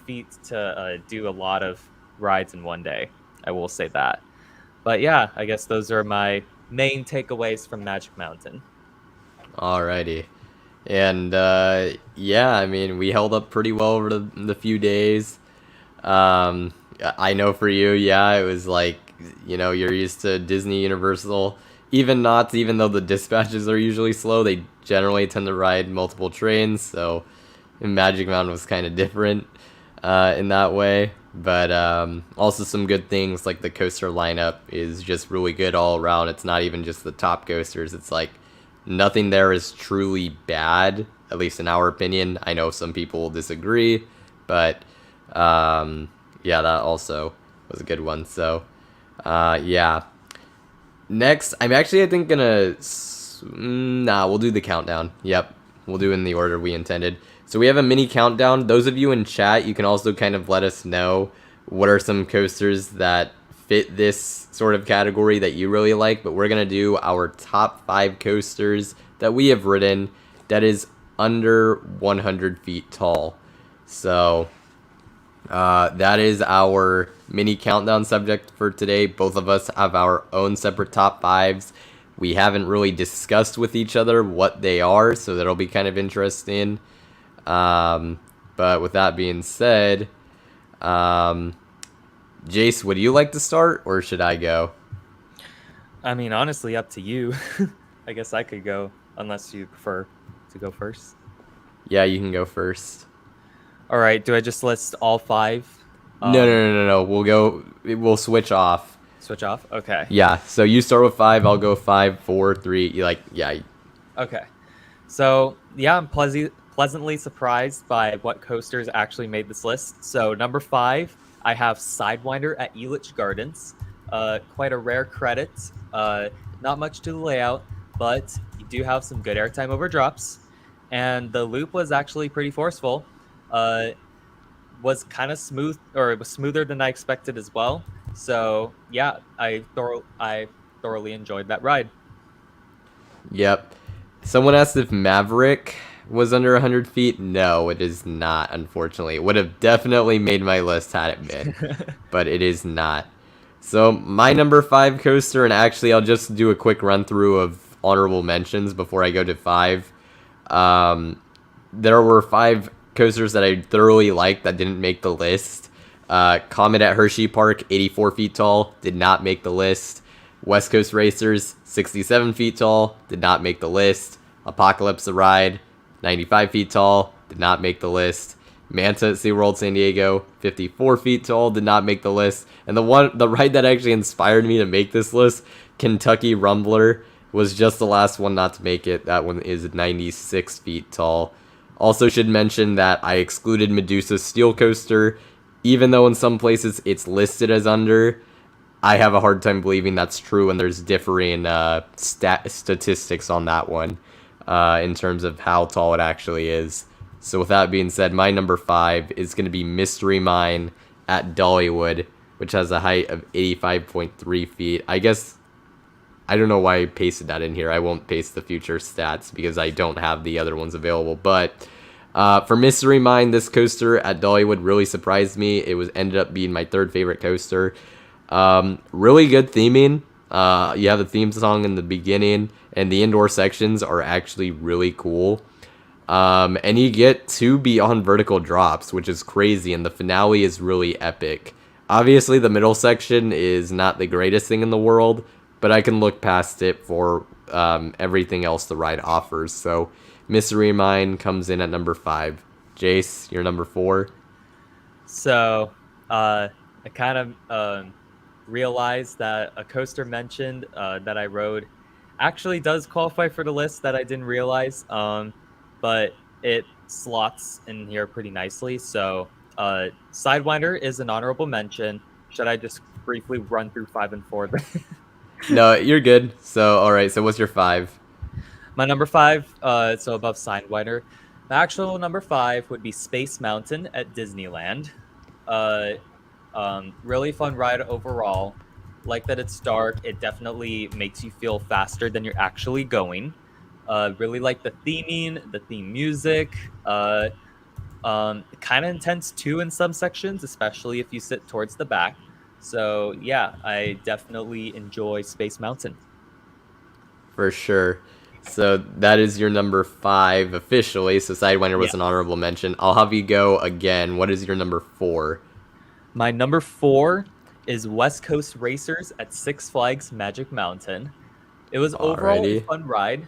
feat to do a lot of rides in one day. I will say that. But yeah, I guess those are my main takeaways from Magic Mountain. Alrighty. And yeah, I mean, we held up pretty well over the few days. I know for you, yeah, it was like, you're used to Disney, Universal, even not, even though the dispatches are usually slow, they generally tend to ride multiple trains. So Magic Mountain was kind of different in that way. But also some good things, like the coaster lineup is just really good all around. It's not even just the top coasters. It's like nothing there is truly bad, at least in our opinion. I know some people will disagree, but yeah, that also was a good one. So yeah. Next, I'm actually, I think, gonna... we'll do the countdown. Yep, we'll do it in the order we intended. So we have a mini countdown. Those of you in chat, you can also kind of let us know what are some coasters that fit this sort of category that you really like. But we're gonna do our top 5 coasters that we have ridden. That is under 100 feet tall. So that is our mini countdown subject for today. Both of us have our own separate top fives. We haven't really discussed with each other what they are, so that'll be kind of interesting. But with that being said, Jace, would you like to start, or should I go? I mean, honestly, up to you. I guess I could go, unless you prefer to go first. Yeah, you can go first. All right, do I just list all five? No. We'll switch off. Switch off? Okay. Yeah, so you start with 5, I'll go 5, 4, 3. Yeah. Okay. So, yeah, I'm pleasantly surprised by what coasters actually made this list. So, number 5, I have Sidewinder at Elitch Gardens. Quite a rare credit. Not much to the layout, but you do have some good airtime over drops. And the loop was actually pretty forceful. Was kind of smooth, or it was smoother than I expected as well. So yeah, I thoroughly enjoyed that ride. Yep. Someone asked if Maverick was under 100 feet. No, it is not, unfortunately. It would have definitely made my list had it been, but it is not. So my number 5 coaster, and actually I'll just do a quick run through of honorable mentions before I go to 5. There were 5 coasters that I thoroughly liked that didn't make the list. Comet at Hershey Park, 84 feet tall, did not make the list. West Coast Racers, 67 feet tall, did not make the list. Apocalypse the Ride, 95 feet tall, did not make the list. Manta at SeaWorld San Diego, 54 feet tall, did not make the list. And the ride that actually inspired me to make this list, Kentucky Rumbler, was just the last one not to make it. That one is 96 feet tall. Also should mention that I excluded Medusa's Steel Coaster. Even though in some places it's listed as under, I have a hard time believing that's true, and there's differing statistics on that one in terms of how tall it actually is. So with that being said, my number 5 is going to be Mystery Mine at Dollywood, which has a height of 85.3 feet. I guess, I don't know why I pasted that in here. I won't paste the future stats because I don't have the other ones available. But for Mystery Mine, this coaster at Dollywood really surprised me. It ended up being my 3rd favorite coaster. Really good theming. You have the theme song in the beginning, and the indoor sections are actually really cool. And you get 2 beyond vertical drops, which is crazy, and the finale is really epic. Obviously, the middle section is not the greatest thing in the world, but I can look past it for everything else the ride offers. So Mystery Mine comes in at number 5. Jace, you're number 4. So I kind of realized that a coaster mentioned that I rode actually does qualify for the list that I didn't realize, but it slots in here pretty nicely. So Sidewinder is an honorable mention. Should I just briefly run through 5 and 4? No, you're good. So, all right. So what's your 5? My number 5, so above Sidewinder. My actual number 5 would be Space Mountain at Disneyland. Really fun ride overall. Like that it's dark. It definitely makes you feel faster than you're actually going. Really like the theming, the theme music. Kind of intense too in some sections, especially if you sit towards the back. So yeah, I definitely enjoy Space Mountain. For sure. So that is your number 5 officially. So Sidewinder was an honorable mention. I'll have you go again. What is your number 4? My number 4 is West Coast Racers at Six Flags Magic Mountain. It was overall a fun ride.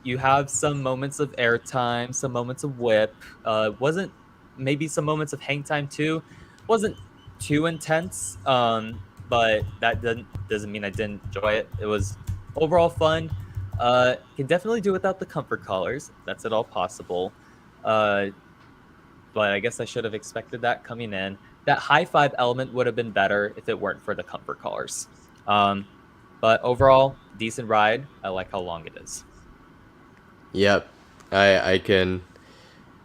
You have some moments of airtime, some moments of whip. Wasn't maybe some moments of hang time too. Wasn't too intense, but that doesn't mean I didn't enjoy it. It was overall fun. Can definitely do without the comfort collars. That's at all possible. But I guess I should have expected that coming in. That high 5 element would have been better if it weren't for the comfort collars. But overall, decent ride. I like how long it is. Yep, I can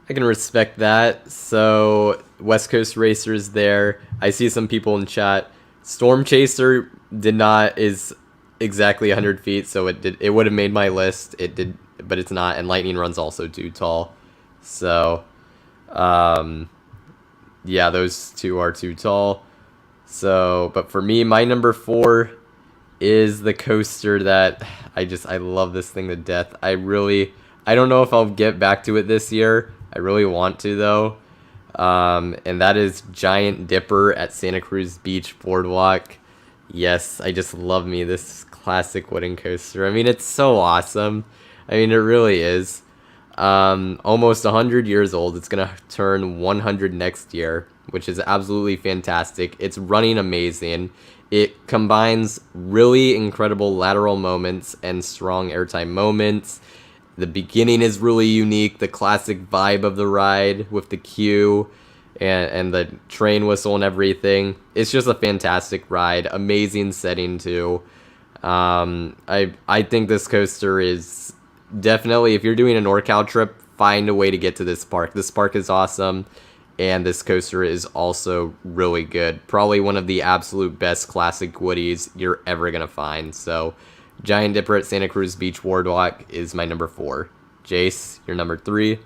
respect that. So West Coast Racers there. I see some people in chat. Storm Chaser is exactly 100 feet, so it would have made my list. It did, but it's not, and Lightning Run's also too tall. So, um, yeah, those two are too tall. So, but for me, my number 4 is the coaster that I love this thing to death. I don't know if I'll get back to it this year. I really want to though. And that is Giant Dipper at Santa Cruz Beach Boardwalk. Yes, I just love me this classic wooden coaster. I mean, it's so awesome. I mean, it really is. Almost 100 years old. It's gonna turn 100 next year, which is absolutely fantastic. It's running amazing. It combines really incredible lateral moments and strong airtime moments. The beginning is really unique, the classic vibe of the ride with the queue and the train whistle and everything. It's just a fantastic ride, amazing setting too. I think this coaster is definitely, if you're doing a NorCal trip, find a way to get to this park. This park is awesome, and this coaster is also really good. Probably one of the absolute best classic woodies you're ever gonna find. So, Giant Dipper at Santa Cruz Beach Boardwalk is my number 4. Jace, your number 3.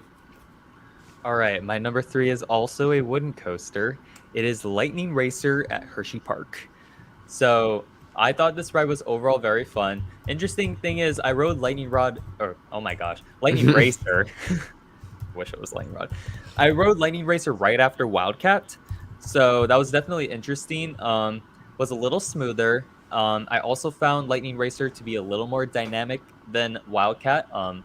All right, my number 3 is also a wooden coaster. It is Lightning Racer at Hershey Park. So I thought this ride was overall very fun. Interesting thing is I rode Lightning Racer. Wish it was Lightning Rod. I rode Lightning Racer right after Wildcat, so that was definitely interesting. Was a little smoother. I also found Lightning Racer to be a little more dynamic than Wildcat. So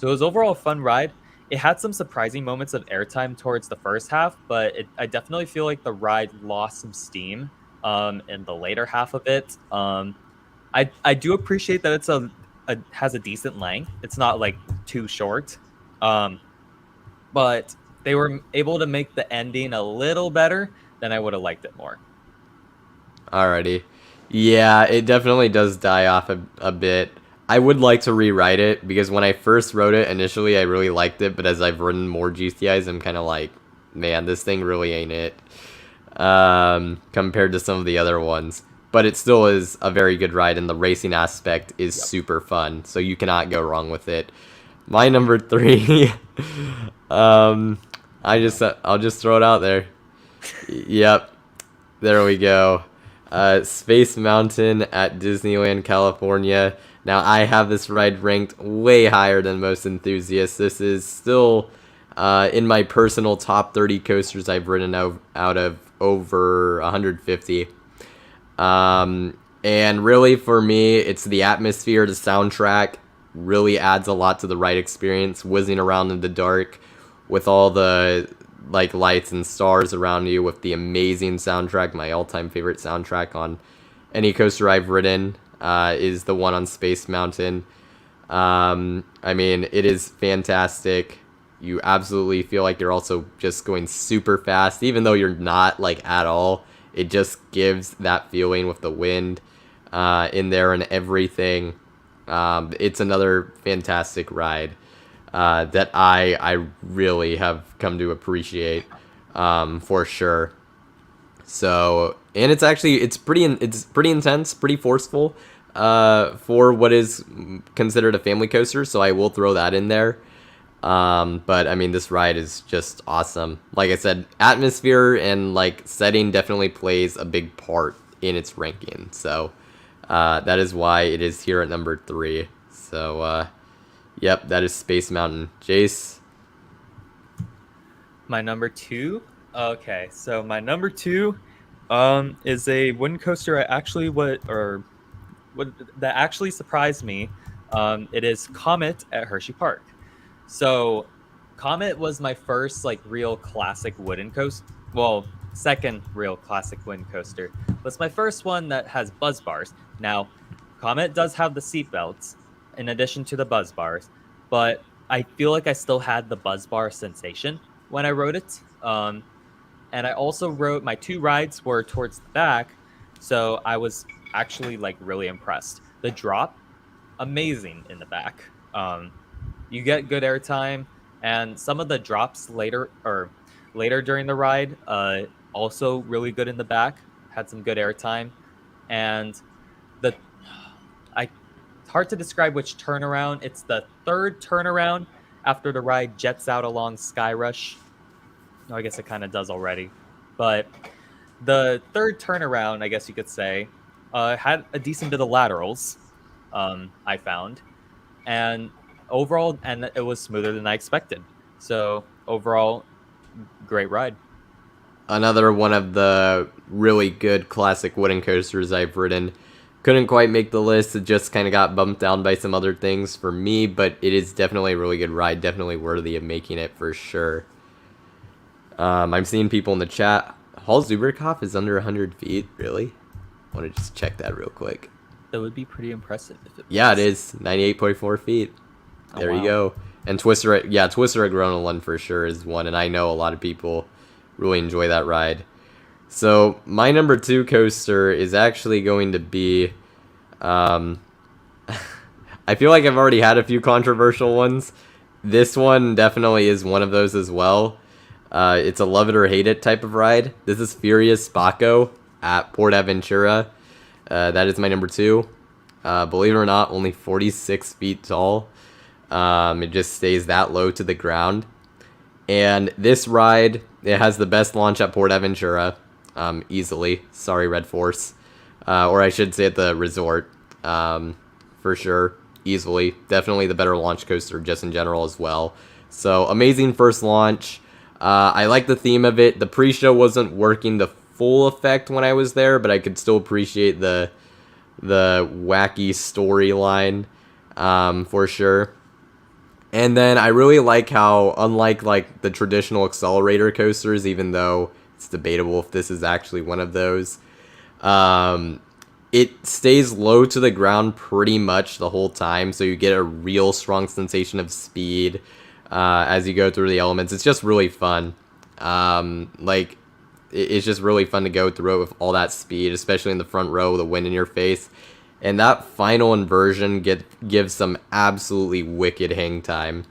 it was overall a fun ride. It had some surprising moments of airtime towards the first half, but I definitely feel like the ride lost some steam in the later half of it. I do appreciate that it's has a decent length. It's not like too short. But they were able to make the ending a little better than I would have liked it more. Alrighty. Yeah, it definitely does die off a bit. I would like to rewrite it, because when I first wrote it, initially I really liked it, but as I've ridden more GTIs, I'm kind of like, man, this thing really ain't it, compared to some of the other ones. But it still is a very good ride, and the racing aspect is super fun, so you cannot go wrong with it. My number 3, I'll just throw it out there. Yep, there we go. Space Mountain at Disneyland, California. Now, I have this ride ranked way higher than most enthusiasts. This is still in my personal top 30 coasters I've ridden out of over 150. And really, for me, it's the atmosphere, the soundtrack really adds a lot to the ride experience. Whizzing around in the dark with all the lights and stars around you, with the amazing soundtrack. My all-time favorite soundtrack on any coaster I've ridden is the one on Space Mountain. I mean, it is fantastic. You absolutely feel like you're also just going super fast, even though you're not at all. It just gives that feeling with the wind in there and everything. It's another fantastic ride that I really have come to appreciate for sure. So, and it's pretty intense, pretty forceful for what is considered a family coaster. So I will throw that in there. But I mean, this ride is just awesome. Like I said, atmosphere and setting definitely plays a big part in its ranking. So that is why it is here at number 3. So yep, that is Space Mountain. Jace? My number 2? Okay, so my number 2 is a wooden coaster that actually surprised me. It is Comet at Hershey Park. So Comet was my first real classic wooden coaster. Well, second real classic wooden coaster. But it's my first one that has buzz bars. Now, Comet does have the seat belts in addition to the buzz bars, but I feel like I still had the buzz bar sensation when I rode it. And I also rode, my 2 rides were towards the back, so I was actually really impressed. The drop, amazing in the back. You get good airtime, and some of the drops later during the ride, also really good in the back. Had some good airtime, and hard to describe which turnaround. It's the third turnaround after the ride jets out along Sky Rush. No, I guess it kind of does already. But the third turnaround, I guess you could say, had a decent bit of laterals, I found. And overall, and it was smoother than I expected. So overall, great ride. Another one of the really good classic wooden coasters I've ridden. Couldn't quite make the list. It just kind of got bumped down by some other things for me, but it is definitely a really good ride. Definitely worthy of making it for sure. I'm seeing people in the chat. Hall Zuberkopf is under 100 feet. Really? I want to just check that real quick. That would be pretty impressive if it was. Yeah, it is. 98.4 feet. There you go. And Twister at Groenland for sure is one, and I know a lot of people really enjoy that ride. So my number 2 coaster is actually going to be, I feel like I've already had a few controversial ones. This one definitely is one of those as well. It's a love it or hate it type of ride. This is Furious Baco at Port Aventura. That is my number 2. Believe it or not, only 46 feet tall. It just stays that low to the ground. And this ride, it has the best launch at Port Aventura, easily. Sorry, Red Force. Or I should say at the resort, for sure, easily. Definitely the better launch coaster just in general as well. So, amazing first launch. I like the theme of it. The pre-show wasn't working the full effect when I was there, but I could still appreciate the wacky storyline, for sure. And then I really like how, unlike like the traditional Xcelerator coasters, even though it's debatable if this is actually one of those, it stays low to the ground pretty much the whole time, so you get a real strong sensation of speed as you go through the elements. It's just really fun. It's just really fun to go through it with all that speed, especially in the front row with the wind in your face. And that final inversion gives some absolutely wicked hang time.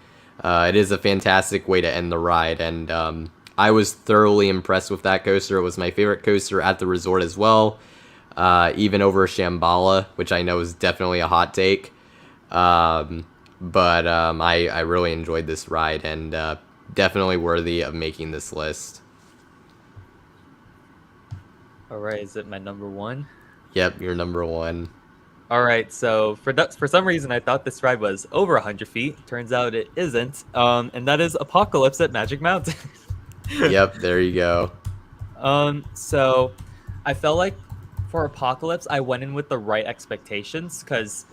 It is a fantastic way to end the ride, and I was thoroughly impressed with that coaster. It was my favorite coaster at the resort as well, even over Shambhala, which I know is definitely a hot take. But I really enjoyed this ride, and definitely worthy of making this list. All right, is it my number 1? Yep, you're number 1. All right, so for some reason I thought this ride was over 100 feet. Turns out it isn't, and that is Apocalypse at Magic Mountain. Yep, there you go. So I felt like for Apocalypse, I went in with the right expectations, because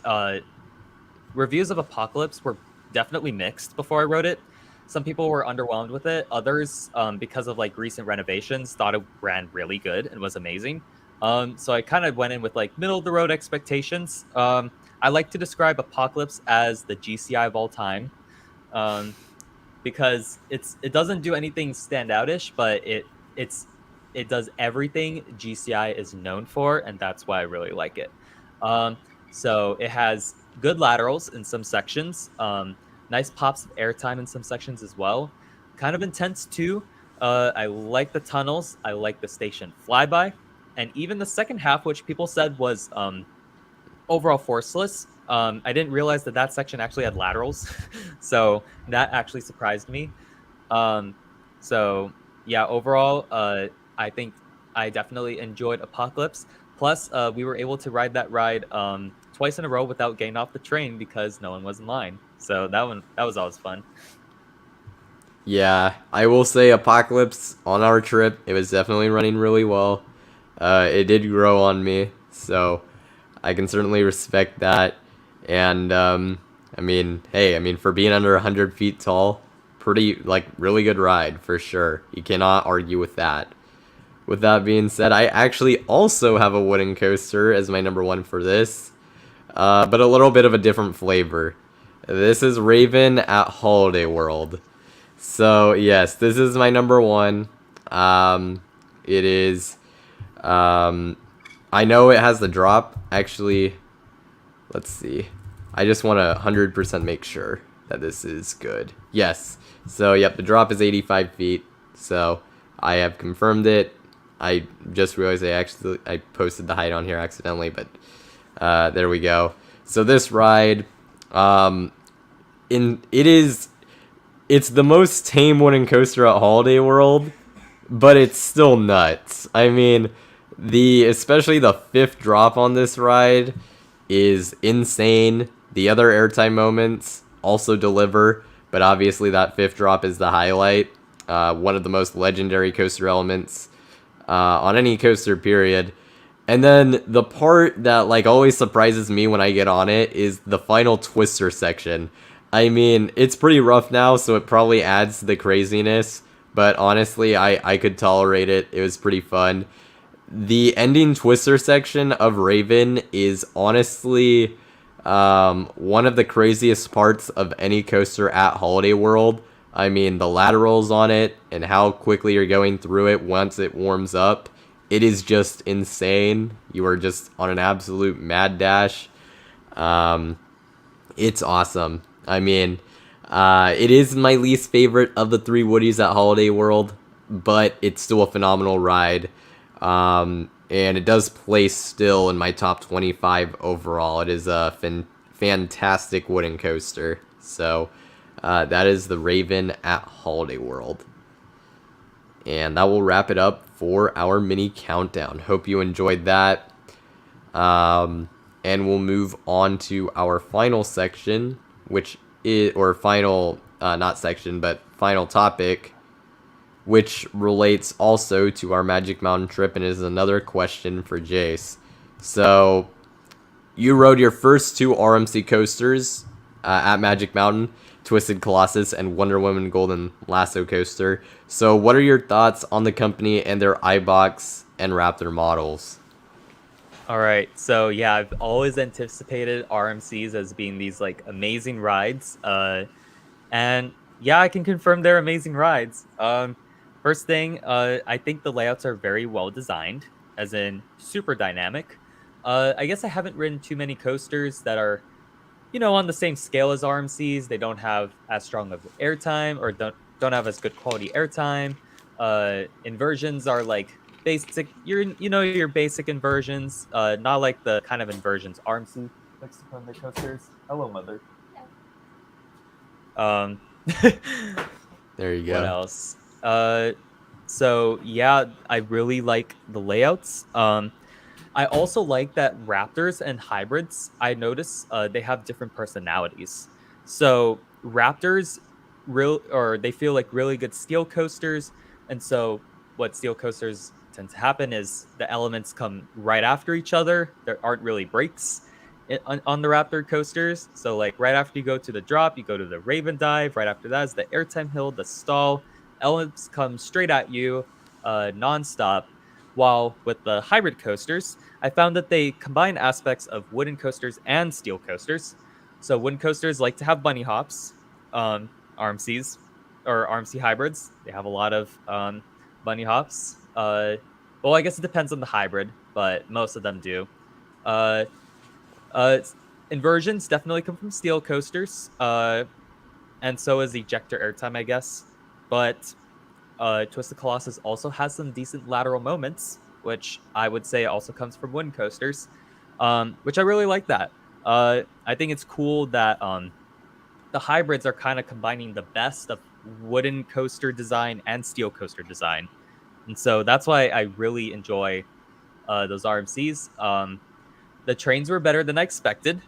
reviews of Apocalypse were definitely mixed before I wrote it. Some people were underwhelmed with it. Others, because of like recent renovations, thought it ran really good and was amazing. So I kind of went in with like middle of the road expectations. I like to describe Apocalypse as the GCI of all time, because it doesn't do anything standoutish, but it does everything GCI is known for, and that's why I really like it. So it has good laterals in some sections, nice pops of airtime in some sections as well. Kind of intense too. I like the tunnels. I like the station flyby. And even the second half, which people said was overall forceless, I didn't realize that section actually had laterals. So that actually surprised me. So yeah, overall, I think I definitely enjoyed Apocalypse. Plus, we were able to ride that ride twice in a row without getting off the train because no one was in line. So that was always fun. Yeah, I will say Apocalypse on our trip, it was definitely running really well. It did grow on me, so I can certainly respect that. And I mean, for being under 100 feet tall, really good ride for sure. You cannot argue with that. With that being said, I actually also have a wooden coaster as my number 1 for this, but a little bit of a different flavor. This is Raven at Holiday World. So yes, this is my number 1. It is. I know it has the drop. Actually, let's see. I just want to 100% make sure that this is good. Yes. So, yep, the drop is 85 feet. So, I have confirmed it. I just realized I posted the height on here accidentally, but there we go. So this ride, it's the most tame wooden coaster at Holiday World, but it's still nuts. I mean, especially the fifth drop on this ride is insane. The other airtime moments also deliver, but obviously that fifth drop is the highlight. One of the most legendary coaster elements on any coaster, period. And then the part that like always surprises me when I get on it is the final twister section. I mean, it's pretty rough now, so it probably adds to the craziness. But honestly, I could tolerate it. It was pretty fun. The ending twister section of Raven is honestly one of the craziest parts of any coaster at Holiday World. I mean, the laterals on it and how quickly you're going through it once it warms up. It is just insane. You are just on an absolute mad dash. It's awesome. I mean, it is my least favorite of the three Woodies at Holiday World, but it's still a phenomenal ride. And it does place still in my top 25 overall. It is a fantastic wooden coaster. So that is the Raven at Holiday World. And that will wrap it up for our mini countdown. Hope you enjoyed that. And we'll move on to our final section, which is, or final, not section, but final topic, which relates also to our Magic Mountain trip and is another question for Jace. So, you rode your first two RMC coasters at Magic Mountain, Twisted Colossus and Wonder Woman Golden Lasso Coaster. So, what are your thoughts on the company and their iBox and Raptor models? All right, so yeah, I've always anticipated RMCs as being these like amazing rides, and yeah, I can confirm they're amazing rides. First thing, I think the layouts are very well designed, as in super dynamic. I guess I haven't ridden too many coasters that are, on the same scale as RMCs. They don't have as strong of airtime or don't have as good quality airtime. Inversions are like basic, your basic inversions, not like the kind of inversions RMC likes to put on their coasters. Hello, mother. There you go. What else? So yeah, I really like the layouts. I also like that Raptors and hybrids, I notice they have different personalities. So Raptors they feel like really good steel coasters, and so what steel coasters tend to happen is the elements come right after each other. There aren't really breaks on the Raptor coasters. So like right after you go to the drop, you go to the Raven dive. Right after that is the airtime hill, the stall. Elements come straight at you, nonstop. While with the hybrid coasters, I found that they combine aspects of wooden coasters and steel coasters. So wooden coasters like to have bunny hops. RMCs or RMC hybrids, they have a lot of bunny hops. Well, I guess it depends on the hybrid, but most of them do. Uh, Inversions definitely come from steel coasters, and so is ejector airtime, I guess. But Twisted Colossus also has some decent lateral moments, which I would say also comes from wooden coasters, which I really like that. I think it's cool that the hybrids are kind of combining the best of wooden coaster design and steel coaster design. And so that's why I really enjoy those RMCs. The trains were better than I expected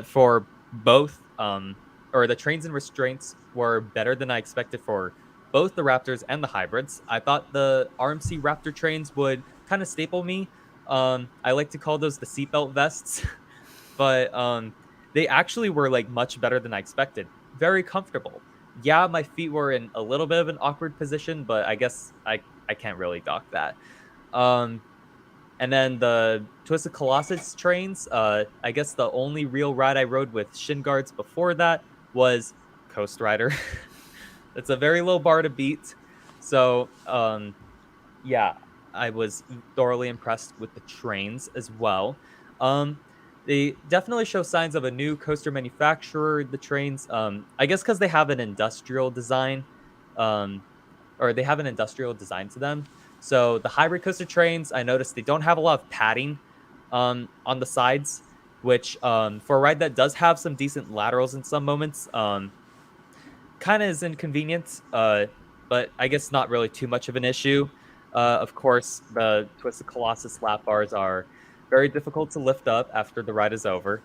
for both, or the trains and restraints were better than I expected for both the Raptors and the hybrids. I thought the RMC Raptor trains would kind of staple me. I like to call those the seatbelt vests, but they actually were like much better than I expected. Very comfortable. Yeah, my feet were in a little bit of an awkward position, but I guess I can't really dock that. And then the Twisted Colossus trains, I guess the only real ride I rode with shin guards before that was Coast Rider. It's a very low bar to beat. So, yeah, I was thoroughly impressed with the trains as well. They definitely show signs of a new coaster manufacturer, the trains. I guess because they have an industrial design, or they have an industrial design to them. So the hybrid coaster trains, I noticed they don't have a lot of padding on the sides. which for a ride that does have some decent laterals in some moments, kind of is inconvenient, but I guess not really too much of an issue. Of course, the Twisted Colossus lap bars are very difficult to lift up after the ride is over.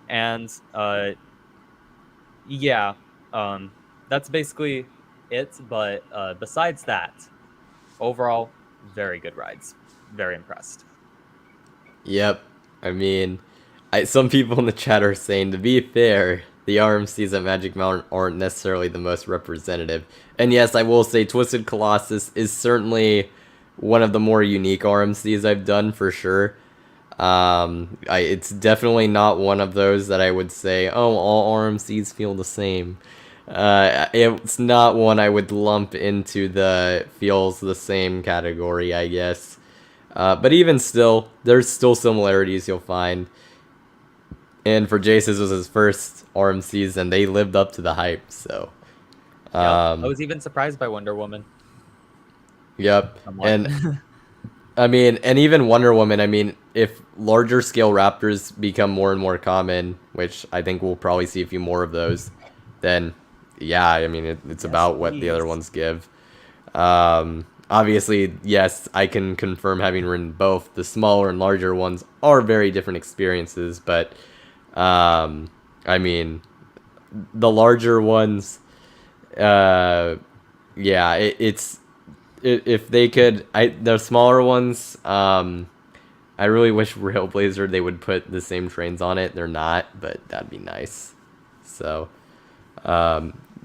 And yeah, that's basically it. But besides that, overall, very good rides. Very impressed. Yep. I mean, some people in the chat are saying, to be fair, the RMCs at Magic Mountain aren't necessarily the most representative. And yes, I will say Twisted Colossus is certainly one of the more unique RMCs I've done for sure. It's definitely not one of those that I would say, oh, all RMCs feel the same. It's not one I would lump into the feels the same category, I guess. But even still, there's still similarities you'll find. And for Jace, this was his first RMCs, and they lived up to the hype, so. I was even surprised by Wonder Woman. Yep. And I mean, and even Wonder Woman, I mean, if larger scale raptors become more and more common, which I think we'll probably see a few more of those, then yeah, I mean, it's yes, about what the other ones give. Obviously, yes, I can confirm, having ridden both. The smaller and larger ones are very different experiences, but I mean, the larger ones, yeah, if they could, the smaller ones, I really wish Railblazer they would put the same trains on it. They're not, but that'd be nice. So,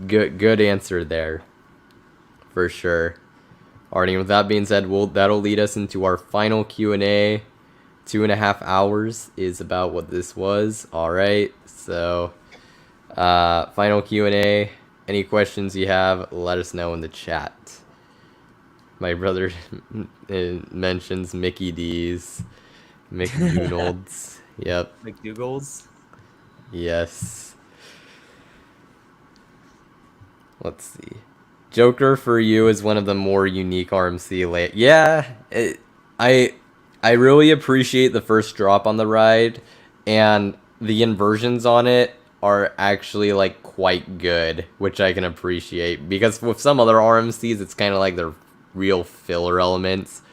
good answer there, for sure. Alrighty, with that being said, that'll lead us into our final Q&A. 2.5 hours is about what this was. Alright, so final Q&A. Any questions you have, let us know in the chat. My brother mentions Mickey D's, McDonald's. Yep. McDougal's. Yes. Let's see. Joker for you is one of the more unique RMC yeah, I really appreciate the first drop on the ride, and the inversions on it are actually like quite good, which I can appreciate, because with some other RMCs it's kind of like they're real filler elements.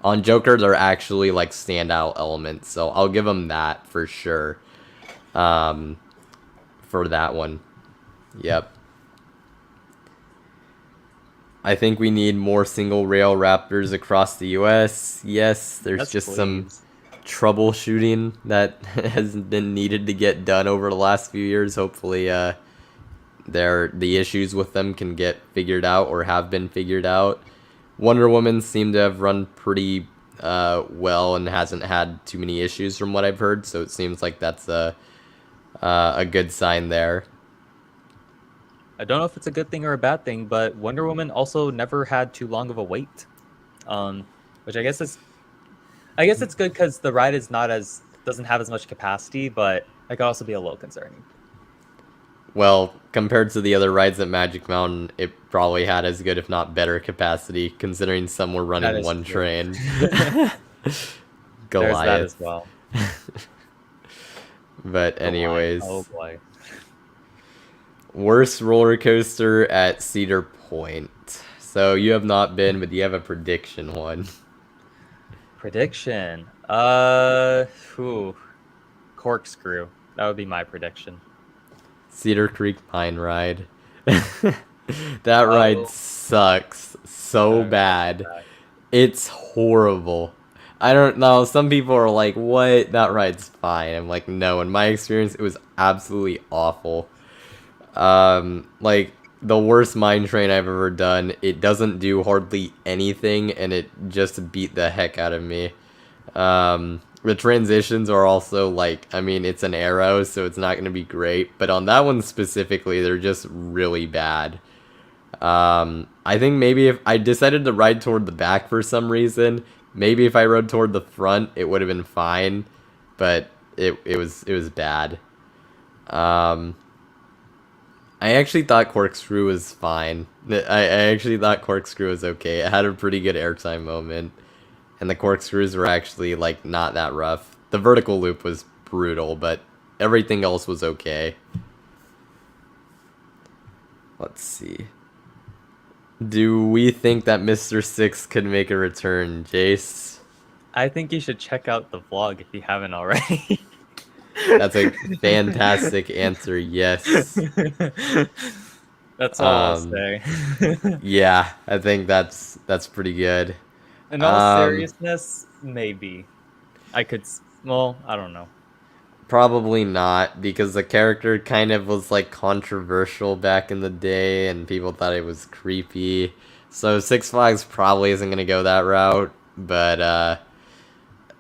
On Joker they're actually like standout elements, so I'll give them that for sure. For that one. Yep. I think we need more single rail Raptors across the US. Yes, there's just some troubleshooting that has been needed to get done over the last few years. Hopefully the issues with them can get figured out, or have been figured out. Wonder Woman seemed to have run pretty well and hasn't had too many issues from what I've heard, so it seems like that's a good sign there. I don't know if it's a good thing or a bad thing, but Wonder Woman also never had too long of a wait, which I guess it's good because the ride doesn't have as much capacity, but it could also be a little concerning. Well, compared to the other rides at Magic Mountain, it probably had as good, if not better, capacity, considering some were running one train. Goliath. There's that as well. But anyways. Oh boy. Worst roller coaster at Cedar Point. So you have not been, but do you have a prediction one? Prediction. Corkscrew. That would be my prediction. Cedar Creek Pine Ride. That ride sucks so bad. It's horrible. I don't know. Some people are like, what? That ride's fine. I'm like, no. In my experience, it was absolutely awful. Like, the worst mine train I've ever done. It doesn't do hardly anything, and it just beat the heck out of me. The transitions are also like, I mean, it's an arrow, so it's not going to be great, but on that one specifically, they're just really bad. I think maybe if I decided to ride toward the back for some reason, maybe if I rode toward the front, it would have been fine, but it was bad. I actually thought Corkscrew was fine. I actually thought Corkscrew was okay. It had a pretty good airtime moment, and the corkscrews were actually like not that rough. The vertical loop was brutal, but everything else was okay. Let's see. Do we think that Mr. Six could make a return, Jace? I think you should check out the vlog if you haven't already. That's a fantastic answer, yes. That's all I'll say. Yeah, I think that's pretty good. In all seriousness, maybe. Well, I don't know. Probably not, because the character kind of was like controversial back in the day and people thought it was creepy. So Six Flags probably isn't going to go that route, but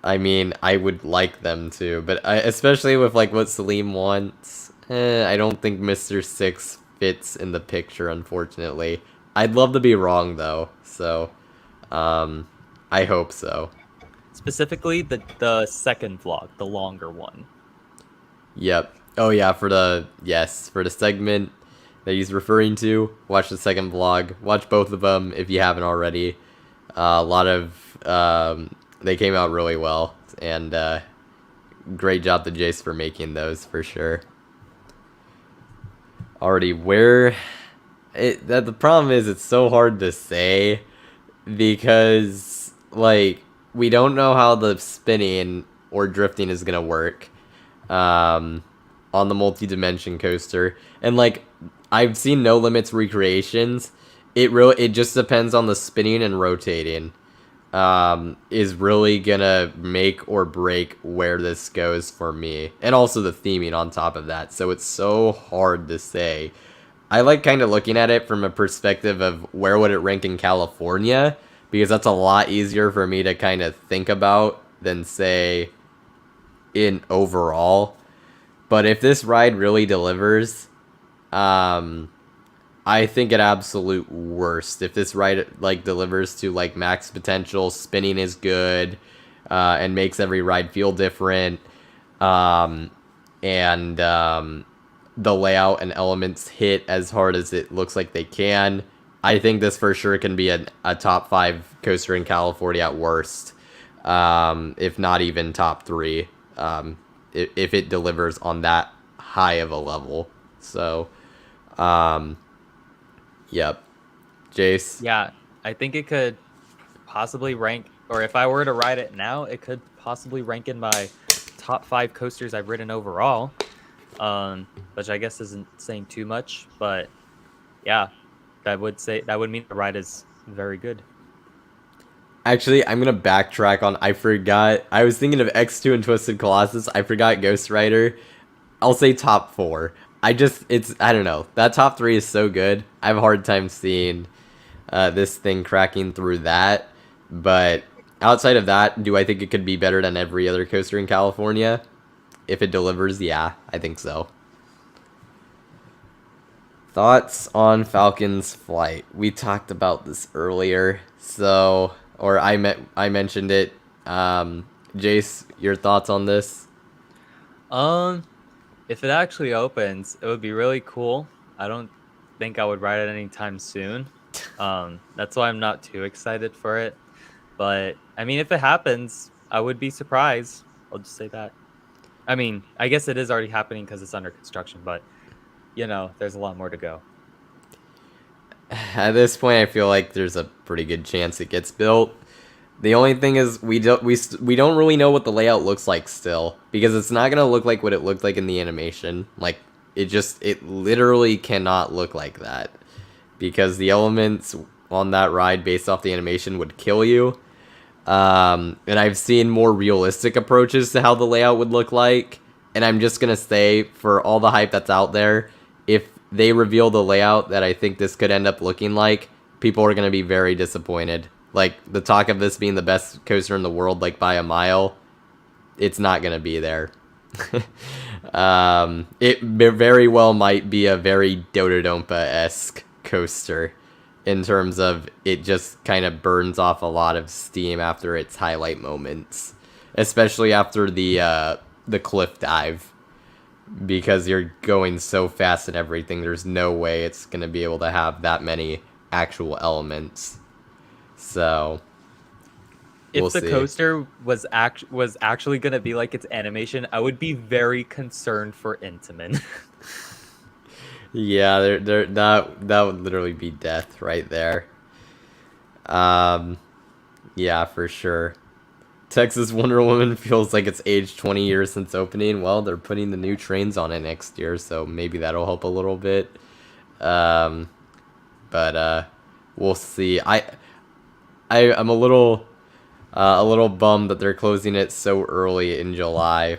I mean, I would like them to, but especially with like what Salim wants, I don't think Mr. Six fits in the picture, unfortunately. I'd love to be wrong though, so I hope so. Specifically the second vlog, the longer one. Yep. Oh yeah, for the segment that he's referring to, watch the second vlog. Watch both of them if you haven't already. A lot of they came out really well, and great job to Jace for making those for sure. Already, the problem is it's so hard to say because like we don't know how the spinning or drifting is gonna work on the multi-dimension coaster, and like I've seen No Limits recreations. It just depends on the spinning and rotating is really gonna make or break where this goes for me, and also the theming on top of that. So it's so hard to say. I like kind of looking at it from a perspective of where would it rank in California, because that's a lot easier for me to kind of think about than say in overall. But if this ride really delivers, I think at absolute worst, if this ride like delivers to like max potential, spinning is good, and makes every ride feel different, and the layout and elements hit as hard as it looks like they can, I think this for sure can be a top 5 coaster in California at worst, if not even top 3, if it delivers on that high of a level. So, yep. Jace? Yeah, I think it could possibly rank, or if I were to ride it now, it could possibly rank in my top 5 coasters I've ridden overall, which I guess isn't saying too much, but yeah, that would mean the ride is very good. Actually, I'm gonna backtrack on. I forgot. I was thinking of X2 and Twisted Colossus. I forgot Ghost Rider. I'll say top 4. I don't know. That top 3 is so good. I have a hard time seeing this thing cracking through that. But outside of that, do I think it could be better than every other coaster in California? If it delivers, yeah, I think so. Thoughts on Falcon's flight? We talked about this earlier, so, or I mentioned it. Jace, your thoughts on this? If it actually opens, it would be really cool. I don't think I would ride it anytime soon. That's why I'm not too excited for it. But I mean, if it happens, I would be surprised. I'll just say that. I mean, I guess it is already happening because it's under construction, but you know, there's a lot more to go. At this point, I feel like there's a pretty good chance it gets built. The only thing is we don't really know what the layout looks like still, because it's not gonna look like what it looked like in the animation. Like it literally cannot look like that, because the elements on that ride based off the animation would kill you. And I've seen more realistic approaches to how the layout would look like, and I'm just gonna say, for all the hype that's out there, if they reveal the layout that I think this could end up looking like, people are gonna be very disappointed. Like, the talk of this being the best coaster in the world, like, by a mile, it's not gonna be there. It very well might be a very Dododompa-esque coaster, in terms of it just kind of burns off a lot of steam after its highlight moments. Especially after the cliff dive. Because you're going so fast and everything, there's no way it's gonna be able to have that many actual elements. So, we'll if the see. coaster was actually gonna be like its animation, I would be very concerned for Intamin. Yeah, that would literally be death right there. Yeah, for sure. Texas Wonder Woman feels like it's aged 20 years since opening. Well, they're putting the new trains on it next year, so maybe that'll help a little bit. Um, but we'll see. I'm a little bummed that they're closing it so early in July.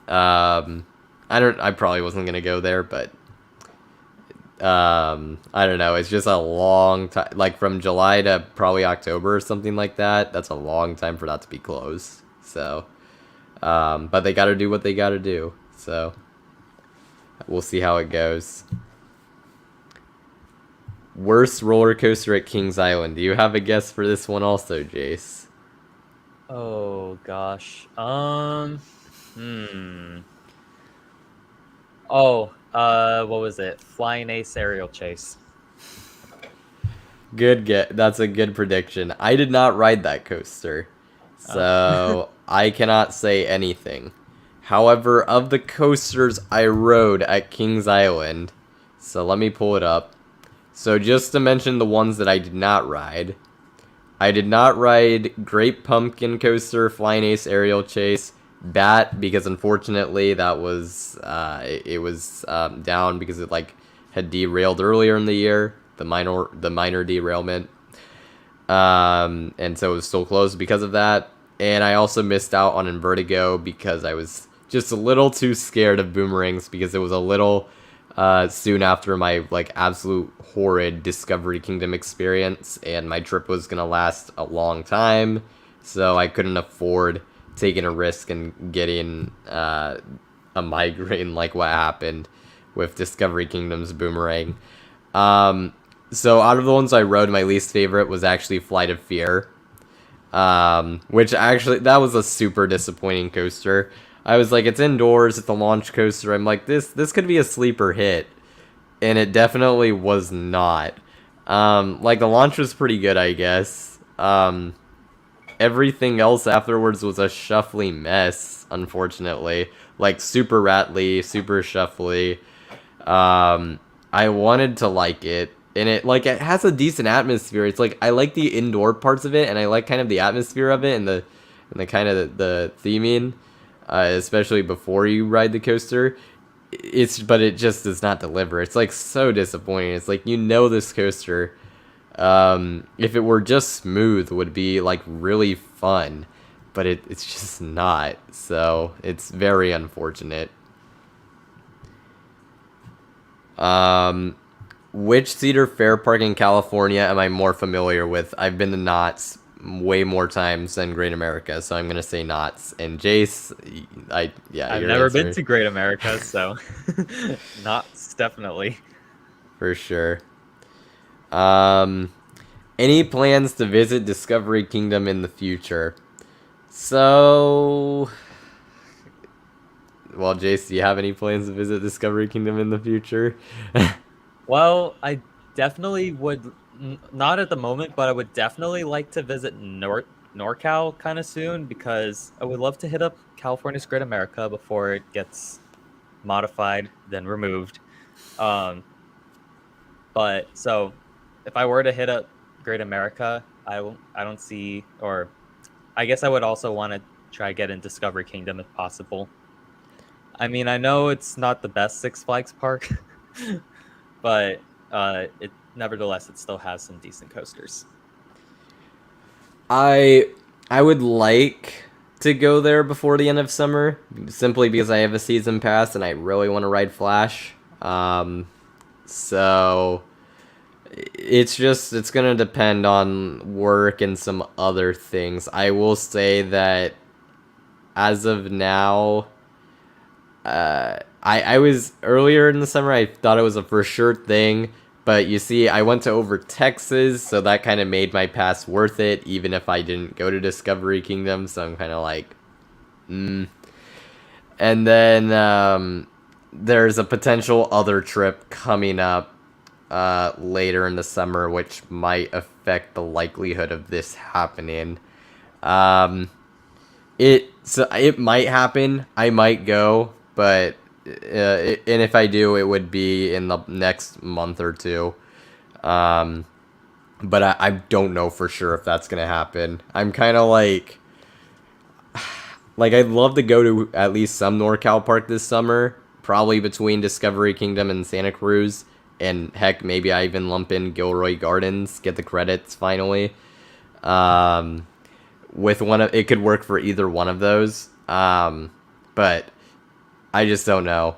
I probably wasn't gonna go there, but I don't know. It's just a long time, like from July to probably October or something like that. That's a long time for that to be closed. So, but they got to do what they got to do. So, we'll see how it goes. Worst roller coaster at Kings Island. Do you have a guess for this one also, Jace? Oh gosh. Oh, what was it? Flying Ace aerial chase. Good get. That's a good prediction. I did not ride that coaster, so I cannot say anything. However, of the coasters I rode at Kings Island, so let me pull it up. So just to mention the ones that I did not ride, I did not ride Great Pumpkin Coaster, Flying Ace Aerial Chase, Bat, because unfortunately that was it was down because it like had derailed earlier in the year, the minor derailment, and so it was still closed because of that. And I also missed out on Invertigo because I was just a little too scared of boomerangs because it was a little soon after my like absolute horrid Discovery Kingdom experience, and my trip was gonna last a long time, so I couldn't afford taking a risk and getting a migraine like what happened with Discovery Kingdom's Boomerang. So out of the ones I rode, my least favorite was actually Flight of Fear, which actually that was a super disappointing coaster. I was like, it's indoors, it's a launch coaster. I'm like, this could be a sleeper hit, and it definitely was not. Like the launch was pretty good, I guess. Everything else afterwards was a shuffly mess, unfortunately. Like super rattly, super shuffly. I wanted to like it, and it has a decent atmosphere. It's like I like the indoor parts of it, and I like kind of the atmosphere of it, and the kind of the theming. Especially before you ride the coaster, but it just does not deliver. It's like so disappointing. It's like, this coaster, if it were just smooth, would be like really fun, but it's just not. So it's very unfortunate. Which Cedar Fair Park in California am I more familiar with? I've been to Knott's way more times than Great America, so I'm gonna say Knott's. And Jace, I've never been to Great America, so Knott's definitely for sure. Any plans to visit Discovery Kingdom in the future? So, well, Jace, do you have any plans to visit Discovery Kingdom in the future? Well, I definitely would. Not at the moment, but I would definitely like to visit NorCal kind of soon, because I would love to hit up California's Great America before it gets modified, then removed. But so if I were to hit up Great America, I don't see, or I guess I would also want to try get in Discovery Kingdom if possible. I mean, I know it's not the best Six Flags park, but nevertheless, it still has some decent coasters. I would like to go there before the end of summer, simply because I have a season pass and I really want to ride Flash. So it's gonna depend on work and some other things. I will say that as of now, I was earlier in the summer, I thought it was a for sure thing. But you see, I went to over Texas, so that kind of made my pass worth it, even if I didn't go to Discovery Kingdom. So I'm kind of like, And then there's a potential other trip coming up later in the summer, which might affect the likelihood of this happening. It might happen. I might go, but and if I do, it would be in the next month or two. But I don't know for sure if that's gonna happen. I'm kind of like I'd love to go to at least some NorCal park this summer, probably between Discovery Kingdom and Santa Cruz, and heck, maybe I even lump in Gilroy Gardens, get the credits finally. With one of it could work for either one of those, but I just don't know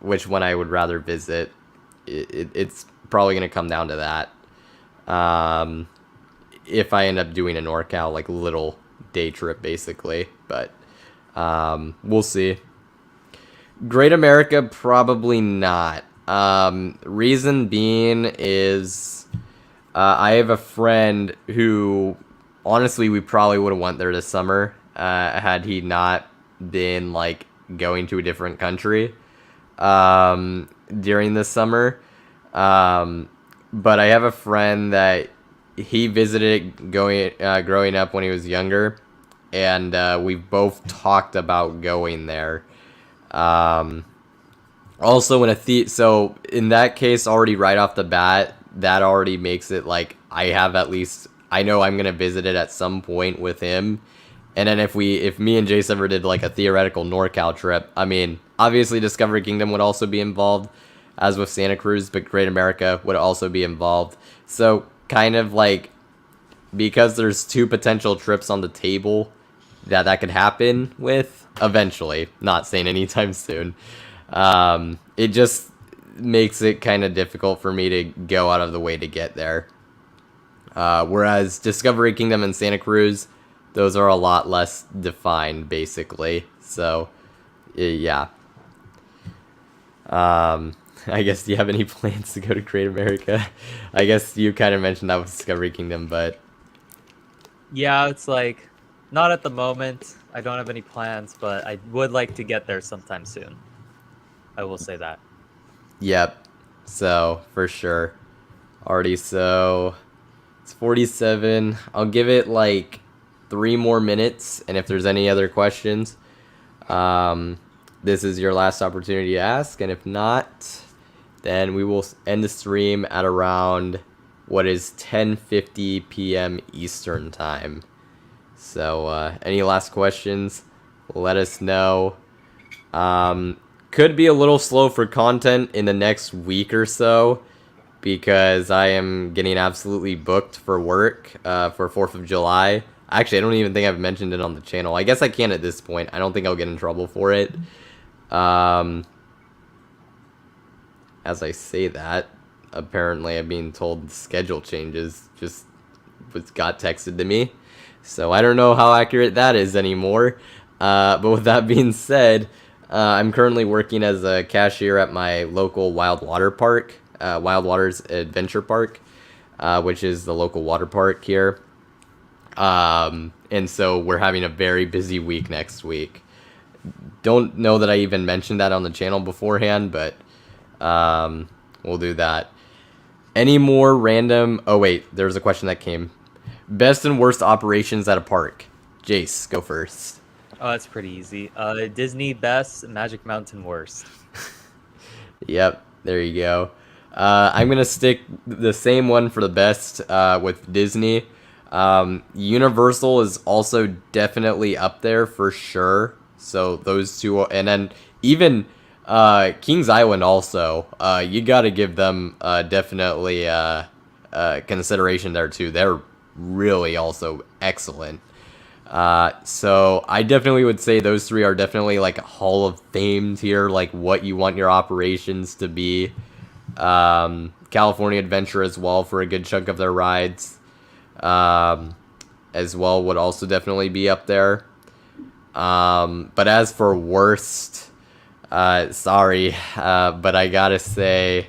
which one I would rather visit. It's probably gonna come down to that. If I end up doing a NorCal like little day trip basically, but we'll see. Great America, probably not. Reason being is I have a friend who honestly we probably would have went there this summer had he not been like going to a different country during this summer. But I have a friend that he visited growing up when he was younger, and we've both talked about going there. Also, so in that case, already right off the bat, that already makes it like I know I'm gonna visit it at some point with him. And then if me and Jace ever did like a theoretical NorCal trip, I mean, obviously Discovery Kingdom would also be involved, as with Santa Cruz, but Great America would also be involved. So kind of like, because there's two potential trips on the table that could happen with eventually, not saying anytime soon, it just makes it kind of difficult for me to go out of the way to get there. Whereas Discovery Kingdom and Santa Cruz, those are a lot less defined, basically. So, yeah. I guess, do you have any plans to go to Great America? I guess you kind of mentioned that with Discovery Kingdom, but... Yeah, it's like, not at the moment. I don't have any plans, but I would like to get there sometime soon. I will say that. Yep. So, for sure. Already, so... It's 47. I'll give it, like, 3 more minutes, and if there's any other questions, this is your last opportunity to ask, and if not, then we will end the stream at around what is 10:50 p.m. Eastern time. So, any last questions, let us know. Could be a little slow for content in the next week or so, because I am getting absolutely booked for work for 4th of July. Actually, I don't even think I've mentioned it on the channel. I guess I can at this point. I don't think I'll get in trouble for it. As I say that, apparently I'm being told the schedule changes just got texted to me. So I don't know how accurate that is anymore. But with that being said, I'm currently working as a cashier at my local Wild Water Park, Wild Waters Adventure Park, which is the local water park here. And so we're having a very busy week next week. Don't know that I even mentioned that on the channel beforehand, but we'll do that. Any more random... Oh, wait, there's a question that came. Best and worst operations at a park. Jace, go first. Oh, that's pretty easy. Disney best, Magic Mountain worst. Yep, there you go. I'm going to stick the same one for the best with Disney. Universal is also definitely up there for sure. So those two, and then even Kings Island also, you got to give them definitely consideration there too. They're really also excellent. So I definitely would say those three are definitely like Hall of Fame tier, like what you want your operations to be. California Adventure as well for a good chunk of their rides. As well would also definitely be up there. But as for worst, sorry, but I gotta say,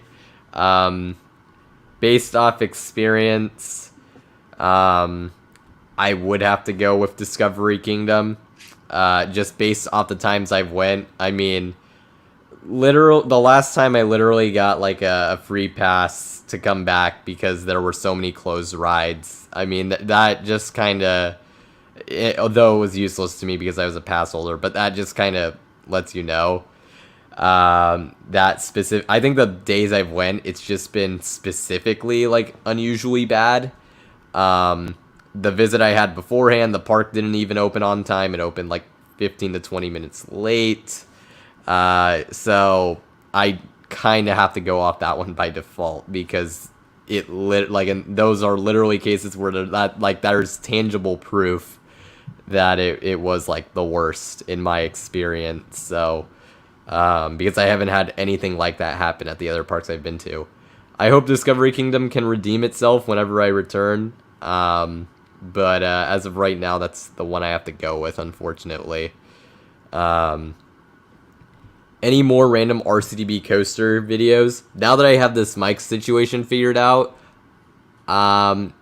based off experience, I would have to go with Discovery Kingdom, just based off the times I've went. I mean, the last time I literally got like a free pass to come back because there were so many closed rides. I mean, that just kind of although it was useless to me because I was a pass holder, but that just kind of lets you know. That specific, I think the days I've went, it's just been specifically like unusually bad. The visit I had beforehand, the park didn't even open on time. It opened like 15 to 20 minutes late. So I kind of have to go off that one by default because and those are literally cases where there's tangible proof that it was like the worst in my experience. So because I haven't had anything like that happen at the other parks I've been to. I hope Discovery Kingdom can redeem itself whenever I return. But as of right now, that's the one I have to go with, unfortunately. Any more random RCTB coaster videos? Now that I have this mic situation figured out, I'll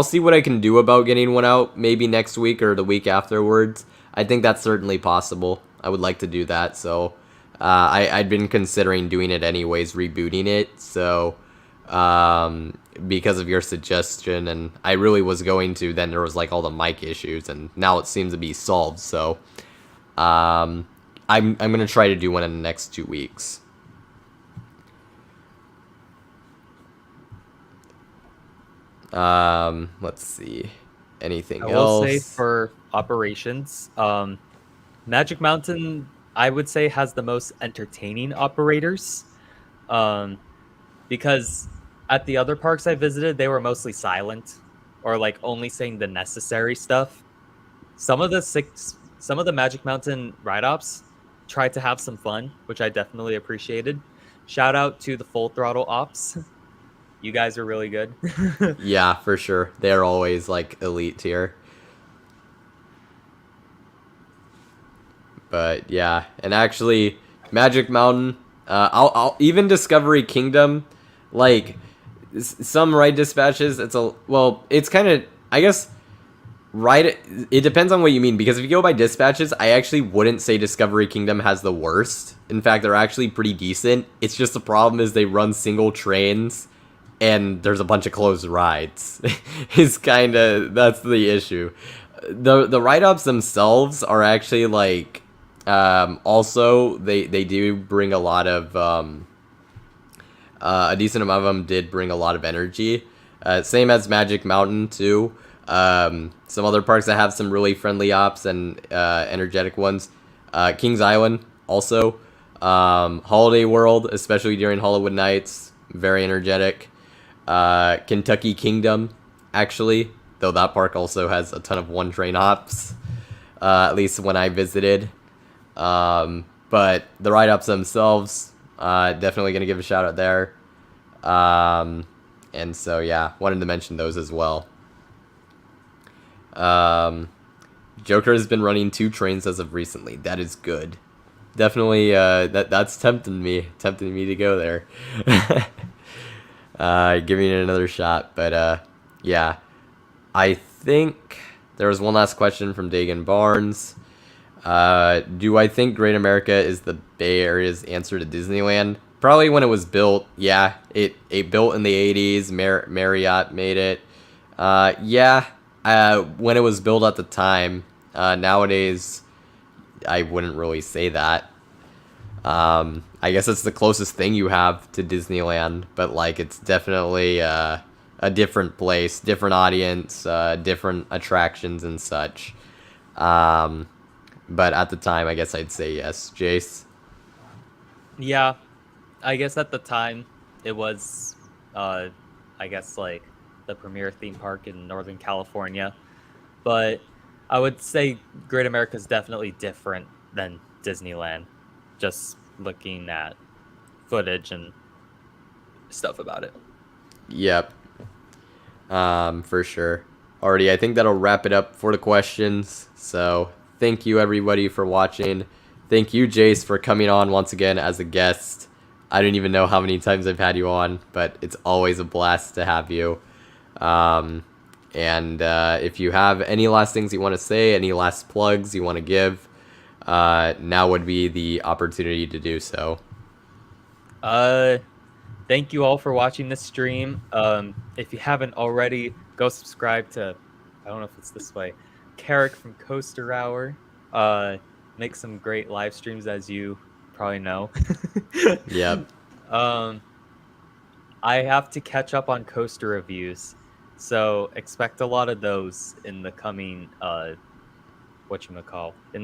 see what I can do about getting one out, maybe next week or the week afterwards. I think that's certainly possible. I would like to do that, so I'd been considering doing it anyways, rebooting it, so because of your suggestion, and I really was going to, then there was like all the mic issues, and now it seems to be solved, so I'm gonna try to do one in the next 2 weeks. Let's see. Anything else? I will say for operations, Magic Mountain, I would say, has the most entertaining operators. Because at the other parks I visited, they were mostly silent or like only saying the necessary stuff. Some of the Magic Mountain ride ops tried to have some fun, which I definitely appreciated. Shout out to the Full Throttle ops. You guys are really good. Yeah, for sure. They're always like elite tier. But yeah, and actually, Magic Mountain, I'll even Discovery Kingdom, like some ride dispatches. It's kind of, I guess, right. It depends on what you mean, because if you go by dispatches, I actually wouldn't say Discovery Kingdom has the worst. In fact, they're actually pretty decent. It's just the problem is they run single trains, and there's a bunch of closed rides. That's the issue. The write-ups themselves are actually like. Also, they do bring a lot of a decent amount of them did bring a lot of energy. Same as Magic Mountain too. Some other parks that have some really friendly ops and energetic ones. Kings Island also. Holiday World, especially during Hollywood Nights, very energetic. Kentucky Kingdom, actually, though that park also has a ton of one train ops. At least when I visited. But the write-ups themselves, definitely going to give a shout out there. And so, yeah, wanted to mention those as well. Joker has been running 2 trains as of recently. That is good. Definitely, that's tempting me to go there. Giving it another shot. But, yeah, I think there was one last question from Dagan Barnes. Do I think Great America is the Bay Area's answer to Disneyland? Probably when it was built. Yeah, it built in the 80s. Marriott made it. Yeah, when it was built at the time. Nowadays, I wouldn't really say that. I guess it's the closest thing you have to Disneyland, but like it's definitely a different place, different audience, different attractions and such. But at the time, I guess I'd say yes. Jace? Yeah, I guess at the time, it was, I guess, like, the premier theme park in Northern California. But I would say Great America is definitely different than Disneyland, just looking at footage and stuff about it. Yep. For sure. Alrighty, I think that'll wrap it up for the questions. So, thank you everybody for watching. Thank you, Jace, for coming on once again as a guest. I don't even know how many times I've had you on, but it's always a blast to have you. If you have any last things you want to say, any last plugs you want to give, now would be the opportunity to do so. Thank you all for watching this stream. If you haven't already, go subscribe to I don't know if it's this way. Carrick from Coaster Hour. Makes some great live streams, as you probably know. Yep. I have to catch up on coaster reviews, so expect a lot of those in the coming in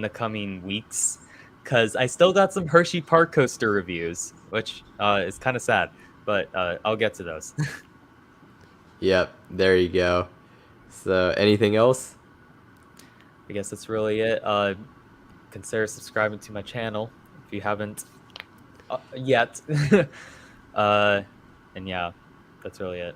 the coming weeks, because I still got some Hershey Park coaster reviews, which is kind of sad, but I'll get to those. Yep. There you go. So, anything else? I guess that's really it. Consider subscribing to my channel if you haven't yet. And yeah, that's really it.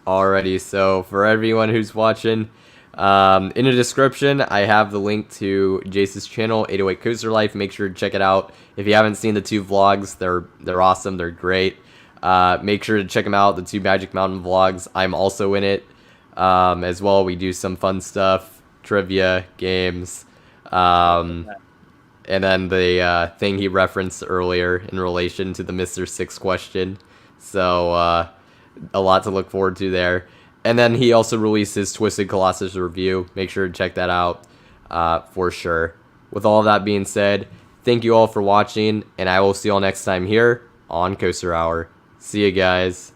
Alrighty, so for everyone who's watching, in the description, I have the link to Jace's channel, 808 Coaster Life. Make sure to check it out. If you haven't seen the 2 vlogs, they're awesome. They're great. Make sure to check them out. The 2 Magic Mountain vlogs. I'm also in it as well. We do some fun stuff, trivia, games, and then the thing he referenced earlier in relation to the Mr. 6 question. So a lot to look forward to there. And then he also released his Twisted Colossus review. Make sure to check that out for sure. With all that being said, thank you all for watching, and I will see you all next time here on Coaster Hour. See you guys.